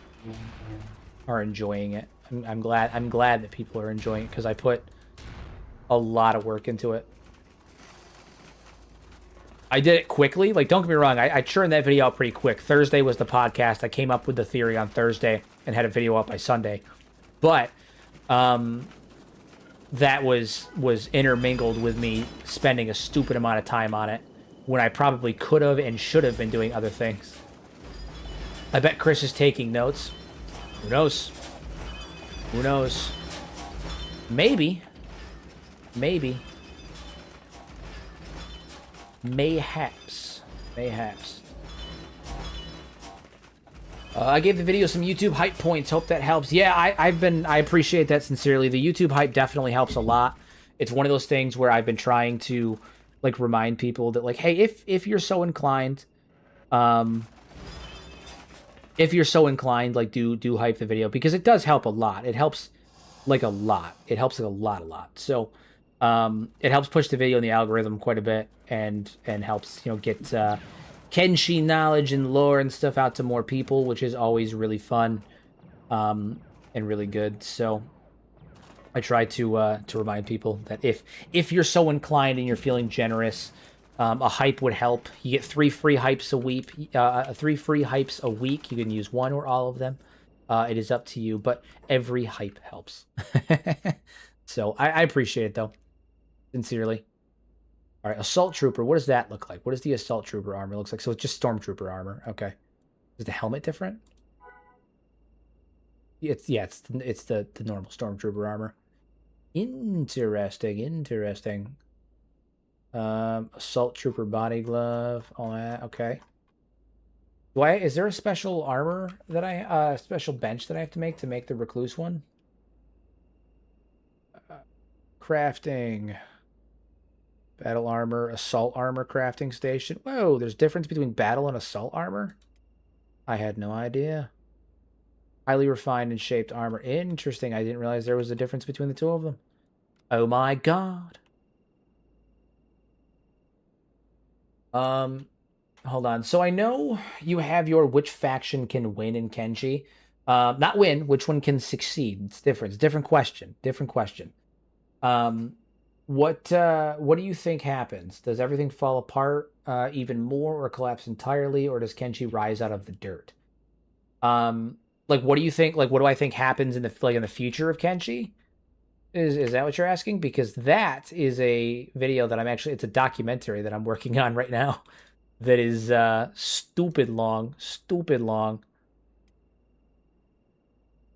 are enjoying it. I'm glad that people are enjoying it because I put a lot of work into it. I did it quickly. Like, don't get me wrong. I churned that video out pretty quick. Thursday was the podcast. I came up with the theory on Thursday and had a video up by Sunday. But that was intermingled with me spending a stupid amount of time on it when I probably could have and should have been doing other things. I bet Chris is taking notes. Who knows? Who knows? Maybe. Mayhaps. I gave the video some YouTube hype points. Hope that helps. Yeah, I appreciate that sincerely. The YouTube hype definitely helps a lot. It's one of those things where I've been trying to like remind people that, like, hey, if you're so inclined, like, do hype the video, because it does help a lot. It helps like a lot. It helps like a lot. So it helps push the video in the algorithm quite a bit, and helps get Kenshi knowledge and lore and stuff out to more people, which is always really fun and really good. So I try to remind people that if you're so inclined and you're feeling generous, a hype would help. You get 3 free hypes a week. 3 free hypes a week. You can use one or all of them. It is up to you, but every hype helps. So I appreciate it, though. Sincerely. All right, Assault Trooper. What does that look like? What does the Assault Trooper armor looks like? So it's just Stormtrooper armor. Okay. Is the helmet different? It's the normal Stormtrooper armor. Interesting, interesting. Assault trooper body glove, all that. Okay. Is there a special armor that special bench that I have to make the recluse one? Crafting. Battle armor, assault armor crafting station. Whoa, there's difference between battle and assault armor? I had no idea. Highly refined and shaped armor. Interesting. I didn't realize there was a difference between the two of them. Oh my god. Hold on. So I know you have your which faction can win in Kenshi. Not win, which one can succeed. It's different. It's a different question. Different question. Um, what do you think happens? Does everything fall apart even more or collapse entirely, or does Kenshi rise out of the dirt? Like what do you think? Like what do I think happens in the future of Kenshi? Is that what you're asking? Because that is a video that it's a documentary that I'm working on right now that is stupid long, stupid long.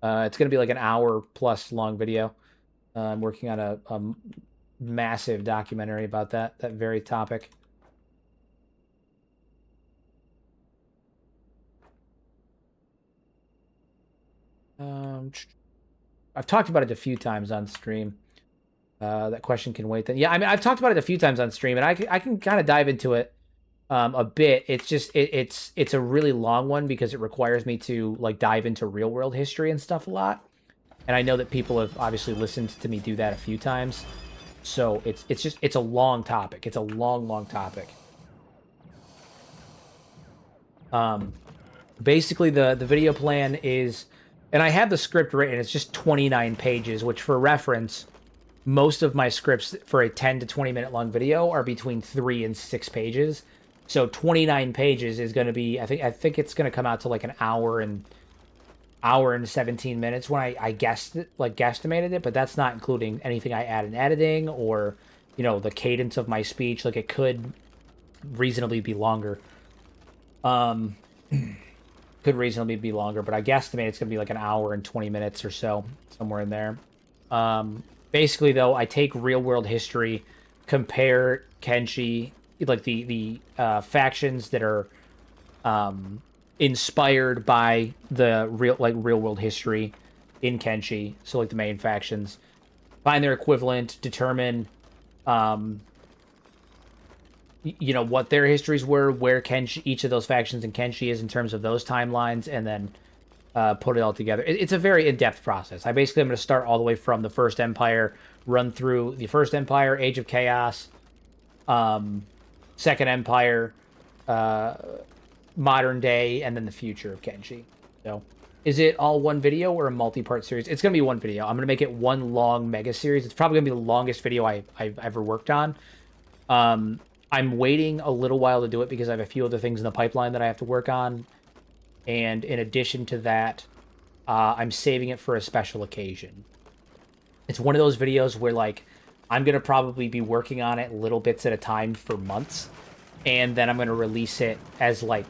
It's gonna be like an hour plus long video. I'm working on a massive documentary about that very topic. I've talked about it a few times on stream. That question can wait. Then, yeah, I mean, I've talked about it a few times on stream, and I can kind of dive into it a bit. It's just it's a really long one because it requires me to like dive into real world history and stuff a lot. And I know that people have obviously listened to me do that a few times. So it's a long topic. It's a long topic. Basically the video plan is, and I have the script written. It's just 29 pages, which for reference, most of my scripts for a 10 to 20 minute long video are between 3 and 6 pages. So 29 pages is going to be, I think it's going to come out to like an hour and 17 minutes when I guesstimated it, but that's not including anything I add in editing or, the cadence of my speech. Like it could reasonably be longer. Could reasonably be longer, but I guesstimate it's going to be like an hour and 20 minutes or so, somewhere in there. Basically, though, I take real world history, compare Kenshi, like the factions that are inspired by the real world history in Kenshi. So like the main factions, find their equivalent, determine what their histories were, where Kenshi, each of those factions in Kenshi is in terms of those timelines, and then put it all together. It's a very in-depth process. I'm going to start all the way from the First Empire, run through the First Empire, Age of Chaos, Second Empire, modern day, and then the future of Kenshi. So, is it all one video or a multi-part series? It's going to be one video. I'm going to make it one long mega series. It's probably going to be the longest video I've ever worked on. I'm waiting a little while to do it because I have a few other things in the pipeline that I have to work on. And in addition to that, I'm saving it for a special occasion. It's one of those videos where, like, I'm going to probably be working on it little bits at a time for months. And then I'm going to release it as, like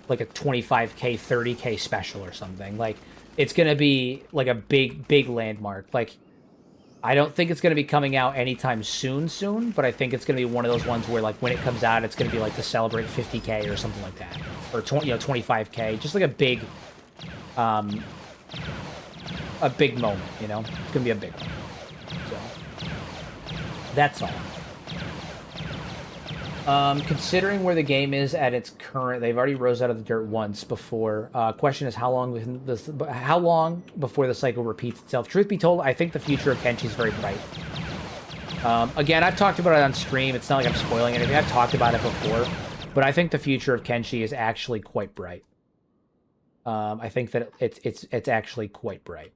a 25K, 30K special or something. Like, it's going to be, like, a big landmark. Like, I don't think it's going to be coming out anytime soon, but I think it's going to be one of those ones where, like, when it comes out, it's going to be, like, to celebrate 50K or something like that. Or, 25K. Just, like, a big moment, It's going to be a big one. So, that's all. Considering where the game is at its current, they've already rose out of the dirt once before. Question is how long before the cycle repeats itself? Truth be told, I think the future of Kenshi is very bright. Again, I've talked about it on stream. It's not like I'm spoiling anything. I've talked about it before, but I think the future of Kenshi is actually quite bright. I think that it's actually quite bright.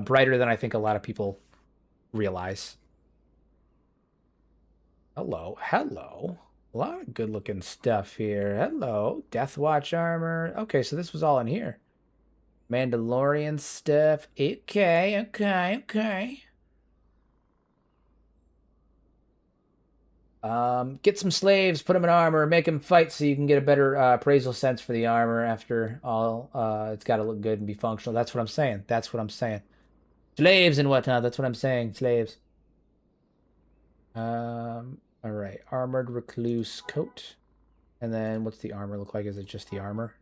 Brighter than I think a lot of people realize. Hello. A lot of good-looking stuff here. Hello. Deathwatch armor. Okay, so this was all in here. Mandalorian stuff. Okay. Get some slaves, put them in armor, make them fight so you can get a better appraisal sense for the armor after all. It's got to look good and be functional. That's what I'm saying. Slaves and whatnot. That's what I'm saying. Slaves. All right. Armored recluse coat. And then what's the armor look like? Is it just the armor?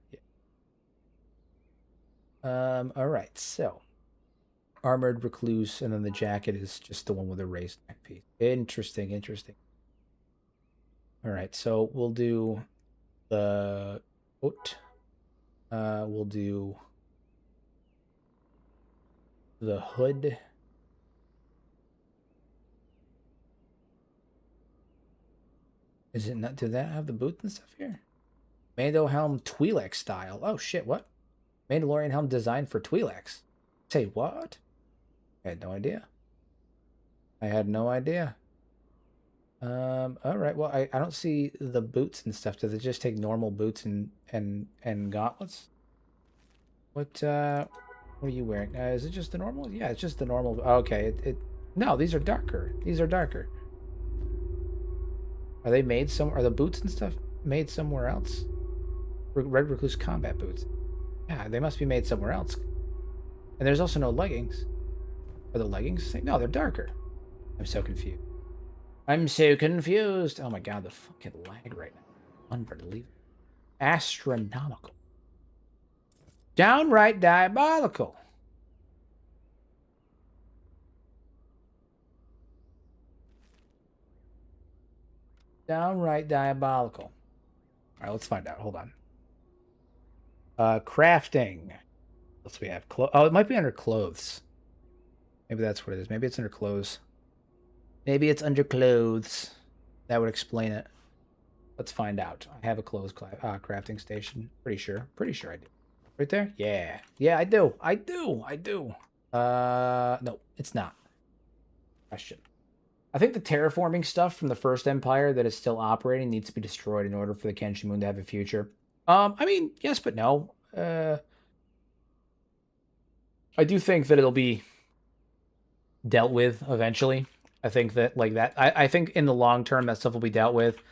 Yeah. All right. So armored recluse, and then the jacket is just the one with a raised neck piece. Interesting, interesting. All right. So we'll do the coat. We'll do the hood. Is it not? Did that have the boots and stuff here? Mando helm Twi'lek style. Oh shit! What? Mandalorian helm designed for Twi'leks. Say what? I had no idea. I had no idea. All right. Well, I don't see the boots and stuff. Do they just take normal boots and gauntlets? What are you wearing? Is it just the normal? Yeah, it's just the normal. Okay. No, these are darker. These are darker. Are they made some? Are the boots and stuff made somewhere else? Red Recluse combat boots. Yeah, they must be made somewhere else. And there's also no leggings. Are the leggings? No, they're darker. I'm so confused. I'm so confused. Oh my god, the fucking lag right now. Unbelievable. Astronomical. Downright diabolical. Downright diabolical. All right, let's find out. Hold on. Crafting. Let's we have oh, it might be under clothes. Maybe that's what it is. Maybe it's under clothes. Maybe it's under clothes. That would explain it. Let's find out. I have a clothes crafting station. Pretty sure. Pretty sure I do. Right there? Yeah. Yeah, I do. I do. I do. No, it's not. Question. I think the terraforming stuff from the first Empire that is still operating needs to be destroyed in order for the Kenshi Moon to have a future. I mean, yes, but no. I do think that it'll be dealt with eventually. I think that I think in the long term that stuff will be dealt with.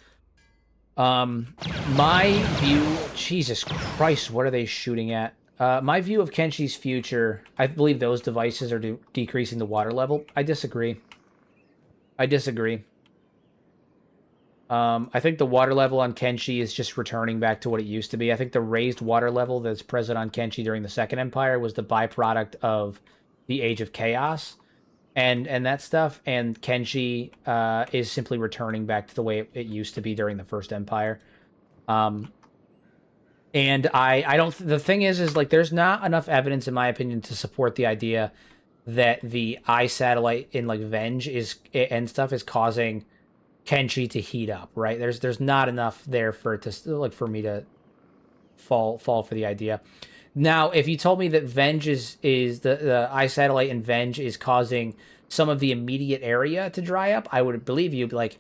My view, Jesus Christ, what are they shooting at? My view of Kenshi's future, I believe those devices are decreasing the water level. I disagree. I disagree. I think the water level on Kenshi is just returning back to what it used to be. I think the raised water level that's present on Kenshi during the Second Empire was the byproduct of the Age of Chaos and that stuff. And Kenshi is simply returning back to the way it used to be during the First Empire. And I don't. The thing is like there's not enough evidence, in my opinion, to support the idea that the eye satellite in like Venge and stuff is causing Kenshi to heat up, right? There's not enough there for it to like for me to fall for the idea. Now, if you told me that Venge is the eye satellite in Venge is causing some of the immediate area to dry up, I would believe you. Like,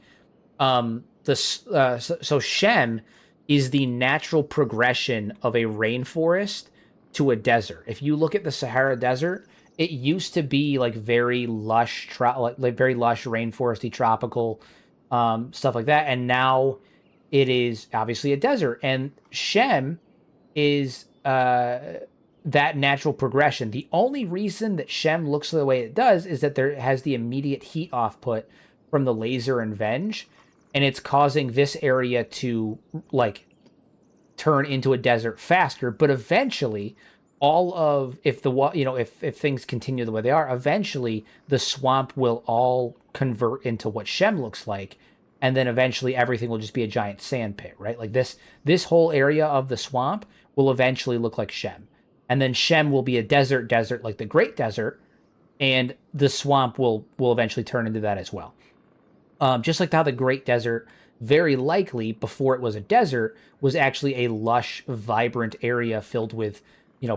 so Shem is the natural progression of a rainforest to a desert. If you look at the Sahara Desert, it used to be like very lush, like very lush rainforesty tropical stuff like that, and now it is obviously a desert. And Shem is that natural progression. The only reason that Shem looks the way it does is that there has the immediate heat offput from the laser and Venge, and it's causing this area to like turn into a desert faster. But eventually, all of if things continue the way they are, eventually the swamp will all convert into what Shem looks like, and then eventually everything will just be a giant sand pit, right? Like this whole area of the swamp will eventually look like Shem, and then Shem will be a desert like the Great Desert, and the swamp will eventually turn into that as well. Just like how the Great Desert, very likely before it was a desert, was actually a lush, vibrant area filled with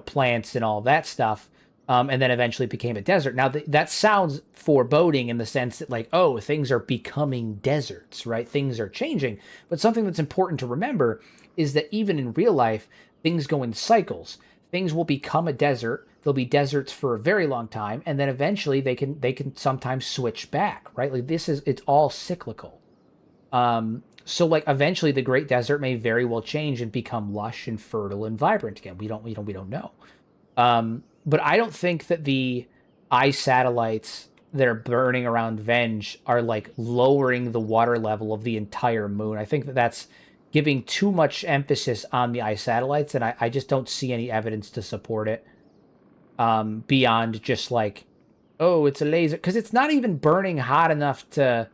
plants and all that stuff, and then eventually became a desert. Now, that sounds foreboding in the sense that, like, oh, things are becoming deserts, right? Things are changing. But something that's important to remember is that even in real life, things go in cycles. Things will become a desert. They'll be deserts for a very long time, and then eventually they can sometimes switch back, right? Like it's all cyclical. So like eventually the Great Desert may very well change and become lush and fertile and vibrant again. We don't know. But I don't think that the eye satellites that are burning around Venge are like lowering the water level of the entire moon. I think that that's giving too much emphasis on the eye satellites, and I just don't see any evidence to support it beyond just like, oh, it's a laser, because it's not even burning hot enough to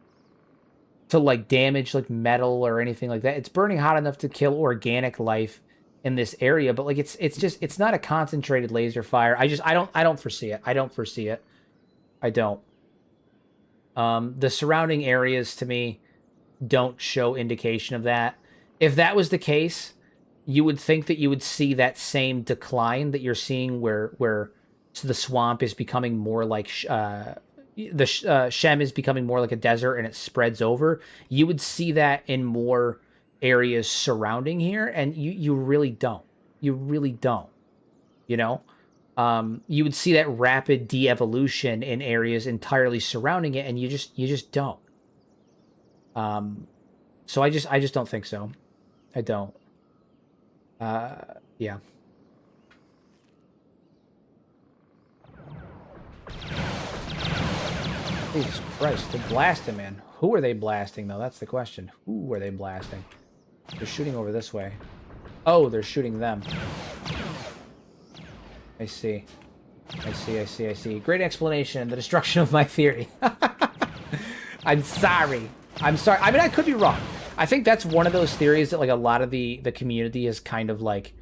like damage like metal or anything like that. It's burning hot enough to kill organic life in this area, but like it's not a concentrated laser fire. I don't foresee it. I don't foresee it. I don't. The surrounding areas to me don't show indication of that. If that was the case, you would think that you would see that same decline that you're seeing where so the swamp is becoming more like Shem is becoming more like a desert and it spreads over. You would see that in more areas surrounding here, and you really don't. You really don't. You know? You would see that rapid de-evolution in areas entirely surrounding it, and you just don't. So I just don't think so. I don't. Yeah. Jesus Christ, they're blasting, man. Who are they blasting, though? That's the question. Who are they blasting? They're shooting over this way. Oh, they're shooting them. I see. I see. Great explanation. The destruction of my theory. I'm sorry. I mean, I could be wrong. I think that's one of those theories that like a lot of the community is kind of like.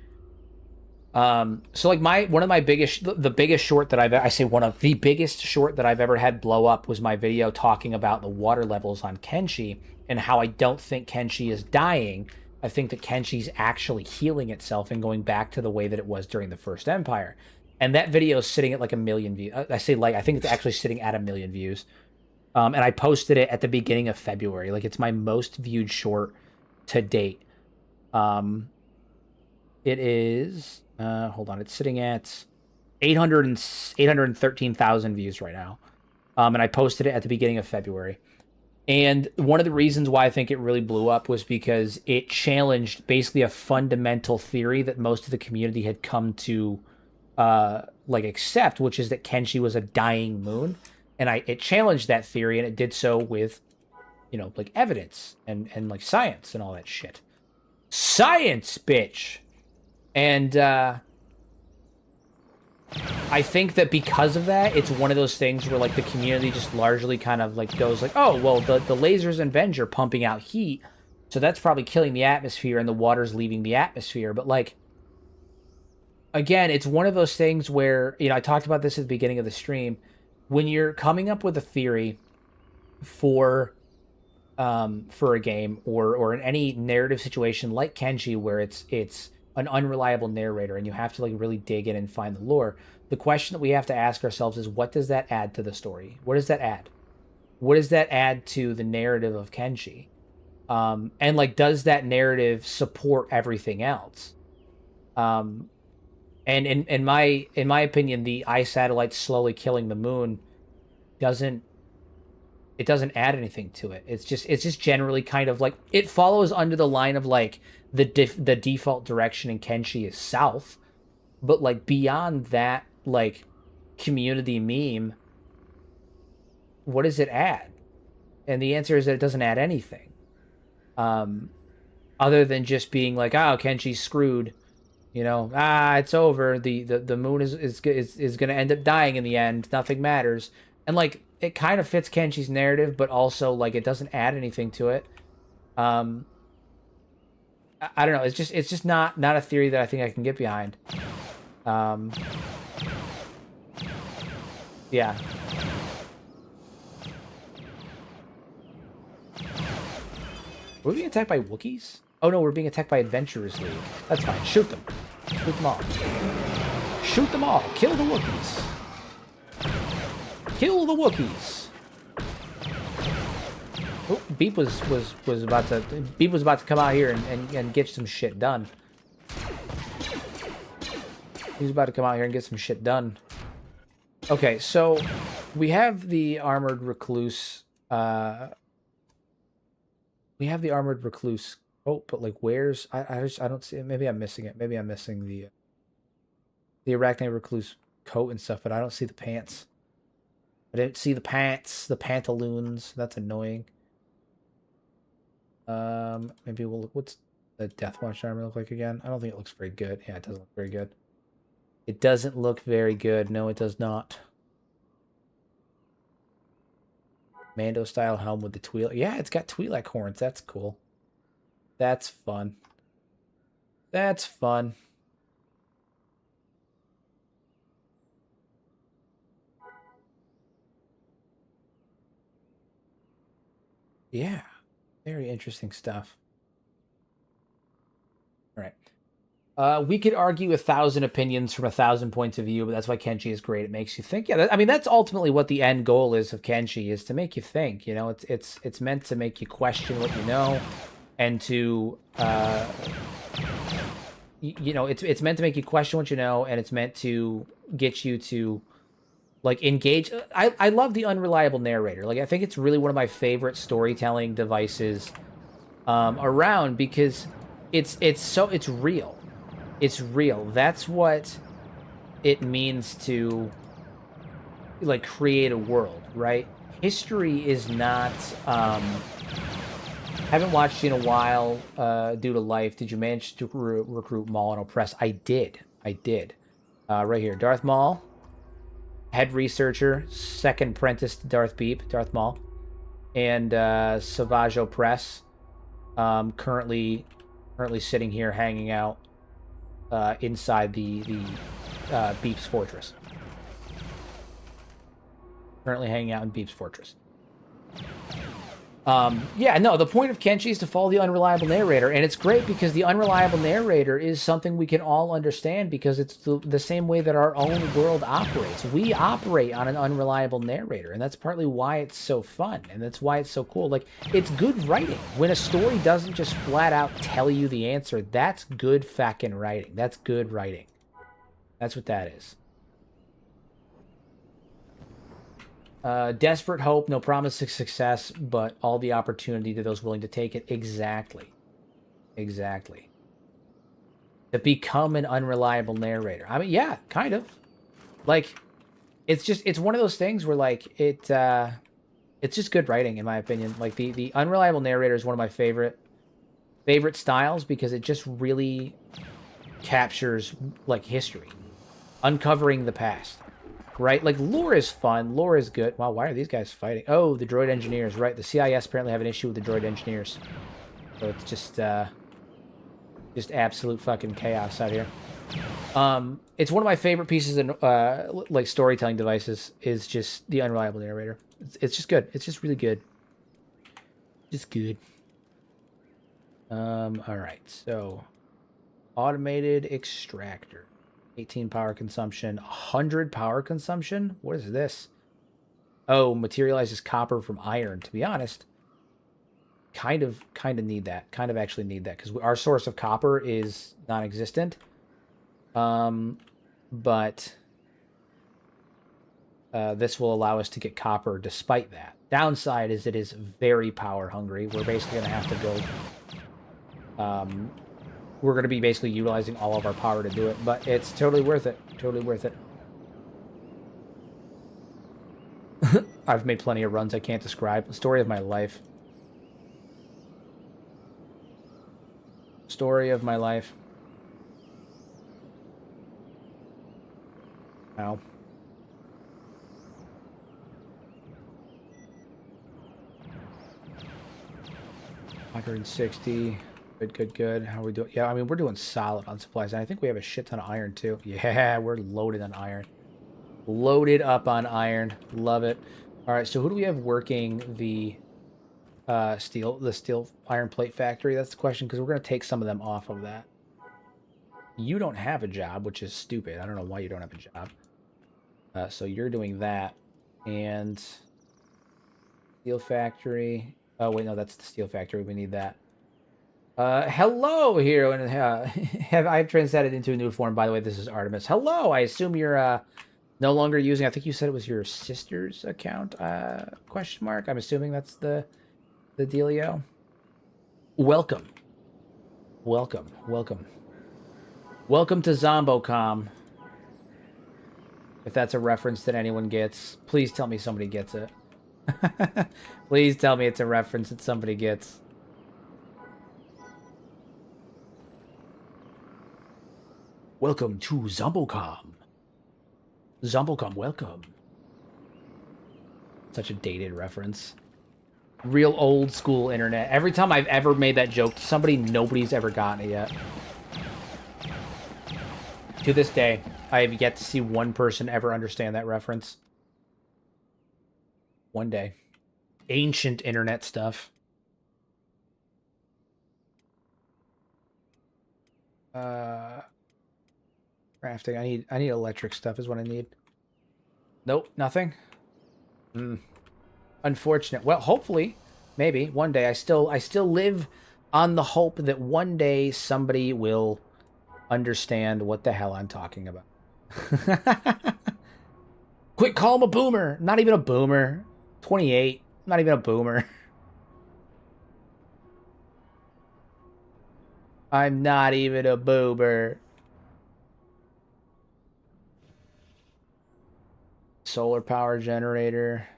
So like one of my biggest, the biggest short that one of the biggest short that I've ever had blow up was my video talking about the water levels on Kenshi and how I don't think Kenshi is dying. I think that Kenshi's actually healing itself and going back to the way that it was during the First Empire. And that video is sitting at like 1 million views. I think it's actually sitting at 1 million views. And I posted it at the beginning of February. Like, it's my most viewed short to date. It is, hold on, it's sitting at 813,000 views right now. And I posted it at the beginning of February. And one of the reasons why I think it really blew up was because it challenged basically a fundamental theory that most of the community had come to like accept, which is that Kenshi was a dying moon. And it challenged that theory, and it did so with, you know, like evidence and like science and all that shit. Science, bitch! And I think that because of that, it's one of those things where like the community just largely kind of like goes like, oh, well, the lasers and Venge are pumping out heat, so that's probably killing the atmosphere and the water's leaving the atmosphere. But like, again, it's one of those things where, you know, I talked about this at the beginning of the stream. When you're coming up with a theory for a game or in any narrative situation like Kenshi, where it's an unreliable narrator and you have to like really dig in and find the lore, the question that we have to ask ourselves is, what does that add to the story? What does that add? What does that add to the narrative of Kenshi? And like, does that narrative support everything else? And in my opinion, the eye satellite slowly killing the moon doesn't add anything to it. It's just generally kind of like, it follows under the line of like the default direction in Kenshi is south, but like beyond that, like community meme, what does it add? And the answer is that it doesn't add anything, other than just being like, oh, Kenshi's screwed. You know, it's over. The moon is going to end up dying in the end. Nothing matters. And like, it kind of fits Kenshi's narrative, but also like it doesn't add anything to it. I don't know. It's just not a theory that I think I can get behind. Yeah. We're being attacked by Wookiees? Oh no, we're being attacked by Adventurers League. That's fine. Shoot them. Shoot them all. Shoot them all. Kill the Wookiees. Kill the Wookiees. Oh, Beep was about to come out here and get some shit done. He was about to come out here and get some shit done. Okay, so we have the armored recluse. We have the armored recluse. Oh, but like, where's I don't see it. Maybe I'm missing it. Maybe I'm missing the arachnid recluse coat and stuff, but I don't see the pants. I didn't see the pants, the pantaloons. That's annoying. Maybe we'll... What's the Death Watch armor look like again? I don't think it looks very good. Yeah, it doesn't look very good. It doesn't look very good. No, it does not. Mando-style helm with the Twi'lek. Yeah, it's got Twi'lek horns. That's cool. That's fun. That's fun. Yeah. Very interesting stuff. All right. We could argue 1,000 opinions from 1,000 points of view, but that's why Kenshi is great. It makes you think. Yeah, I mean, that's ultimately what the end goal is of Kenshi, is to make you think. You know, it's meant to make you question what you know, and to you know, it's meant to make you question what you know, and it's meant to get you to like engage. I love the unreliable narrator. Like, I think it's really one of my favorite storytelling devices around, because it's real. It's real. That's what it means to like create a world, right? History is not haven't watched you in a while due to life. Did you manage to recruit Maul and Oppress? I did. Right here, Darth Maul, head researcher, second apprentice to Darth Maul, and Savage Oppress, currently sitting here hanging out inside the Beep's fortress. Currently hanging out in Beep's fortress. Yeah, no, the point of Kenshi is to follow the unreliable narrator, and it's great because the unreliable narrator is something we can all understand, because it's the same way that our own world operates. We operate on an unreliable narrator, and that's partly why it's so fun, and that's why it's so cool. Like, it's good writing. When a story doesn't just flat out tell you the answer, that's good fucking writing. That's good writing. That's what that is. Desperate hope, no promise of success, but all the opportunity to those willing to take it. Exactly. Exactly. To become an unreliable narrator. I mean, yeah, kind of. Like, it's one of those things where, like, it's just good writing, in my opinion. Like, the unreliable narrator is one of my favorite styles, because it just really captures, like, history. Uncovering the past. Right? Like, lore is fun. Lore is good. Wow, why are these guys fighting? Oh, the droid engineers, right. The CIS apparently have an issue with the droid engineers. So it's just absolute fucking chaos out here. It's one of my favorite pieces of, like, storytelling devices, is just the unreliable narrator. It's just good. It's just really good. Just good. All right. So, automated extractor. 18 power consumption, 100 power consumption? What is this? Oh, materializes copper from iron. To be honest, kind of need that. Kind of actually need that, because our source of copper is non-existent. But this will allow us to get copper despite that. Downside is it is very power hungry. We're basically going to have to build... we're going to be basically utilizing all of our power to do it, but it's totally worth it. Totally worth it. I've made plenty of runs I can't describe. The story of my life. Story of my life. Ow. $160. Good. How are we doing? Yeah, I mean, we're doing solid on supplies. And I think we have a shit ton of iron, too. Yeah, we're loaded on iron. Loaded up on iron. Love it. All right, so who do we have working the steel iron plate factory? That's the question, because we're going to take some of them off of that. You don't have a job, which is stupid. I don't know why you don't have a job. So you're doing that. And steel factory. Oh, wait, no, that's the steel factory. We need that. Hello, hero, and I've transcended into a new form. By the way, this is Artemis. Hello, I assume you're no longer using. I think you said it was your sister's account. Question mark. I'm assuming that's the dealio. Welcome to ZomboCom. If that's a reference that anyone gets, please tell me somebody gets it. Please tell me it's a reference that somebody gets. Welcome to Zombocom. Zombocom, welcome. Such a dated reference. Real old school internet. Every time I've ever made that joke to somebody, nobody's ever gotten it yet. To this day, I have yet to see one person ever understand that reference. One day. Ancient internet stuff. Crafting. I need electric stuff is what I need. Nope, nothing. Unfortunate. Well, hopefully, maybe one day I still live on the hope that one day somebody will understand what the hell I'm talking about. Quick, call him a boomer. Not even a boomer. 28. Not even a boomer. I'm not even a boomer. Solar power generator.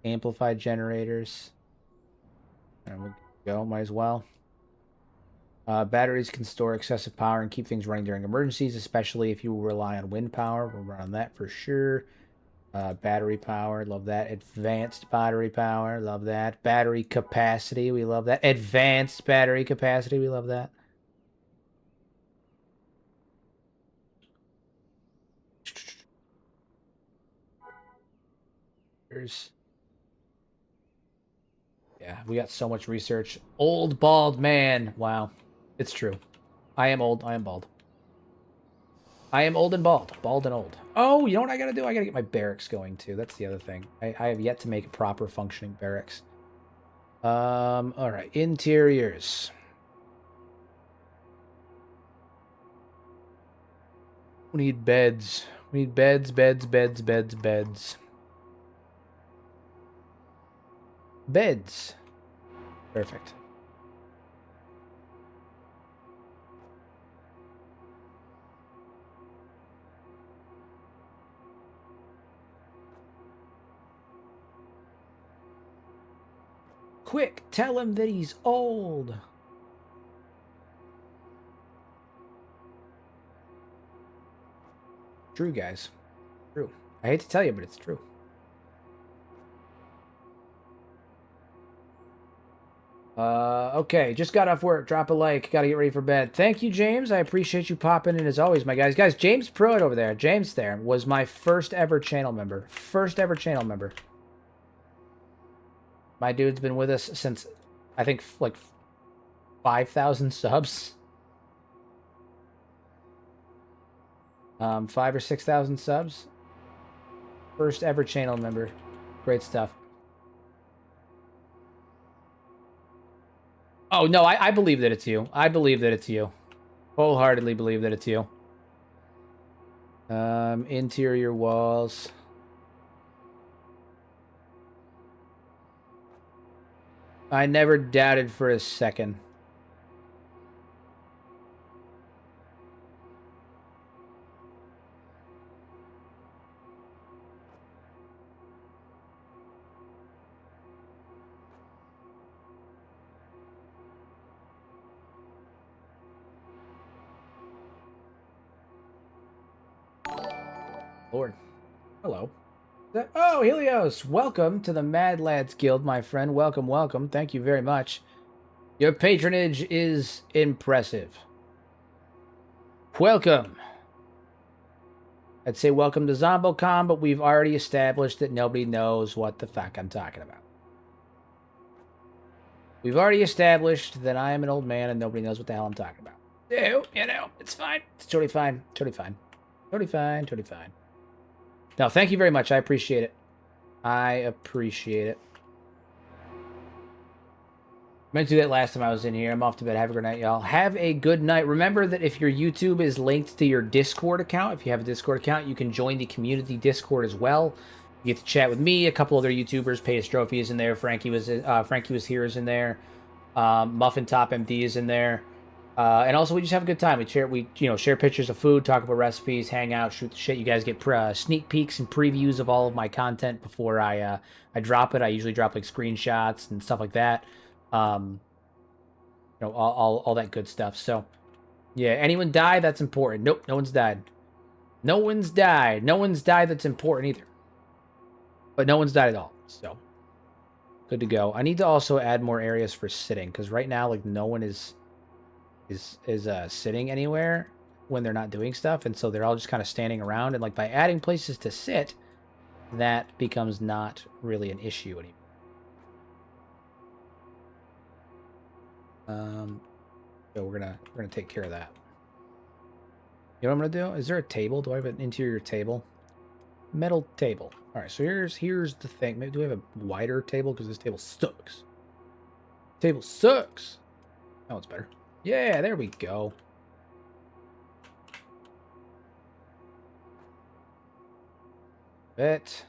Amplified generators. There we go. Might as well. Batteries can store excessive power and keep things running during emergencies, especially if you rely on wind power. We'll run on that for sure. Battery power, love that. Advanced battery power, love that. Battery capacity, we love that. Advanced battery capacity, we love that. Yeah, we got so much research. Old bald man. Wow. It's true. I am old. I am bald. I am old and bald. Bald and old. Oh, you know what I gotta do? I gotta get my barracks going too. That's the other thing. I have yet to make a proper functioning barracks. Alright. Interiors. We need beds. We need beds, beds, beds, beds, beds. Beds. Perfect. Quick, tell him that he's old. True, guys. True. I hate to tell you, but it's true. Okay, just got off work. Drop a like. Gotta get ready for bed. Thank you, James. I appreciate you popping in as always, my guys. Guys, James Pruitt over there. James there was my first ever channel member. First ever channel member. My dude's been with us since, I think, like 5,000 subs. 5 or 6,000 subs. First ever channel member. Great stuff. Oh, no, I believe that it's you. I believe that it's you. Wholeheartedly believe that it's you. Interior walls. I never doubted for a second. Lord. Hello. Oh, Helios! Welcome to the Mad Lads Guild, my friend. Welcome, welcome. Thank you very much. Your patronage is impressive. Welcome. I'd say welcome to Zombocom, but we've already established that nobody knows what the fuck I'm talking about. We've already established that I am an old man and nobody knows what the hell I'm talking about. Ew, you know, it's fine. It's totally fine. Totally fine. Totally fine. Totally fine. No, thank you very much. I appreciate it. I appreciate it. Meant to do that last time I was in here. I'm off to bed. Have a good night, y'all. Have a good night. Remember that if your YouTube is linked to your Discord account, if you have a Discord account, you can join the community Discord as well. You get to chat with me, a couple other YouTubers. Payastrophe is in there. Frankie was here is in there. Muffin Top MD is in there. And also, we just have a good time. We share pictures of food, talk about recipes, hang out, shoot the shit. You guys get sneak peeks and previews of all of my content before I drop it. I usually drop like screenshots and stuff like that. All that good stuff. So, yeah, anyone die? That's important. Nope, no one's died. No one's died. No one's died. That's important either. But no one's died at all. So, good to go. I need to also add more areas for sitting because right now, like, no one is sitting anywhere when they're not doing stuff, and so they're all just kind of standing around. And like by adding places to sit, that becomes not really an issue anymore. So we're gonna take care of that. You know what I'm gonna do? Is there a table? Do I have an interior table? Metal table. All right. So here's the thing. Maybe do we have a wider table because this table sucks. Table sucks. Oh, it's better. Yeah, there we go. Bit.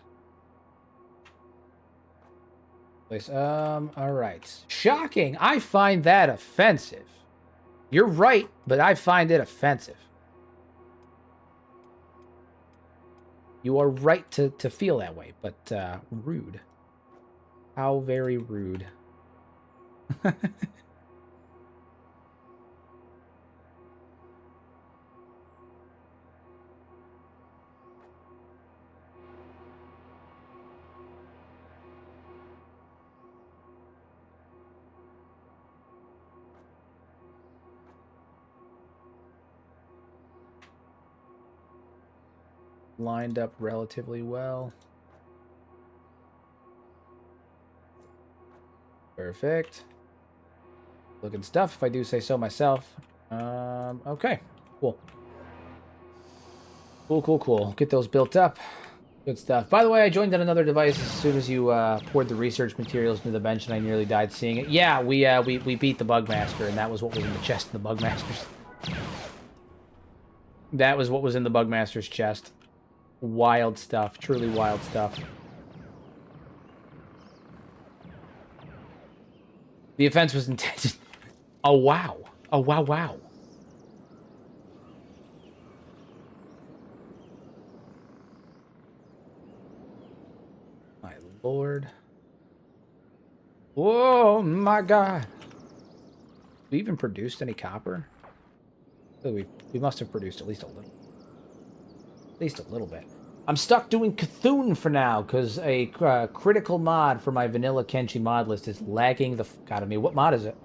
Place. All right. Shocking. I find that offensive. You're right, but I find it offensive. You are right to feel that way, but rude. How very rude. Lined up relatively well. Perfect. Looking stuff, if I do say so myself. Okay. Cool. Cool. Get those built up. Good stuff. By the way, I joined on another device as soon as you poured the research materials into the bench, and I nearly died seeing it. Yeah, we beat the Bugmaster, and that was what was in the chest of the Bugmaster's. That was what was in the Bugmaster's chest. Wild stuff. Truly wild stuff. The offense was intended. Oh, wow. Oh, wow. My lord. Whoa, my god. We even produced any copper? Oh, we must have produced at least a little. At least a little bit. I'm stuck doing Cthulhu for now because a critical mod for my vanilla Kenshi mod list is lagging the fuck out of me. What mod is it?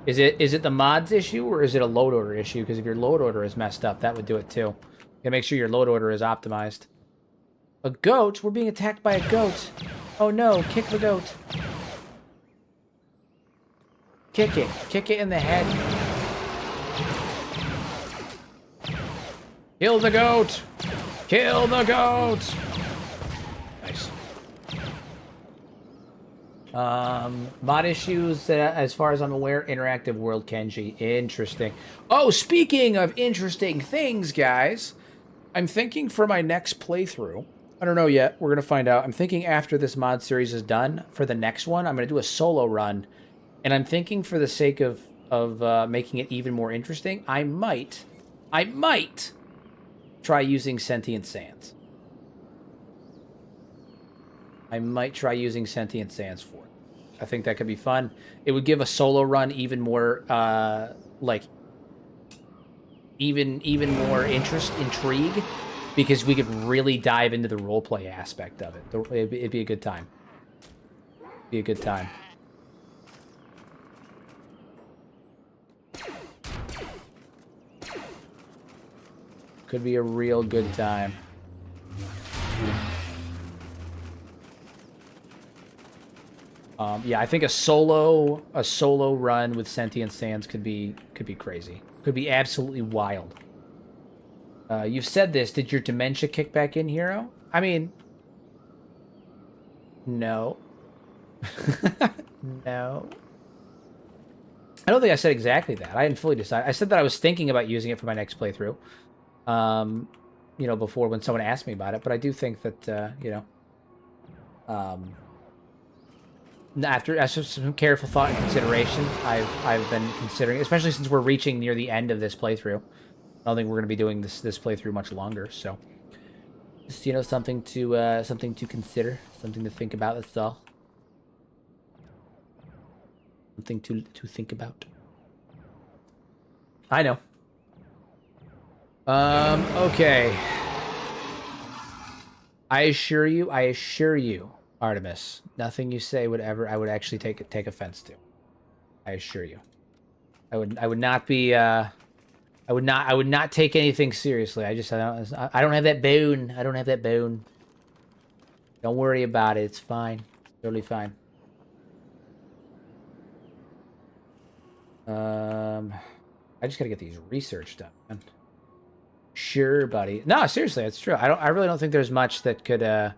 Is it the mods issue or is it a load order issue? Because if your load order is messed up, that would do it too. You gotta make sure your load order is optimized. A goat? We're being attacked by a goat. Oh no, kick the goat. Kick it. Kick it in the head. Kill the goat! Kill the goat! Nice. Mod issues, as far as I'm aware, interactive world Kenshi. Interesting. Oh, speaking of interesting things, guys, I'm thinking for my next playthrough, I don't know yet, we're going to find out. I'm thinking after this mod series is done, for the next one, I'm going to do a solo run, and I'm thinking for the sake of making it even more interesting, I might try using Sentient Sands. I might try using Sentient Sands for it. I think that could be fun. It would give a solo run even more, even more intrigue, because we could really dive into the roleplay aspect of it. It'd be a good time. Be a good time. Could be a real good time. Yeah, I think a solo run with Sentient Sands could be crazy. Could be absolutely wild. You've said this. Did your dementia kick back in, Hero? I mean, no. No. I don't think I said exactly that. I didn't fully decide. I said that I was thinking about using it for my next playthrough. Before when someone asked me about it, but I do think that, after some careful thought and consideration, I've been considering, especially since we're reaching near the end of this playthrough. I don't think we're going to be doing this playthrough much longer, so just, you know, something to consider, something to think about. That's all. Something to think about. I know. Okay. I assure you, Artemis, nothing you say I would actually take offense to. I assure you. I would not be, I would not take anything seriously. I don't have that bone. I don't have that bone. Don't worry about it. It's fine. It's totally fine. I just gotta get these research done, man. Sure, buddy. No, seriously, it's true. I really don't think there's much that could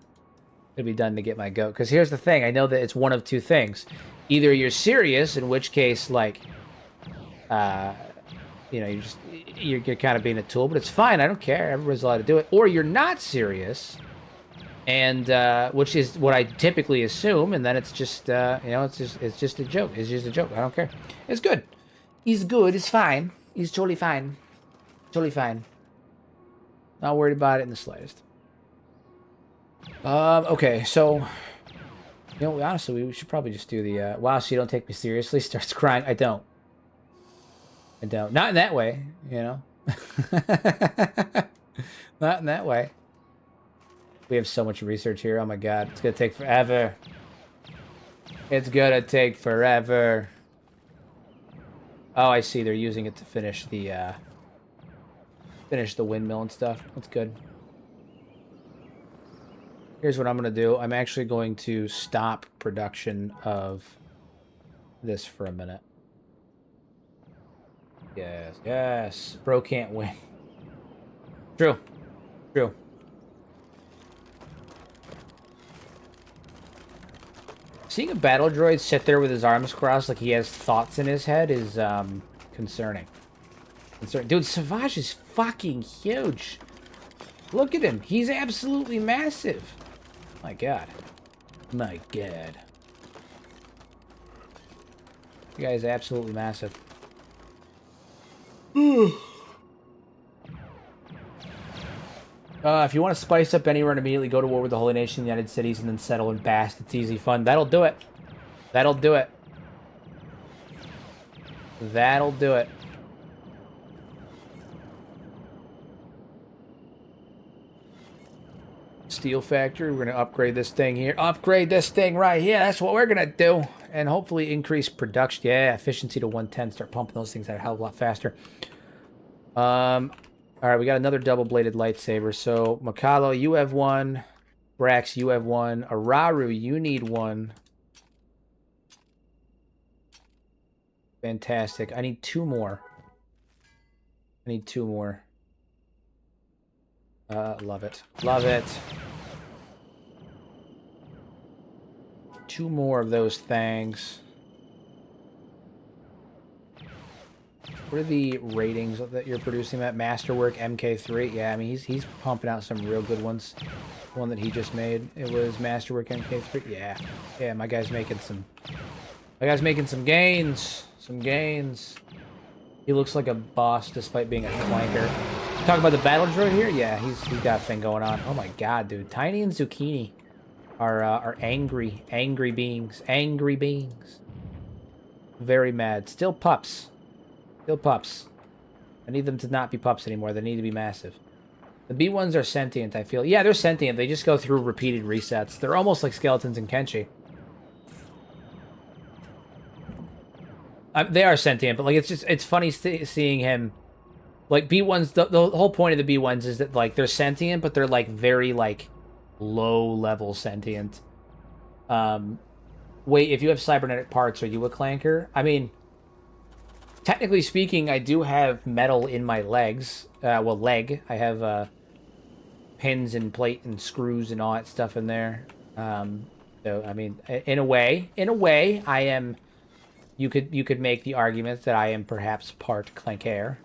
be done to get my goat. Because here's the thing: I know that it's one of two things. Either you're serious, in which case, like, you know, you're kind of being a tool, but it's fine. I don't care. Everybody's allowed to do it. Or you're not serious, and which is what I typically assume, and then it's just you know, it's just a joke. It's just a joke. I don't care. It's good. He's good. It's fine. He's totally fine. Totally fine. Not worried about it in the slightest. Okay, so, you know, honestly, we should probably just do the, wow, so you don't take me seriously, starts crying. I don't. Not in that way, you know? Not in that way. We have so much research here. Oh my god, it's gonna take forever. It's gonna take forever. Oh, I see. They're using it to finish the windmill and stuff. That's good. Here's what I'm going to do. I'm actually going to stop production of this for a minute. Yes, yes. Bro can't win. True. True. Seeing a battle droid sit there with his arms crossed like he has thoughts in his head is concerning. Dude, Savage is fucking huge. Look at him. He's absolutely massive. My god. My god. The guy is absolutely massive. If you want to spice up any run, immediately go to war with the Holy Nation, the United Cities, and then settle in Bast. It's easy fun. That'll do it. That'll do it. That'll do it. Steel factory. We're going to upgrade this thing here. Upgrade this thing right here. That's what we're going to do. And hopefully increase production. Yeah, efficiency to 110. Start pumping those things out a hell of a lot faster. All right, we got another double-bladed lightsaber. So, Makalo, you have one. Brax, you have one. Araru, you need one. Fantastic. I need two more. I need two more. Love it. Love it. Two more of those things. What are the ratings that you're producing at Masterwork MK3? Yeah, I mean, he's pumping out some real good ones. The one that he just made, it was Masterwork MK3. Yeah. Yeah, my guy's making some gains. Some gains. He looks like a boss despite being a clanker. Talking about the battle droid here? Yeah, he's got a thing going on. Oh my god, dude. Tiny and Zucchini are angry beings. Angry beings. Very mad. Still pups. Still pups. I need them to not be pups anymore. They need to be massive. The B1s are sentient, I feel. Yeah, they're sentient. They just go through repeated resets. They're almost like skeletons in Kenshi. They are sentient, but like it's funny seeing him. Like B1s, the whole point of the B1s is that like they're sentient, but they're like very like low level sentient. Wait, if you have cybernetic parts, are you a clanker? I mean, technically speaking, I do have metal in my legs. Well, leg. I have pins and plate and screws and all that stuff in there. So I mean, in a way, I am. You could make the argument that I am perhaps part clanker.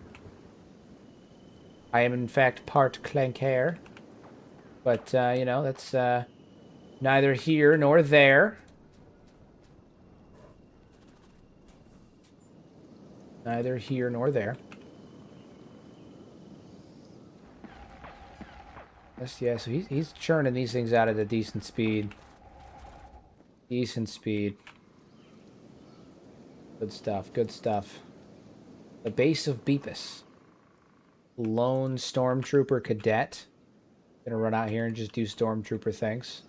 I am in fact part clanker. But you know, that's neither here nor there. Neither here nor there. Yeah, so he's churning these things out at a decent speed. Decent speed. Good stuff, good stuff. The base of Beepus. Lone Stormtrooper Cadet. Gonna run out here and just do Stormtrooper things.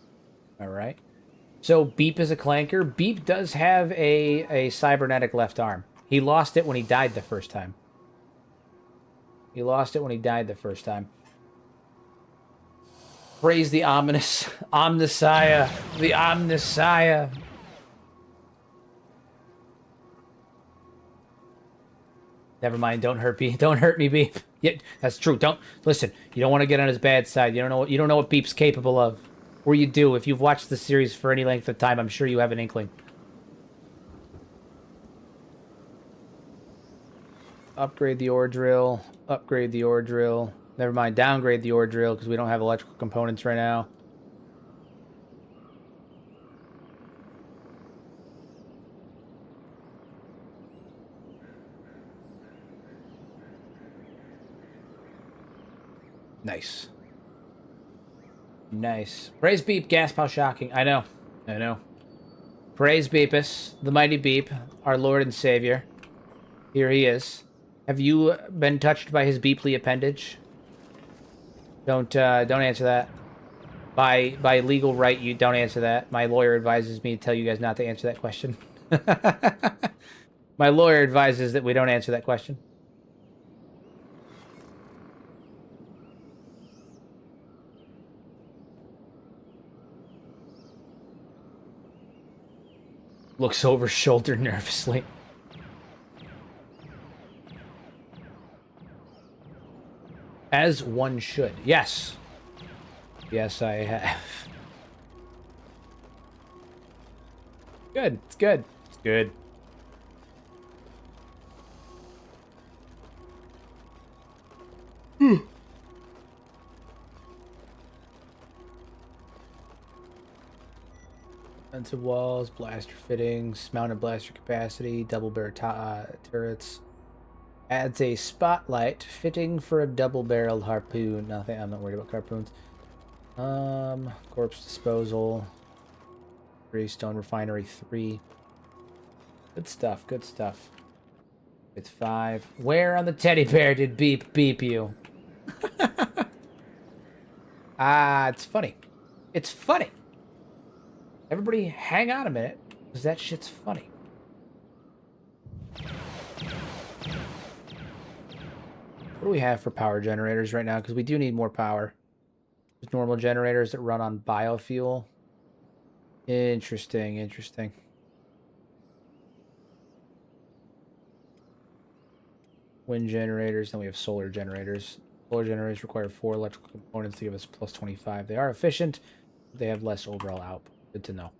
Alright. So Beep is a clanker. Beep does have a cybernetic left arm. He lost it when he died the first time. He lost it when he died the first time. Praise the ominous Omnissiah. The Omnissiah. Never mind. Don't hurt me. Don't hurt me, Beep. Yeah, that's true. Don't listen. You don't want to get on his bad side. You don't know what Beep's capable of. Or you do. If you've watched the series for any length of time, I'm sure you have an inkling. Upgrade the ore drill. Upgrade the ore drill. Never mind. Downgrade the ore drill because we don't have electrical components right now. Nice. Nice. Praise Beep, gas pile shocking. I know. I know. Praise Beepus, the mighty Beep, our Lord and Savior. Here he is. Have you been touched by his Beeply appendage? Don't answer that. By legal right, you don't answer that. My lawyer advises me to tell you guys not to answer that question. My lawyer advises that we don't answer that question. Looks over shoulder nervously. As one should. Yes. Yes, I have. Good. It's good. It's good. Defensive walls, blaster fittings, mounted blaster capacity, double barrel turrets. Adds a spotlight fitting for a double-barreled harpoon. Nothing. I'm not worried about harpoons. Corpse disposal. Greystone refinery 3. Good stuff. Good stuff. It's 5. Where on the teddy bear did Beep beep you? It's funny. It's funny. Everybody hang on a minute, because that shit's funny. What do we have for power generators right now? Because we do need more power. There's normal generators that run on biofuel. Interesting, interesting. Wind generators, then we have solar generators. Solar generators require 4 electrical components to give us plus 25. They are efficient, but they have less overall output. Good to know.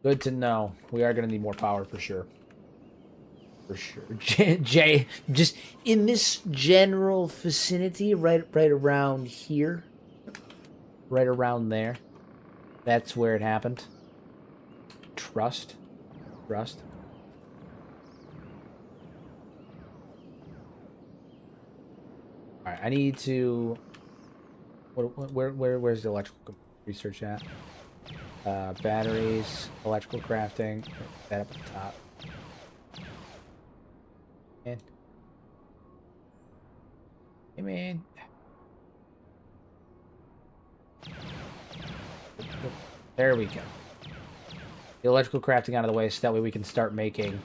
Good to know. We are going to need more power for sure. For sure. Jay, just in this general vicinity, right around here. Right around there. That's where it happened. Trust. Trust. Alright, I need to... Where's the electrical research at? Batteries, electrical crafting, that up at the top. And hey man. There we go. The electrical crafting out of the way so that way we can start making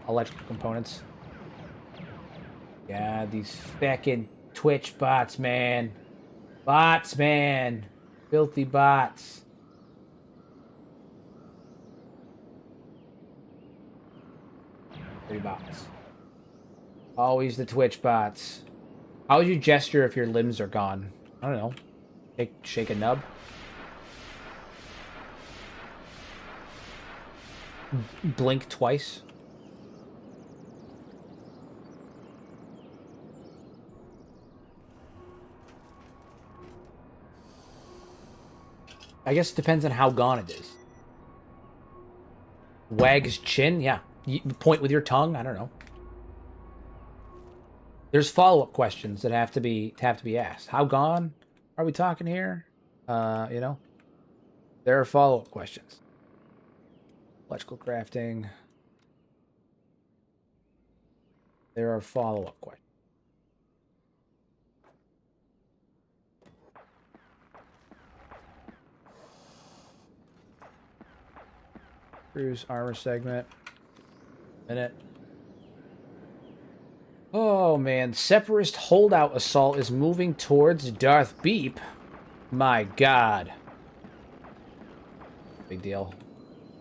electrical components. Yeah, these fucking Twitch bots, man. Bots, man. Filthy bots. Bots. Always the Twitch bots. How would you gesture if your limbs are gone? I don't know. Shake a nub. Blink twice. I guess it depends on how gone it is. Wag his chin? Yeah. You point with your tongue? I don't know. There's follow-up questions that have to be asked. How gone are we talking here? You know, there are follow-up questions. Electrical crafting. There are follow-up questions. Cruise armor segment. Minute. Oh man, Separatist holdout assault is moving towards Darth Beep. My god. Big deal.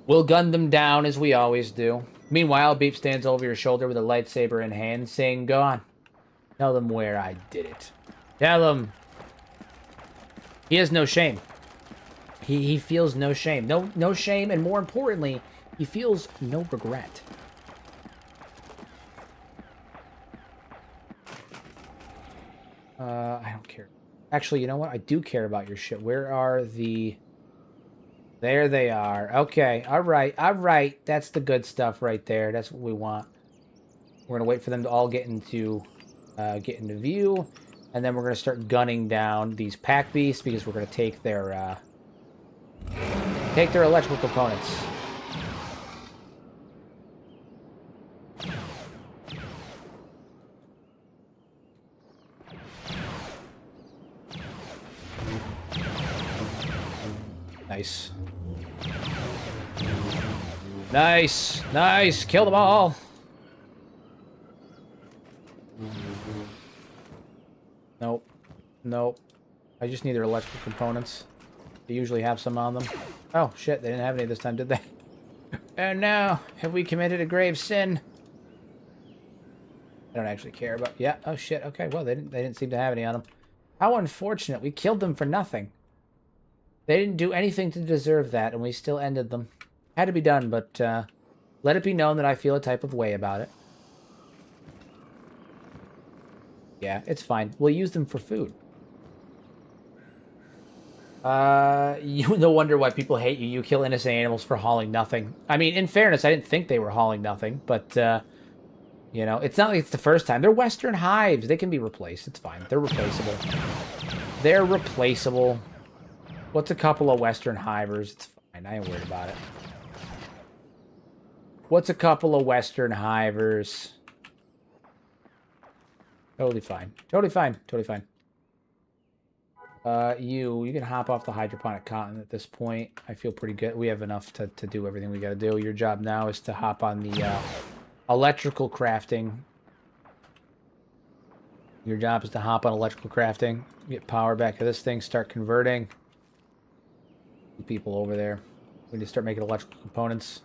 We'll gun them down as we always do. Meanwhile, Beep stands over your shoulder with a lightsaber in hand, saying, "Go on. Tell them where I did it. Tell them." He has no shame. He feels no shame. No shame, and more importantly, he feels no regret. I don't care. Actually, you know what? I do care about your shit. Where are the... There they are. Okay. All right. All right. That's the good stuff right there. That's what we want. We're going to wait for them to all get into view. And then we're going to start gunning down these pack beasts because we're going to take their electrical components. Nice. Nice. Nice. Kill them all. Nope. Nope. I just need their electrical components. They usually have some on them. Oh, shit. They didn't have any this time, did they? And now, have we committed a grave sin? I don't actually care about... Yeah. Oh, shit. Okay. Well, they didn't seem to have any on them. How unfortunate. We killed them for nothing. They didn't do anything to deserve that, and we still ended them. Had to be done, but let it be known that I feel a type of way about it. Yeah, it's fine. We'll use them for food. No wonder why people hate you. You kill innocent animals for hauling nothing. I mean, in fairness, I didn't think they were hauling nothing, but, you know, it's not like it's the first time. They're Western hives. They can be replaced. It's fine. They're replaceable. They're replaceable. What's a couple of Western hivers? It's fine. I ain't worried about it. What's a couple of Western hivers? Totally fine. Totally fine. Totally fine. You can hop off the hydroponic continent at this point. I feel pretty good. We have enough to do everything we got to do. Your job now is to hop on the electrical crafting. Your job is to hop on electrical crafting. Get power back to this thing. Start converting. People over there. We need to start making electrical components.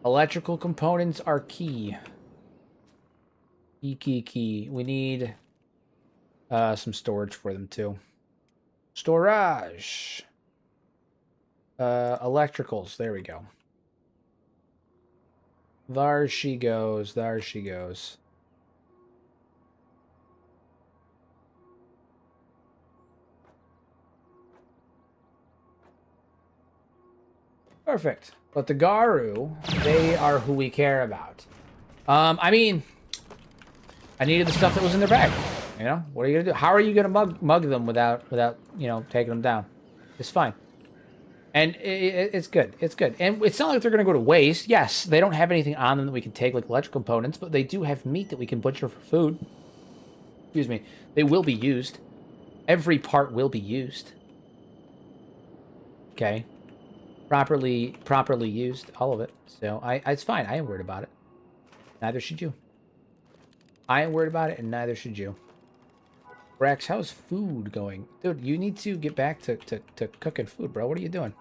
Electrical components are key. Key. We need some storage for them too. Storage. Electricals. There we go. There she goes. There she goes. Perfect. But the Garu, they are who we care about. I mean, I needed the stuff that was in their bag. You know, what are you gonna do? How are you gonna mug them without you know, taking them down? It's fine. And it's good. It's good. And it's not like they're gonna go to waste. Yes, they don't have anything on them that we can take, like electrical components, but they do have meat that we can butcher for food. Excuse me. They will be used. Every part will be used. Okay. Properly used, all of it. So it's fine. I ain't worried about it. Neither should you. I ain't worried about it, and neither should you. Rex, how's food going? Dude, you need to get back to cooking food, bro. What are you doing?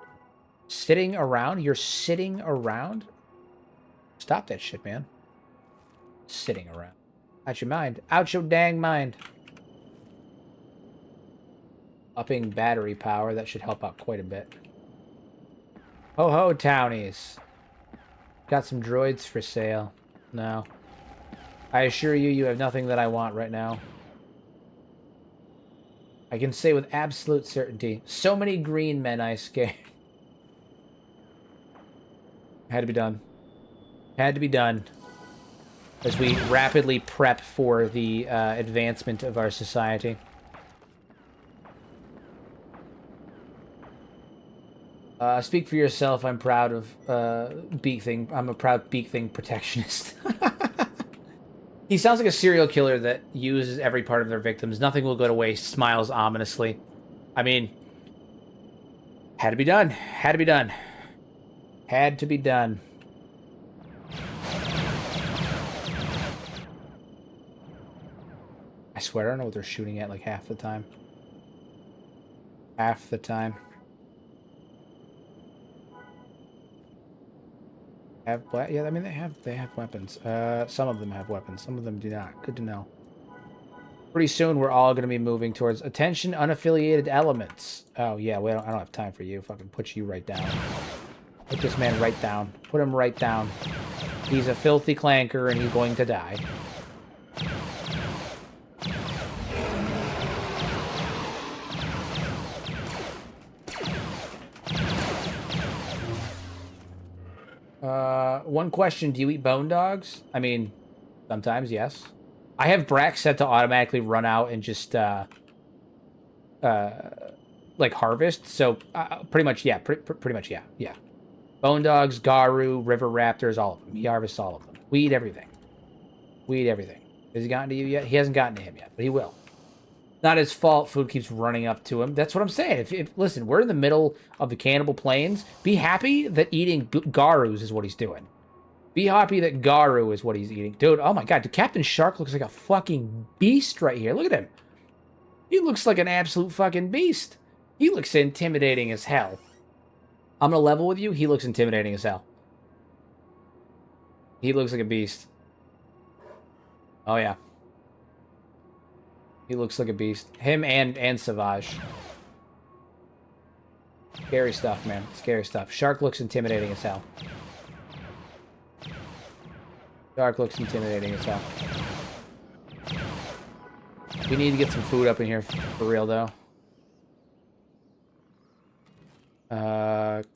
Sitting around? You're sitting around? Stop that shit, man. Sitting around. Out your mind. Out your dang mind. Upping battery power. That should help out quite a bit. Ho-ho, townies. Got some droids for sale. No. I assure you, you have nothing that I want right now. I can say with absolute certainty, so many green men I scared. Had to be done. Had to be done. as we rapidly prep for the advancement of our society. Speak for yourself. I'm proud of Beak Thing. I'm a proud Beak Thing protectionist. He sounds like a serial killer that uses every part of their victims. Nothing will go to waste. Smiles ominously. I mean, had to be done. Had to be done. Had to be done. I swear, I don't know what they're shooting at like half the time. Half the time. Yeah, I mean they have weapons. Some of them have weapons. Some of them do not. Good to know. Pretty soon we're all going to be moving towards attention unaffiliated elements. Oh yeah, I don't have time for you. Fucking put you right down. Put this man right down. Put him right down. He's a filthy clanker and he's going to die. One question, do you eat bone dogs? I mean, sometimes, yes. I have Brack set to automatically run out and just, like, harvest, so, pretty much, yeah, pretty much, yeah, yeah. Bone dogs, Garu, river raptors, all of them. He harvests all of them. We eat everything. We eat everything. Has he gotten to you yet? He hasn't gotten to him yet, but he will. Not his fault. Food keeps running up to him. That's what I'm saying. If listen, we're in the middle of the Cannibal Plains. Be happy that eating Garus is what he's doing. Be happy that Garu is what he's eating. Dude, oh my god. The Captain Shark looks like a fucking beast right here. Look at him. He looks like an absolute fucking beast. He looks intimidating as hell. I'm gonna level with you. He looks intimidating as hell. He looks like a beast. Oh yeah. He looks like a beast. Him and Savage. Scary stuff, man. Scary stuff. Shark looks intimidating as hell. Shark looks intimidating as hell. We need to get some food up in here for real, though.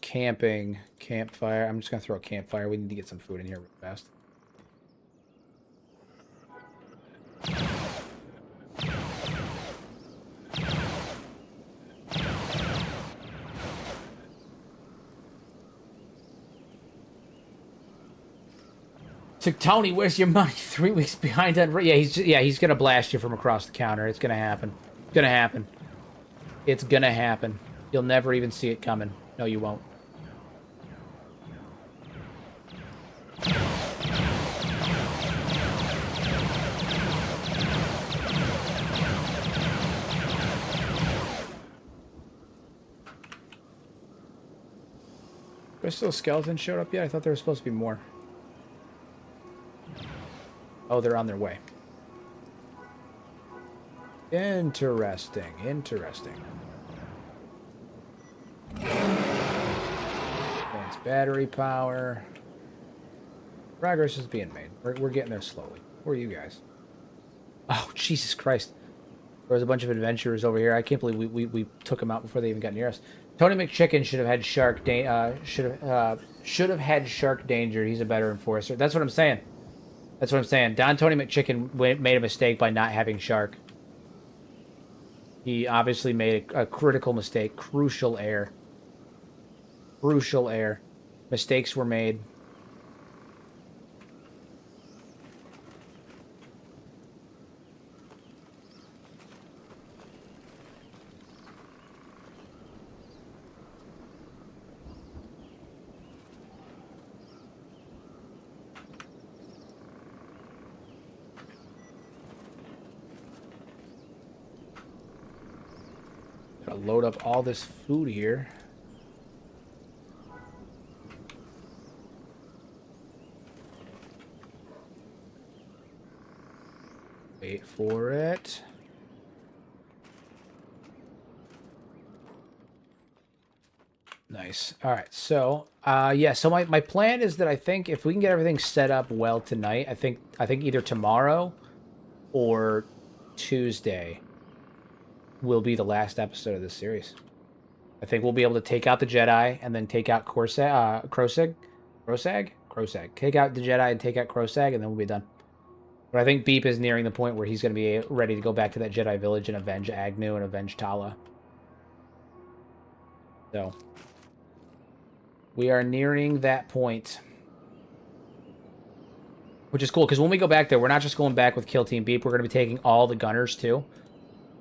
Camping. Campfire. I'm just gonna throw a campfire. We need to get some food in here real fast. So Tony, where's your money? 3 weeks behind on... Yeah, he's gonna blast you from across the counter. It's gonna happen. It's gonna happen. It's gonna happen. You'll never even see it coming. No, you won't. There's still skeletons showed up yet? I thought there was supposed to be more. Oh, they're on their way. Interesting. Interesting. Advanced battery power. Progress is being made. We're getting there slowly. Who are you guys? Oh, Jesus Christ. There was a bunch of adventurers over here. I can't believe we took them out before they even got near us. Tony McChicken should have had should have had shark danger. He's a better enforcer. That's what I'm saying. That's what I'm saying. Don Tony McChicken made a mistake by not having shark. He obviously made a critical mistake. Crucial error. Crucial error. Mistakes were made. Gotta load up all this food here. Wait for it. Nice. All right. So, yeah. So my plan is that I think if we can get everything set up well tonight, I think either tomorrow or Tuesday will be the last episode of this series. I think we'll be able to take out the Jedi and then take out Crosag. Take out the Jedi and take out Crosag, and then we'll be done. But I think Beep is nearing the point where he's going to be ready to go back to that Jedi village and avenge Agnew and avenge Tala. So, we are nearing that point. Which is cool, because when we go back there, we're not just going back with Kill Team Beep. We're going to be taking all the gunners, too.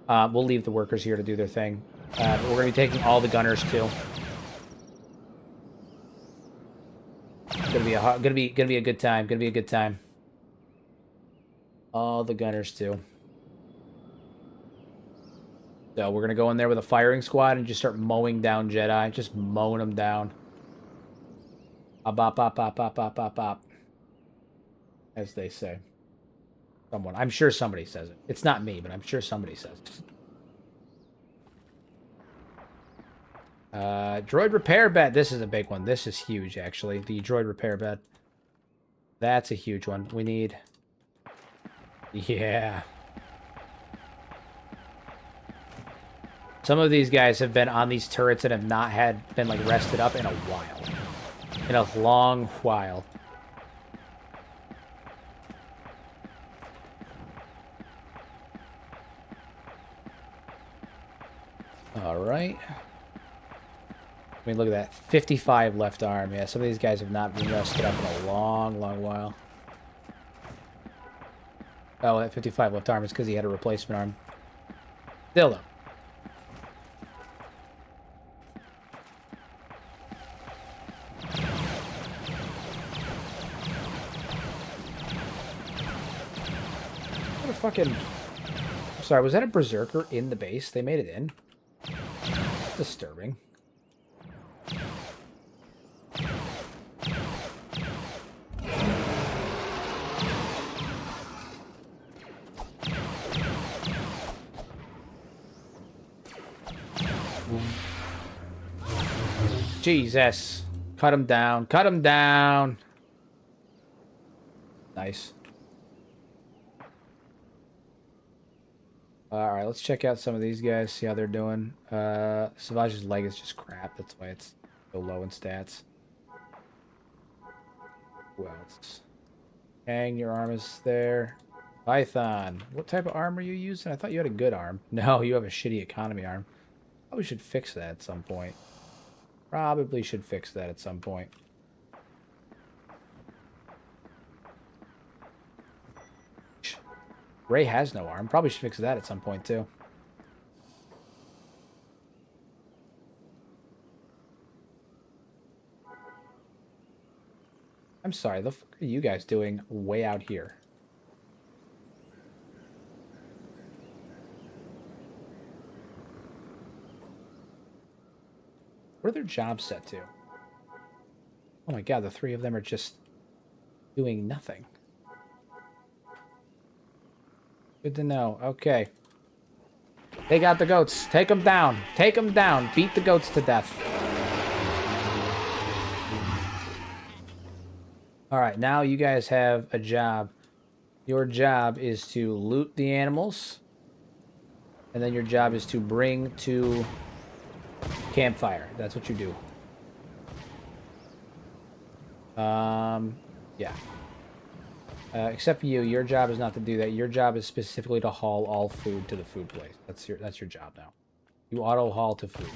We'll leave the workers here to do their thing. But we're going to be taking all the gunners, too. Gonna be a good time. Gonna be a good time. All the gunners too. So we're gonna go in there with a firing squad and just start mowing down Jedi. Just mowing them down. Bop bop bop bop bop bop bop bop. As they say. Someone. I'm sure somebody says it. It's not me, but I'm sure somebody says it. Droid repair bed. This is a big one. This is huge, actually. The droid repair bed. That's a huge one. We need... Yeah. Some of these guys have been on these turrets and have not been like rested up in a while. In a long while. Alright. I mean, look at that. 55 left arm. Yeah, some of these guys have not been rested up in a long, long while. Oh, that 55 left arm is because he had a replacement arm. Still, though. What a fucking... Sorry, was that a Berserker in the base? They made it in? That's disturbing. Jesus. Cut him down. Cut him down. Nice. Alright, let's check out some of these guys, see how they're doing. Savage's leg is just crap. That's why it's so low in stats. Who else? Kang, your arm is there. Python. What type of arm are you using? I thought you had a good arm. No, you have a shitty economy arm. Probably should fix that at some point. Probably should fix that at some point. Ray has no arm. Probably should fix that at some point, too. I'm sorry, the fuck are you guys doing way out here? What are their jobs set to? Oh my god, the three of them are just doing nothing. Good to know. Okay. Take out the goats. Take them down. Take them down. Beat the goats to death. Alright, now you guys have a job. Your job is to loot the animals. And then your job is to bring to campfire. That's what you do. Yeah. Except for you, your job is not to do that. Your job is specifically to haul all food to the food place. That's your job now. You auto haul to food.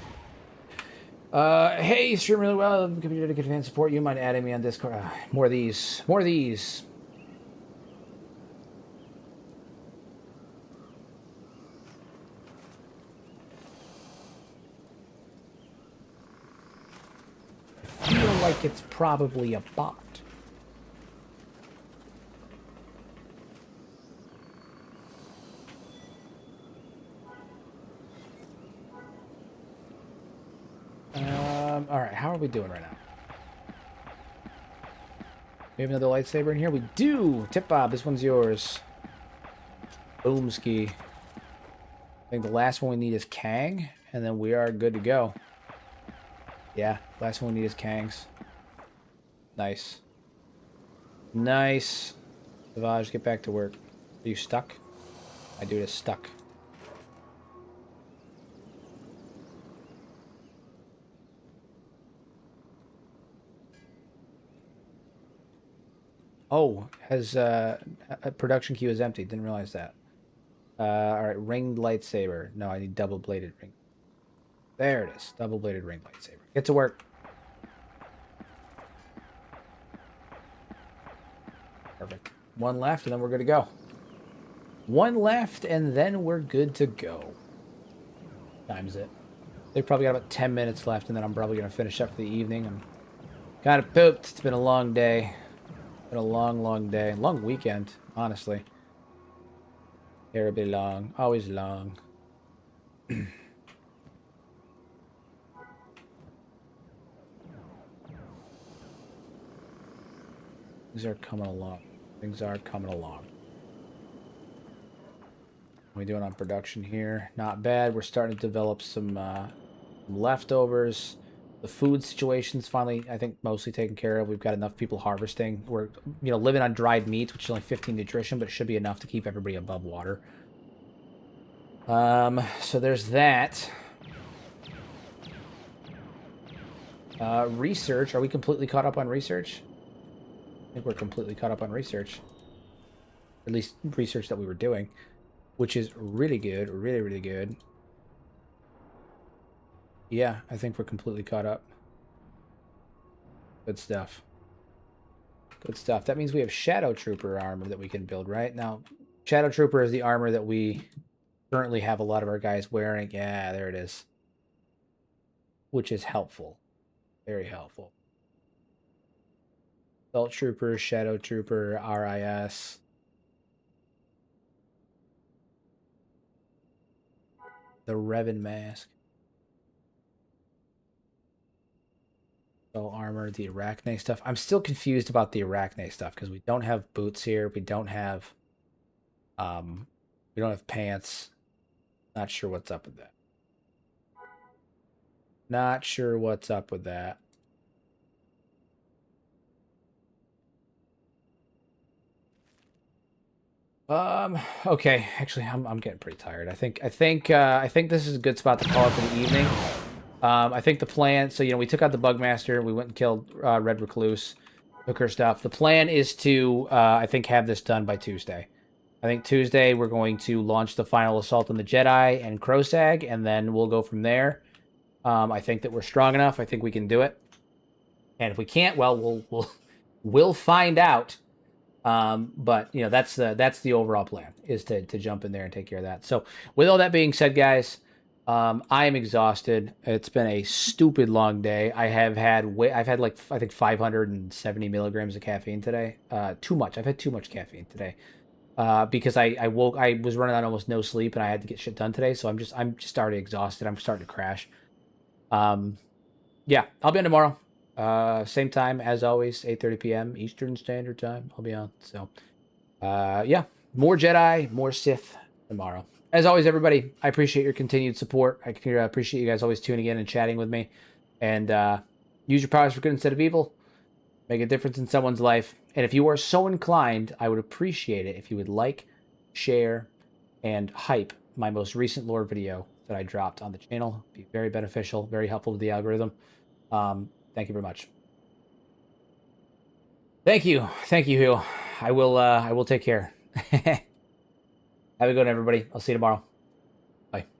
Hey, stream really well. Community dedicated fan support. You mind adding me on Discord? More of these. More of these. I feel like it's probably a bot. Alright, how are we doing right now? We have another lightsaber in here? We do! Tip Bob, this one's yours. Boomski. I think the last one we need is Kang, and then we are good to go. Yeah, last one we need is Kang's. Nice. Nice. Savage, get back to work. Are you stuck? My dude is stuck. Oh, has a production queue is empty. Didn't realize that. All right, ringed lightsaber. No, I need double bladed ring. There it is. Double bladed ring lightsaber. Get to work. Perfect. One left, and then we're good to go. One left, and then we're good to go. Time's it. They probably got about 10 minutes left, and then I'm probably going to finish up for the evening. I'm kind of pooped. It's been a long day. Been a long, long day. Long weekend, honestly. Terribly long. Always long. Things are coming along. Things are coming along. What are we doing on production here? Not bad. We're starting to develop some leftovers. The food situation's finally, I think, mostly taken care of. We've got enough people harvesting. We're, living on dried meat, which is only 15 nutrition, but it should be enough to keep everybody above water. So there's that. Research. Are we completely caught up on research? I think we're completely caught up on research. At least research that we were doing, which is really good. Really, really good. Yeah, I think we're completely caught up. Good stuff. Good stuff. That means we have Shadow Trooper armor that we can build, right? Now, Shadow Trooper is the armor that we currently have a lot of our guys wearing. Yeah, there it is. Which is helpful. Very helpful. Assault Trooper, Shadow Trooper, RIS. The Revan mask. Armor, the Arachne stuff. I'm still confused about the Arachne stuff because we don't have boots here. We don't have pants. Not sure what's up with that. Not sure what's up with that. Okay. Actually, I'm getting pretty tired. I think this is a good spot to call it for the evening. I think the plan, so, we took out the Bugmaster. We went and killed Red Recluse. Took her stuff. The plan is to, I think, have this done by Tuesday. I think Tuesday we're going to launch the final assault on the Jedi and Crosag, and then we'll go from there. I think that we're strong enough. I think we can do it. And if we can't, well, we'll find out. But that's the overall plan, is to jump in there and take care of that. So with all that being said, guys, I am exhausted. It's been a stupid long day. I've had like, I think 570 milligrams of caffeine today. Too much. I've had too much caffeine today. Because I was running on almost no sleep and I had to get shit done today. So I'm just already exhausted. I'm starting to crash. Yeah, I'll be on tomorrow. Same time as always, 8:30 p.m. Eastern Standard Time. I'll be on. So, yeah, more Jedi, more Sith tomorrow. As always, everybody, I appreciate your continued support. I appreciate you guys always tuning in and chatting with me. And use your powers for good instead of evil. Make a difference in someone's life. And if you are so inclined, I would appreciate it if you would like, share, and hype my most recent lore video that I dropped on the channel. It'd be very beneficial, very helpful to the algorithm. Thank you very much. Thank you, Hugh. I will take care. Have a good one, everybody. I'll see you tomorrow. Bye.